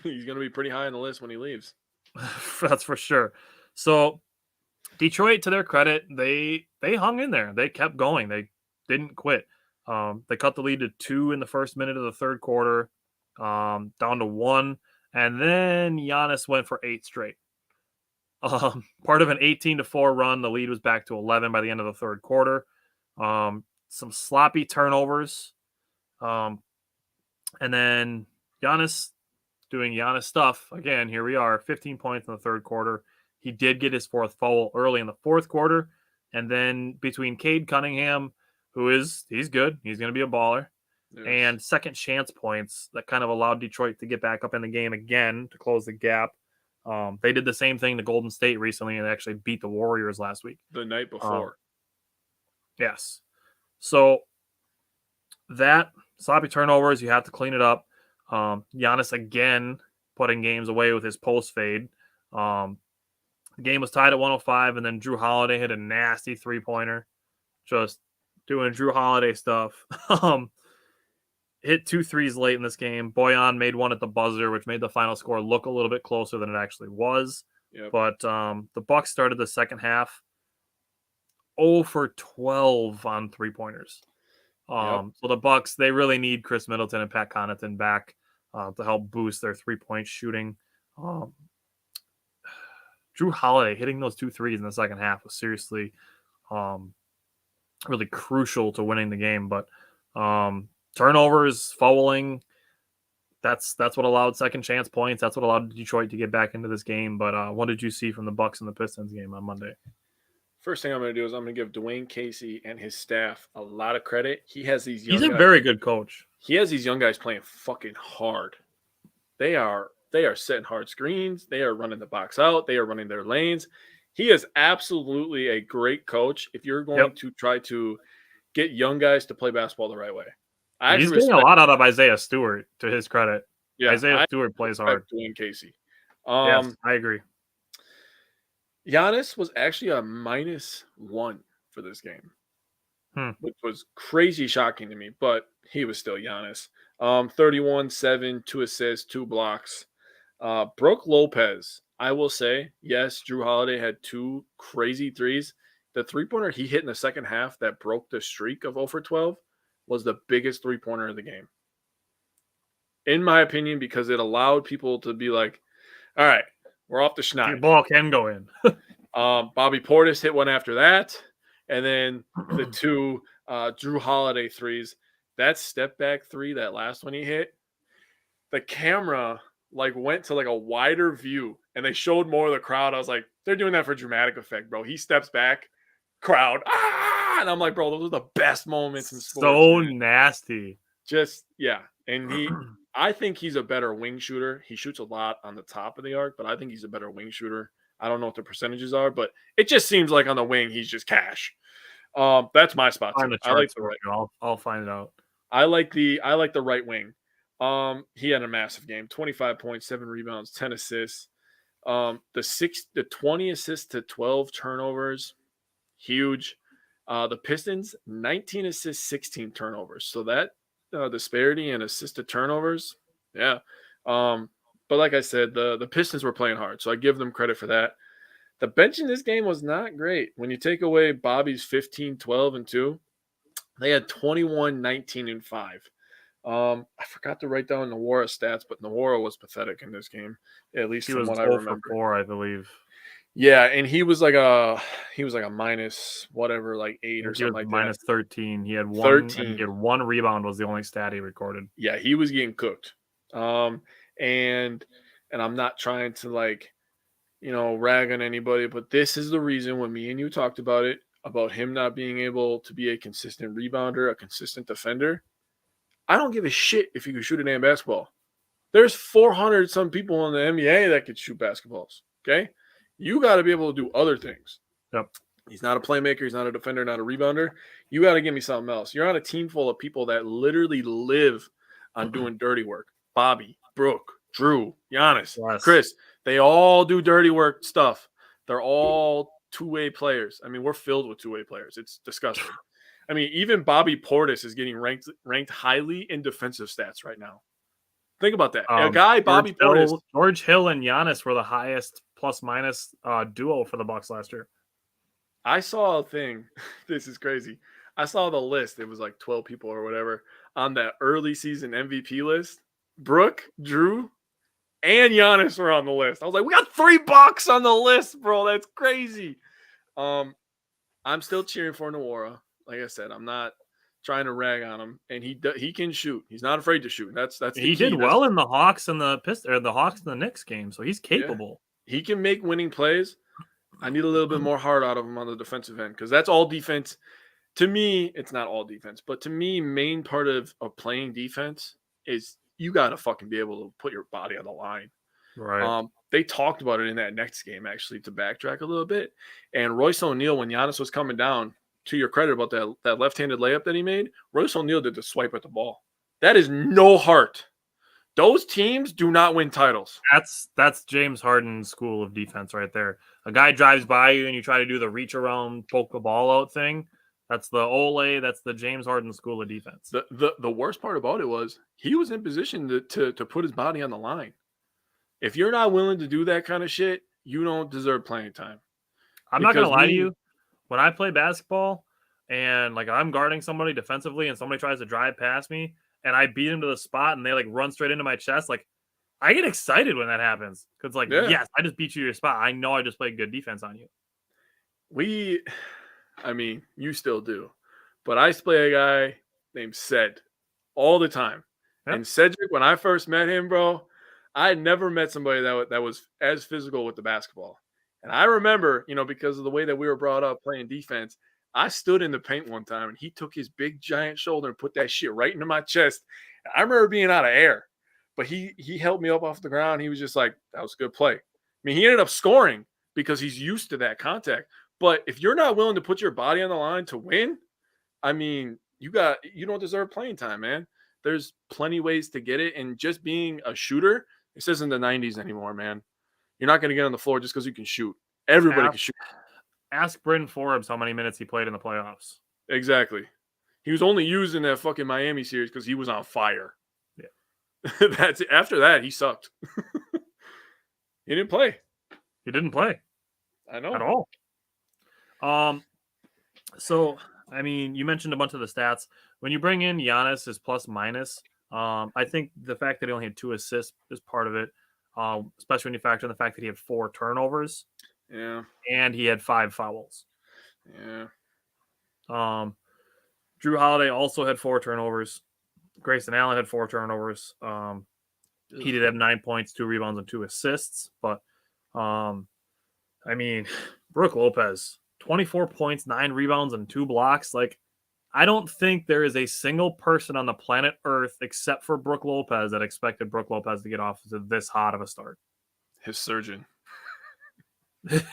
He's going to be pretty high on the list when he leaves. That's for sure. So Detroit, to their credit, they hung in there. They kept going. They didn't quit. They cut the lead to 2 in the first minute of the third quarter, down to 1. And then Giannis went for 8 straight. Part of an 18-4 run. The lead was back to 11 by the end of the third quarter. Some sloppy turnovers. And then Giannis doing Giannis stuff. Again, here we are, 15 points in the third quarter. He did get his 4th foul early in the fourth quarter. And then between Cade Cunningham, he's good. He's going to be a baller. Yes. And second chance points that kind of allowed Detroit to get back up in the game again to close the gap. They did the same thing to Golden State recently and actually beat the Warriors last week. The night before. Yes. So that sloppy turnovers, you have to clean it up. Giannis again putting games away with his post fade. The game was tied at 105, and then Drew Holiday hit a nasty three-pointer. Just doing Drew Holiday stuff. hit 2 threes late in this game. Boyan made one at the buzzer, which made the final score look a little bit closer than it actually was. Yep. But the Bucks started the second half 0 for 12 on 3-pointers. So the Bucks, they really need Chris Middleton and Pat Connaughton back to help boost their 3-point shooting. Drew Holiday hitting those 2 threes in the second half was seriously really crucial to winning the game. But turnovers, fouling, that's what allowed second chance points. That's what allowed Detroit to get back into this game. But what did you see from the Bucks and the Pistons game on Monday? First thing I'm going to do is I'm going to give Dwayne Casey and his staff a lot of credit. He has these young He's a guys. very good coach. He has these young guys playing fucking hard. They are setting hard screens. They are running the box out. They are running their lanes. He is absolutely a great coach if you're going to try to get young guys to play basketball the right way. He's getting a lot out of Isaiah Stewart, to his credit. Yeah, Isaiah Stewart plays hard. Dwayne Casey. Yes, I agree. Giannis was actually a -1 for this game, which was crazy shocking to me, but he was still Giannis. 31, 7, 2 assists, 2 blocks. Brook Lopez, I will say, yes, Drew Holiday had 2 crazy threes. The 3-pointer he hit in the second half that broke the streak of 0 for 12 was the biggest 3-pointer of the game. In my opinion, because it allowed people to be like, all right, we're off the schneid. The ball can go in. Bobby Portis hit one after that. And then the 2 Drew Holiday threes. That step back 3, that last one he hit, the camera went to a wider view and they showed more of the crowd. I was like, they're doing that for dramatic effect, bro. He steps back, crowd, and I'm like, bro, those are the best moments in sports. So nasty. Just, yeah. And I think he's a better wing shooter. He shoots a lot on the top of the arc, but I think he's a better wing shooter. I don't know what the percentages are, but it just seems like on the wing, he's just cash. That's my spot. I like the right. I'll find it out. I like the right wing. He had a massive game, 25 points, 7 rebounds, 10 assists. The 20 assists to 12 turnovers, huge. The Pistons, 19 assists, 16 turnovers. So that disparity in assist to turnovers, yeah. But like I said, the Pistons were playing hard, so I give them credit for that. The bench in this game was not great. When you take away Bobby's 15, 12, and 2, they had 21, 19, and 5. I forgot to write down Nwora stats, but Nwora was pathetic in this game, at least from what I remember. For 4, I believe. Yeah, and he was like a minus whatever, 8 or something like that. Minus 13. He had 13. He had 1 rebound was the only stat he recorded. Yeah, he was getting cooked. And I'm not trying to rag on anybody, but this is the reason when me and you talked about it, about him not being able to be a consistent rebounder, a consistent defender. I don't give a shit if you can shoot a damn basketball. There's 400 some people in the NBA that could shoot basketballs. Okay. You got to be able to do other things. Yep. He's not a playmaker. He's not a defender, not a rebounder. You got to give me something else. You're on a team full of people that literally live on doing dirty work. Bobby, Brooke, Drew, Giannis, Chris, they all do dirty work stuff. They're all two-way players. I mean, we're filled with two-way players. It's disgusting. I mean, even Bobby Portis is getting ranked highly in defensive stats right now. Think about that. A guy, Bobby Portis. George Hill and Giannis were the highest plus-minus duo for the Bucks last year. I saw a thing. This is crazy. I saw the list. It was 12 people or whatever on that early season MVP list. Brooke, Drew, and Giannis were on the list. I was like, we got 3 Bucks on the list, bro. That's crazy. I'm still cheering for Nwora. Like I said, I'm not trying to rag on him, and he can shoot. He's not afraid to shoot. That's the he key. Did well in the Hawks and the Hawks and the Knicks game, so he's capable. Yeah. He can make winning plays. I need a little bit more heart out of him on the defensive end because that's all defense. To me, it's not all defense, but to me, main part of playing defense is you got to fucking be able to put your body on the line. Right. They talked about it in that next game, actually, to backtrack a little bit. And Royce O'Neal, when Giannis was coming down, to your credit about that left-handed layup that he made, Royce O'Neal did the swipe at the ball. That is no heart. Those teams do not win titles. That's James Harden's school of defense right there. A guy drives by you and you try to do the reach around, poke the ball out thing. That's the Ole. That's the James Harden school of defense. The worst part about it was he was in position to put his body on the line. If you're not willing to do that kind of shit, you don't deserve playing time. I'm not gonna lie to you. When I play basketball and like I'm guarding somebody defensively and somebody tries to drive past me and I beat him to the spot and they like run straight into my chest, like I get excited when that happens because like yes, I just beat you to your spot. I know I just played good defense on you. I mean, you still do, but I used to play a guy named Ced all the time. Yep. And Cedric, when I first met him, bro, I had never met somebody that was as physical with the basketball. And I remember, because of the way that we were brought up playing defense, I stood in the paint one time and he took his big giant shoulder and put that shit right into my chest. And I remember being out of air, but he helped me up off the ground. He was just like, that was a good play. I mean, he ended up scoring because he's used to that contact. But if you're not willing to put your body on the line to win, I mean, you don't deserve playing time, man. There's plenty ways to get it. And just being a shooter, this isn't the 90s anymore, man. You're not going to get on the floor just because you can shoot. Everybody can shoot. Ask Bryn Forbes how many minutes he played in the playoffs. Exactly. He was only used in that fucking Miami series because he was on fire. Yeah. That's it. After that, he sucked. He didn't play. He didn't play. I know. At all. So, I mean, you mentioned a bunch of the stats. When you bring in Giannis as plus minus, I think the fact that he only had 2 assists is part of it, especially when you factor in the fact that he had 4 turnovers. Yeah. And he had 5 fouls. Yeah. Drew Holiday also had 4 turnovers. Grayson Allen had 4 turnovers. He did have 9 points, 2 rebounds, and 2 assists. But, I mean, Brook Lopez, 24 points, 9 rebounds, and 2 blocks. Like, I don't think there is a single person on the planet Earth except for Brook Lopez that expected Brook Lopez to get off to this hot of a start. His surgeon.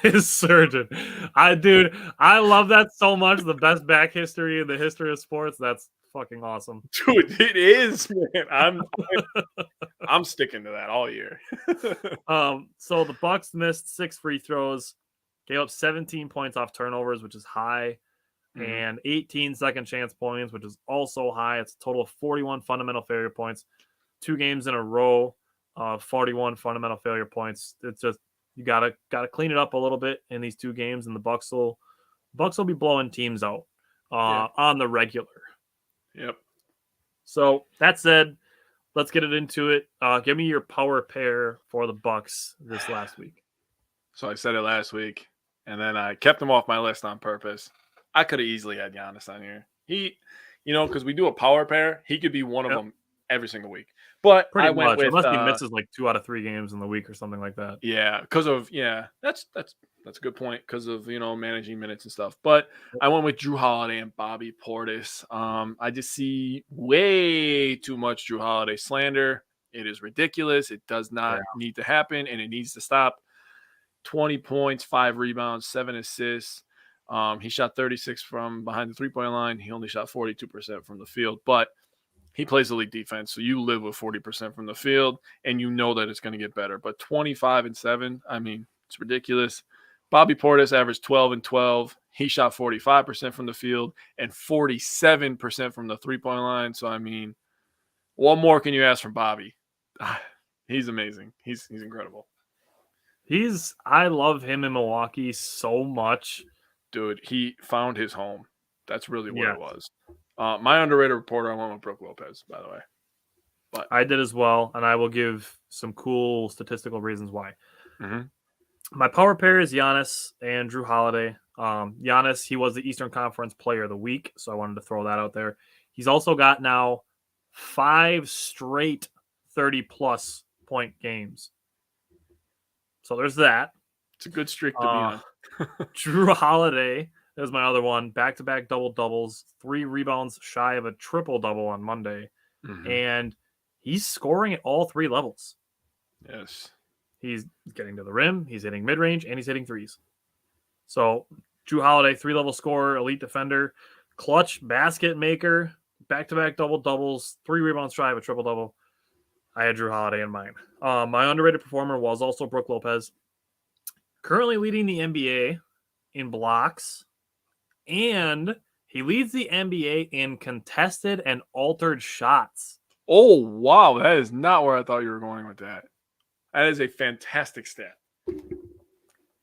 His surgeon. I love that so much. The best back history in the history of sports. That's fucking awesome. Dude, it is, man. I'm sticking to that all year. So the Bucks missed 6 free throws, gave up 17 points off turnovers, which is high, and 18 second chance points, which is also high. It's a total of 41 fundamental failure points. 2 games in a row, 41 fundamental failure points. It's just you gotta clean it up a little bit in these 2 games, and the Bucks will be blowing teams out on the regular. Yep. So that said, let's get it into it. Give me your power pair for the Bucks this last week. So I said it last week, and then I kept him off my list on purpose. I could have easily had Giannis on here. He, because we do a power pair, he could be one of them every single week. But pretty I went much, with, unless he misses like 2 out of 3 games in the week or something like that. Yeah, because of that's a good point because of managing minutes and stuff. But I went with Drew Holiday and Bobby Portis. I just see way too much Drew Holiday slander. It is ridiculous. It does not need to happen, and it needs to stop. 20 points, 5 rebounds, 7 assists. He shot 36 from behind the 3-point line. He only shot 42% from the field, but he plays elite defense, so you live with 40% from the field, and you know that it's going to get better. But 25 and 7, I mean, it's ridiculous. Bobby Portis averaged 12 and 12. He shot 45% from the field and 47% from the 3-point line. So, I mean, what more can you ask from Bobby? He's amazing. He's incredible. I love him in Milwaukee so much. Dude, he found his home. That's really what it was. My underrated reporter, I went with Brook Lopez, by the way. But I did as well, and I will give some cool statistical reasons why. Mm-hmm. My power pair is Giannis and Drew Holiday. Giannis, he was the Eastern Conference Player of the Week, so I wanted to throw that out there. He's also got now 5 straight 30-plus point games. So there's that. It's a good streak to be on. Drew Holiday, there's my other one. Back-to-back double-doubles, 3 rebounds shy of a triple-double on Monday. Mm-hmm. And he's scoring at all 3 levels. Yes. He's getting to the rim, he's hitting mid-range, and he's hitting threes. So Drew Holiday, 3-level scorer, elite defender, clutch basket maker, back-to-back double-doubles, 3 rebounds shy of a triple-double. I had Drew Holiday in mind. My underrated performer was also Brook Lopez. Currently leading the NBA in blocks, and He leads the NBA in contested and altered shots. Oh, wow. That is not where I thought you were going with that. That is a fantastic stat.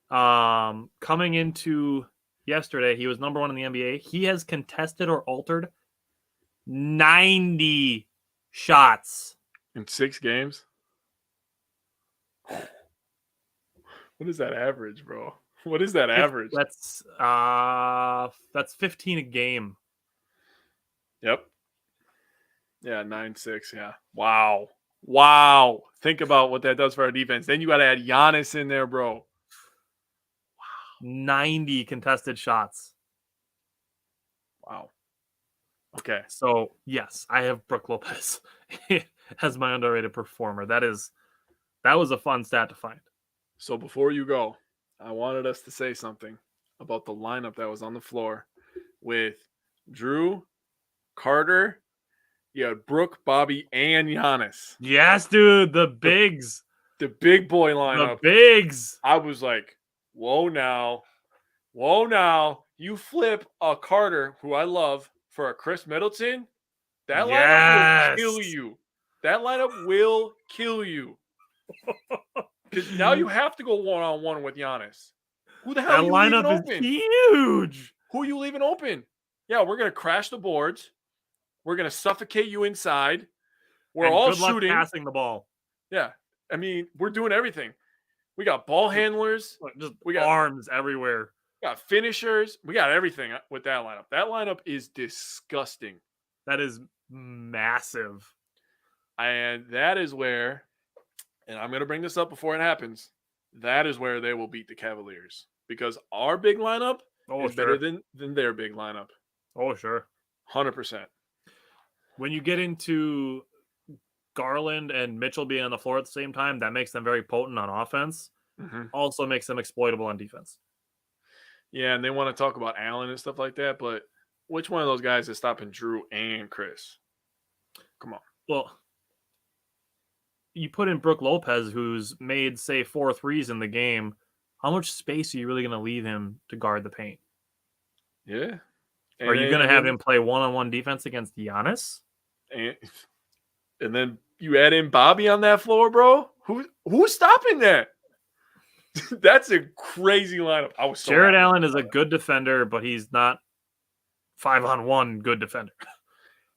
Coming into yesterday, he was number 1 in the NBA. He has contested or altered 90 shots in 6 games. What is that average, bro? What is that average? That's 15 a game. Yep. Yeah, 9-6. Yeah. Wow. Think about what that does for our defense. Then you got to add Giannis in there, bro. Wow. 90 contested shots. Wow. Okay. So, yes, I have Brook Lopez as my underrated performer. That was a fun stat to find. So before you go, I wanted us to say something about the lineup that was on the floor with Drew, Carter, you had Brooke, Bobby, and Giannis. Yes, dude, the bigs. The big boy lineup. The bigs. I was like, whoa now. You flip a Carter, who I love, for a Chris Middleton, that lineup will kill you. That lineup will kill you. Because now you have to go one-on-one with Giannis. Who the hell are you leaving open? That lineup is huge. Who are you leaving open? Yeah, we're going to crash the boards. We're going to suffocate you inside. We're all shooting. Passing the ball. Yeah. I mean, we're doing everything. We got ball handlers. We got arms everywhere. We got finishers. We got everything with that lineup. That lineup is disgusting. That is massive. And that is where, and I'm going to bring this up before it happens, that is where they will beat the Cavaliers. Because our big lineup is better than their big lineup. Oh, sure. 100%. When you get into Garland and Mitchell being on the floor at the same time, that makes them very potent on offense. Mm-hmm. Also makes them exploitable on defense. Yeah, and they want to talk about Allen and stuff like that, but which one of those guys is stopping Drew and Chris? Come on. Well, you put in Brook Lopez, who's made, say, 4 threes in the game. How much space are you really going to leave him to guard the paint? Yeah. Are you going to have him play one-on-one defense against Giannis? And then you add in Bobby on that floor, bro? Who's stopping that? That's a crazy lineup. I was so Jared Allen is a good defender, but he's not 5-on-1 good defender.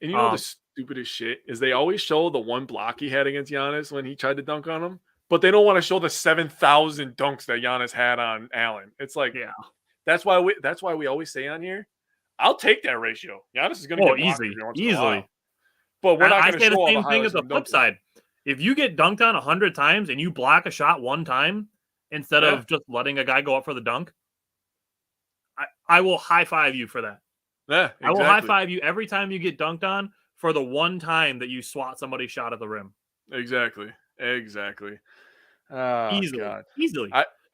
And you know the stupidest shit is they always show the one block he had against Giannis when he tried to dunk on him, but they don't want to show the 7,000 dunks that Giannis had on Allen. It's like, yeah, that's why we always say on here, I'll take that ratio. Giannis is going to get easily. But we're not going to show the same thing as the flip side. If you get dunked on 100 times and you block a shot one time instead of just letting a guy go up for the dunk, I will high five you for that. Yeah, exactly. I will high five you every time you get dunked on for the one time that you swat somebody's shot at the rim. Exactly. Easily.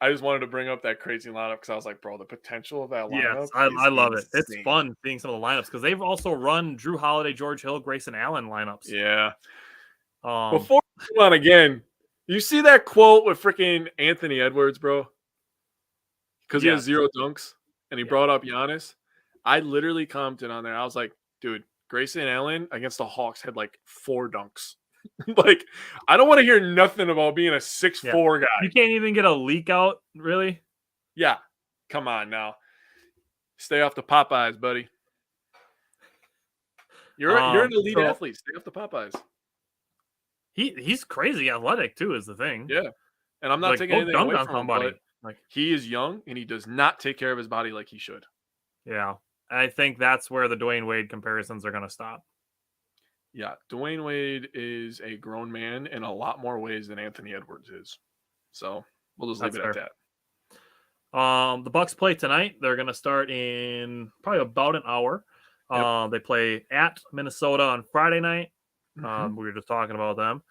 I just wanted to bring up that crazy lineup because I was like, bro, the potential of that lineup. Yes, I love it. It's fun seeing some of the lineups because they've also run Drew Holiday, George Hill, Grayson Allen lineups. Yeah. Before we go on again, you see that quote with freaking Anthony Edwards, bro? Because he has 0 dunks and he brought up Giannis. I literally commented on there. I was like, dude, Grayson Allen against the Hawks had like 4 dunks. Like, I don't want to hear nothing about being a 6'4" guy. You can't even get a leak out, really? Yeah. Come on now. Stay off the Popeyes, buddy. You're an elite athlete. Stay off the Popeyes. He's crazy athletic, too, is the thing. Yeah. And I'm not taking anything away from somebody. Him, but he is young, and he does not take care of his body like he should. Yeah. I think that's where the Dwayne Wade comparisons are going to stop. Yeah, Dwayne Wade is a grown man in a lot more ways than Anthony Edwards is. So we'll just leave it at that. The Bucks play tonight. They're going to start in probably about an hour. Yep. They play at Minnesota on Friday night. We were just talking about them.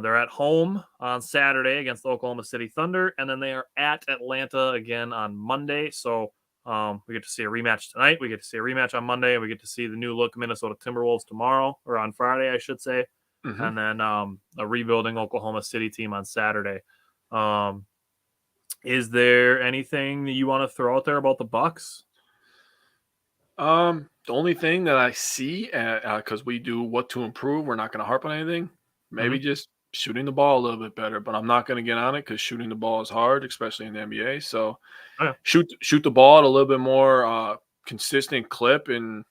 They're at home on Saturday against the Oklahoma City Thunder, and then they are at Atlanta again on Monday. So we get to see a rematch tonight. We get to see a rematch on Monday. And we get to see the new look Minnesota Timberwolves tomorrow, or on Friday, I should say. And then a rebuilding Oklahoma City team on Saturday. Is there anything that you want to throw out there about the Bucks? The only thing that I see, because we do what to improve, we're not going to harp on anything. Maybe just shooting the ball a little bit better, but I'm not going to get on it because shooting the ball is hard, especially in the NBA. So shoot the ball at a little bit more consistent clip, and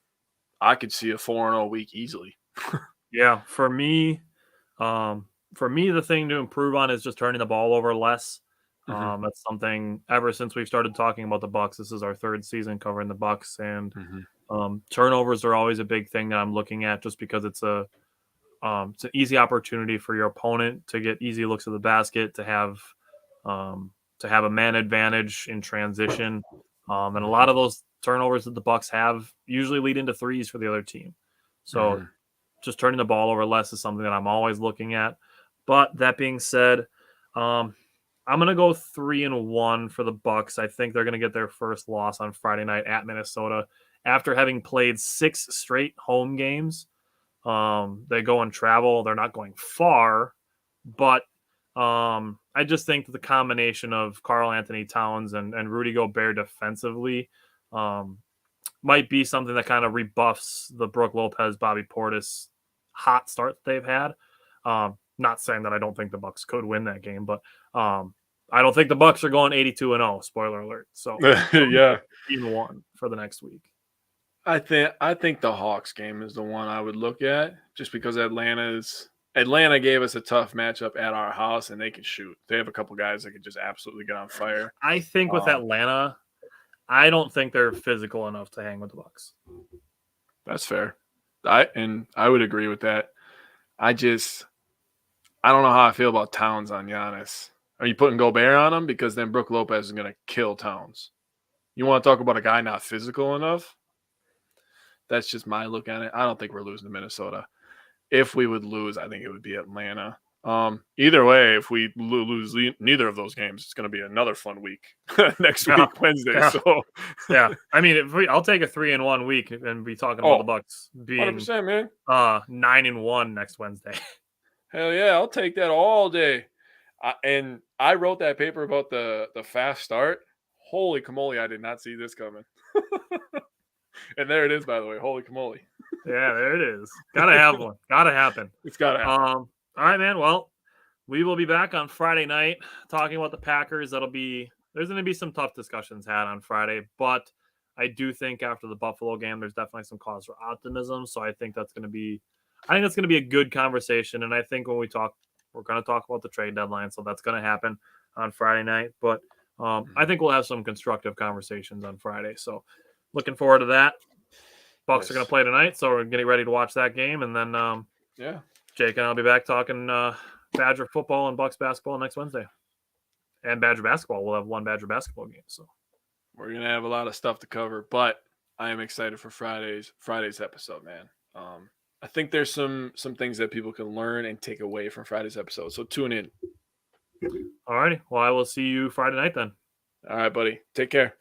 I could see a 4-0 week easily. Yeah, for me, the thing to improve on is just turning the ball over less. That's something ever since we've started talking about the Bucks. This is our third season covering the Bucks, and turnovers are always a big thing that I'm looking at, just because it's an easy opportunity for your opponent to get easy looks at the basket, to have a man advantage in transition, and a lot of those turnovers that the Bucks have usually lead into threes for the other team. So just turning the ball over less is something that I'm always looking at. But that being said, I'm going to go 3-1 for the Bucks. I think they're going to get their first loss on Friday night at Minnesota after having played 6 straight home games. They go and travel. They're not going far, but I just think the combination of Karl Anthony Towns and Rudy Gobert defensively might be something that kind of rebuffs the Brook Lopez, Bobby Portis hot start they've had. Not saying that I don't think the Bucks could win that game, but I don't think the Bucks are going 82-0. Spoiler alert. So yeah, 1 for the next week. I think the Hawks game is the one I would look at, just because Atlanta gave us a tough matchup at our house, and they can shoot. They have a couple guys that could just absolutely get on fire. I think with Atlanta, I don't think they're physical enough to hang with the Bucks. That's fair. I would agree with that. I don't know how I feel about Towns on Giannis. Are you putting Gobert on him? Because then Brook Lopez is going to kill Towns. You want to talk about a guy not physical enough? That's just my look at it. I don't think we're losing to Minnesota. If we would lose, I think it would be Atlanta. Either way, if we lose neither of those games, it's going to be another fun week next week, Wednesday. Yeah. So yeah, I mean, I'll take a 3-1 week and be talking about the Bucks being 100%, man. 9-1 next Wednesday. Hell yeah, I'll take that all day. And I wrote that paper about the fast start. Holy camole, I did not see this coming. And there it is, by the way. Holy camole. Yeah, there it is. Gotta have one. Gotta happen. It's gotta happen. All right, man. Well, we will be back on Friday night talking about the Packers. There's going to be some tough discussions had on Friday, but I do think after the Buffalo game, there's definitely some cause for optimism. So I think that's going to be a good conversation. And I think when we're going to talk about the trade deadline. So that's going to happen on Friday night. But I think we'll have some constructive conversations on Friday. So looking forward to that. Bucks are going to play tonight, so we're getting ready to watch that game. And then, Jake and I'll be back talking Badger football and Bucks basketball next Wednesday. And Badger basketball. We'll have one Badger basketball game. So we're going to have a lot of stuff to cover, but I am excited for Friday's episode, man. I think there's some things that people can learn and take away from Friday's episode. So tune in. All righty. Well, I will see you Friday night then. All right, buddy. Take care.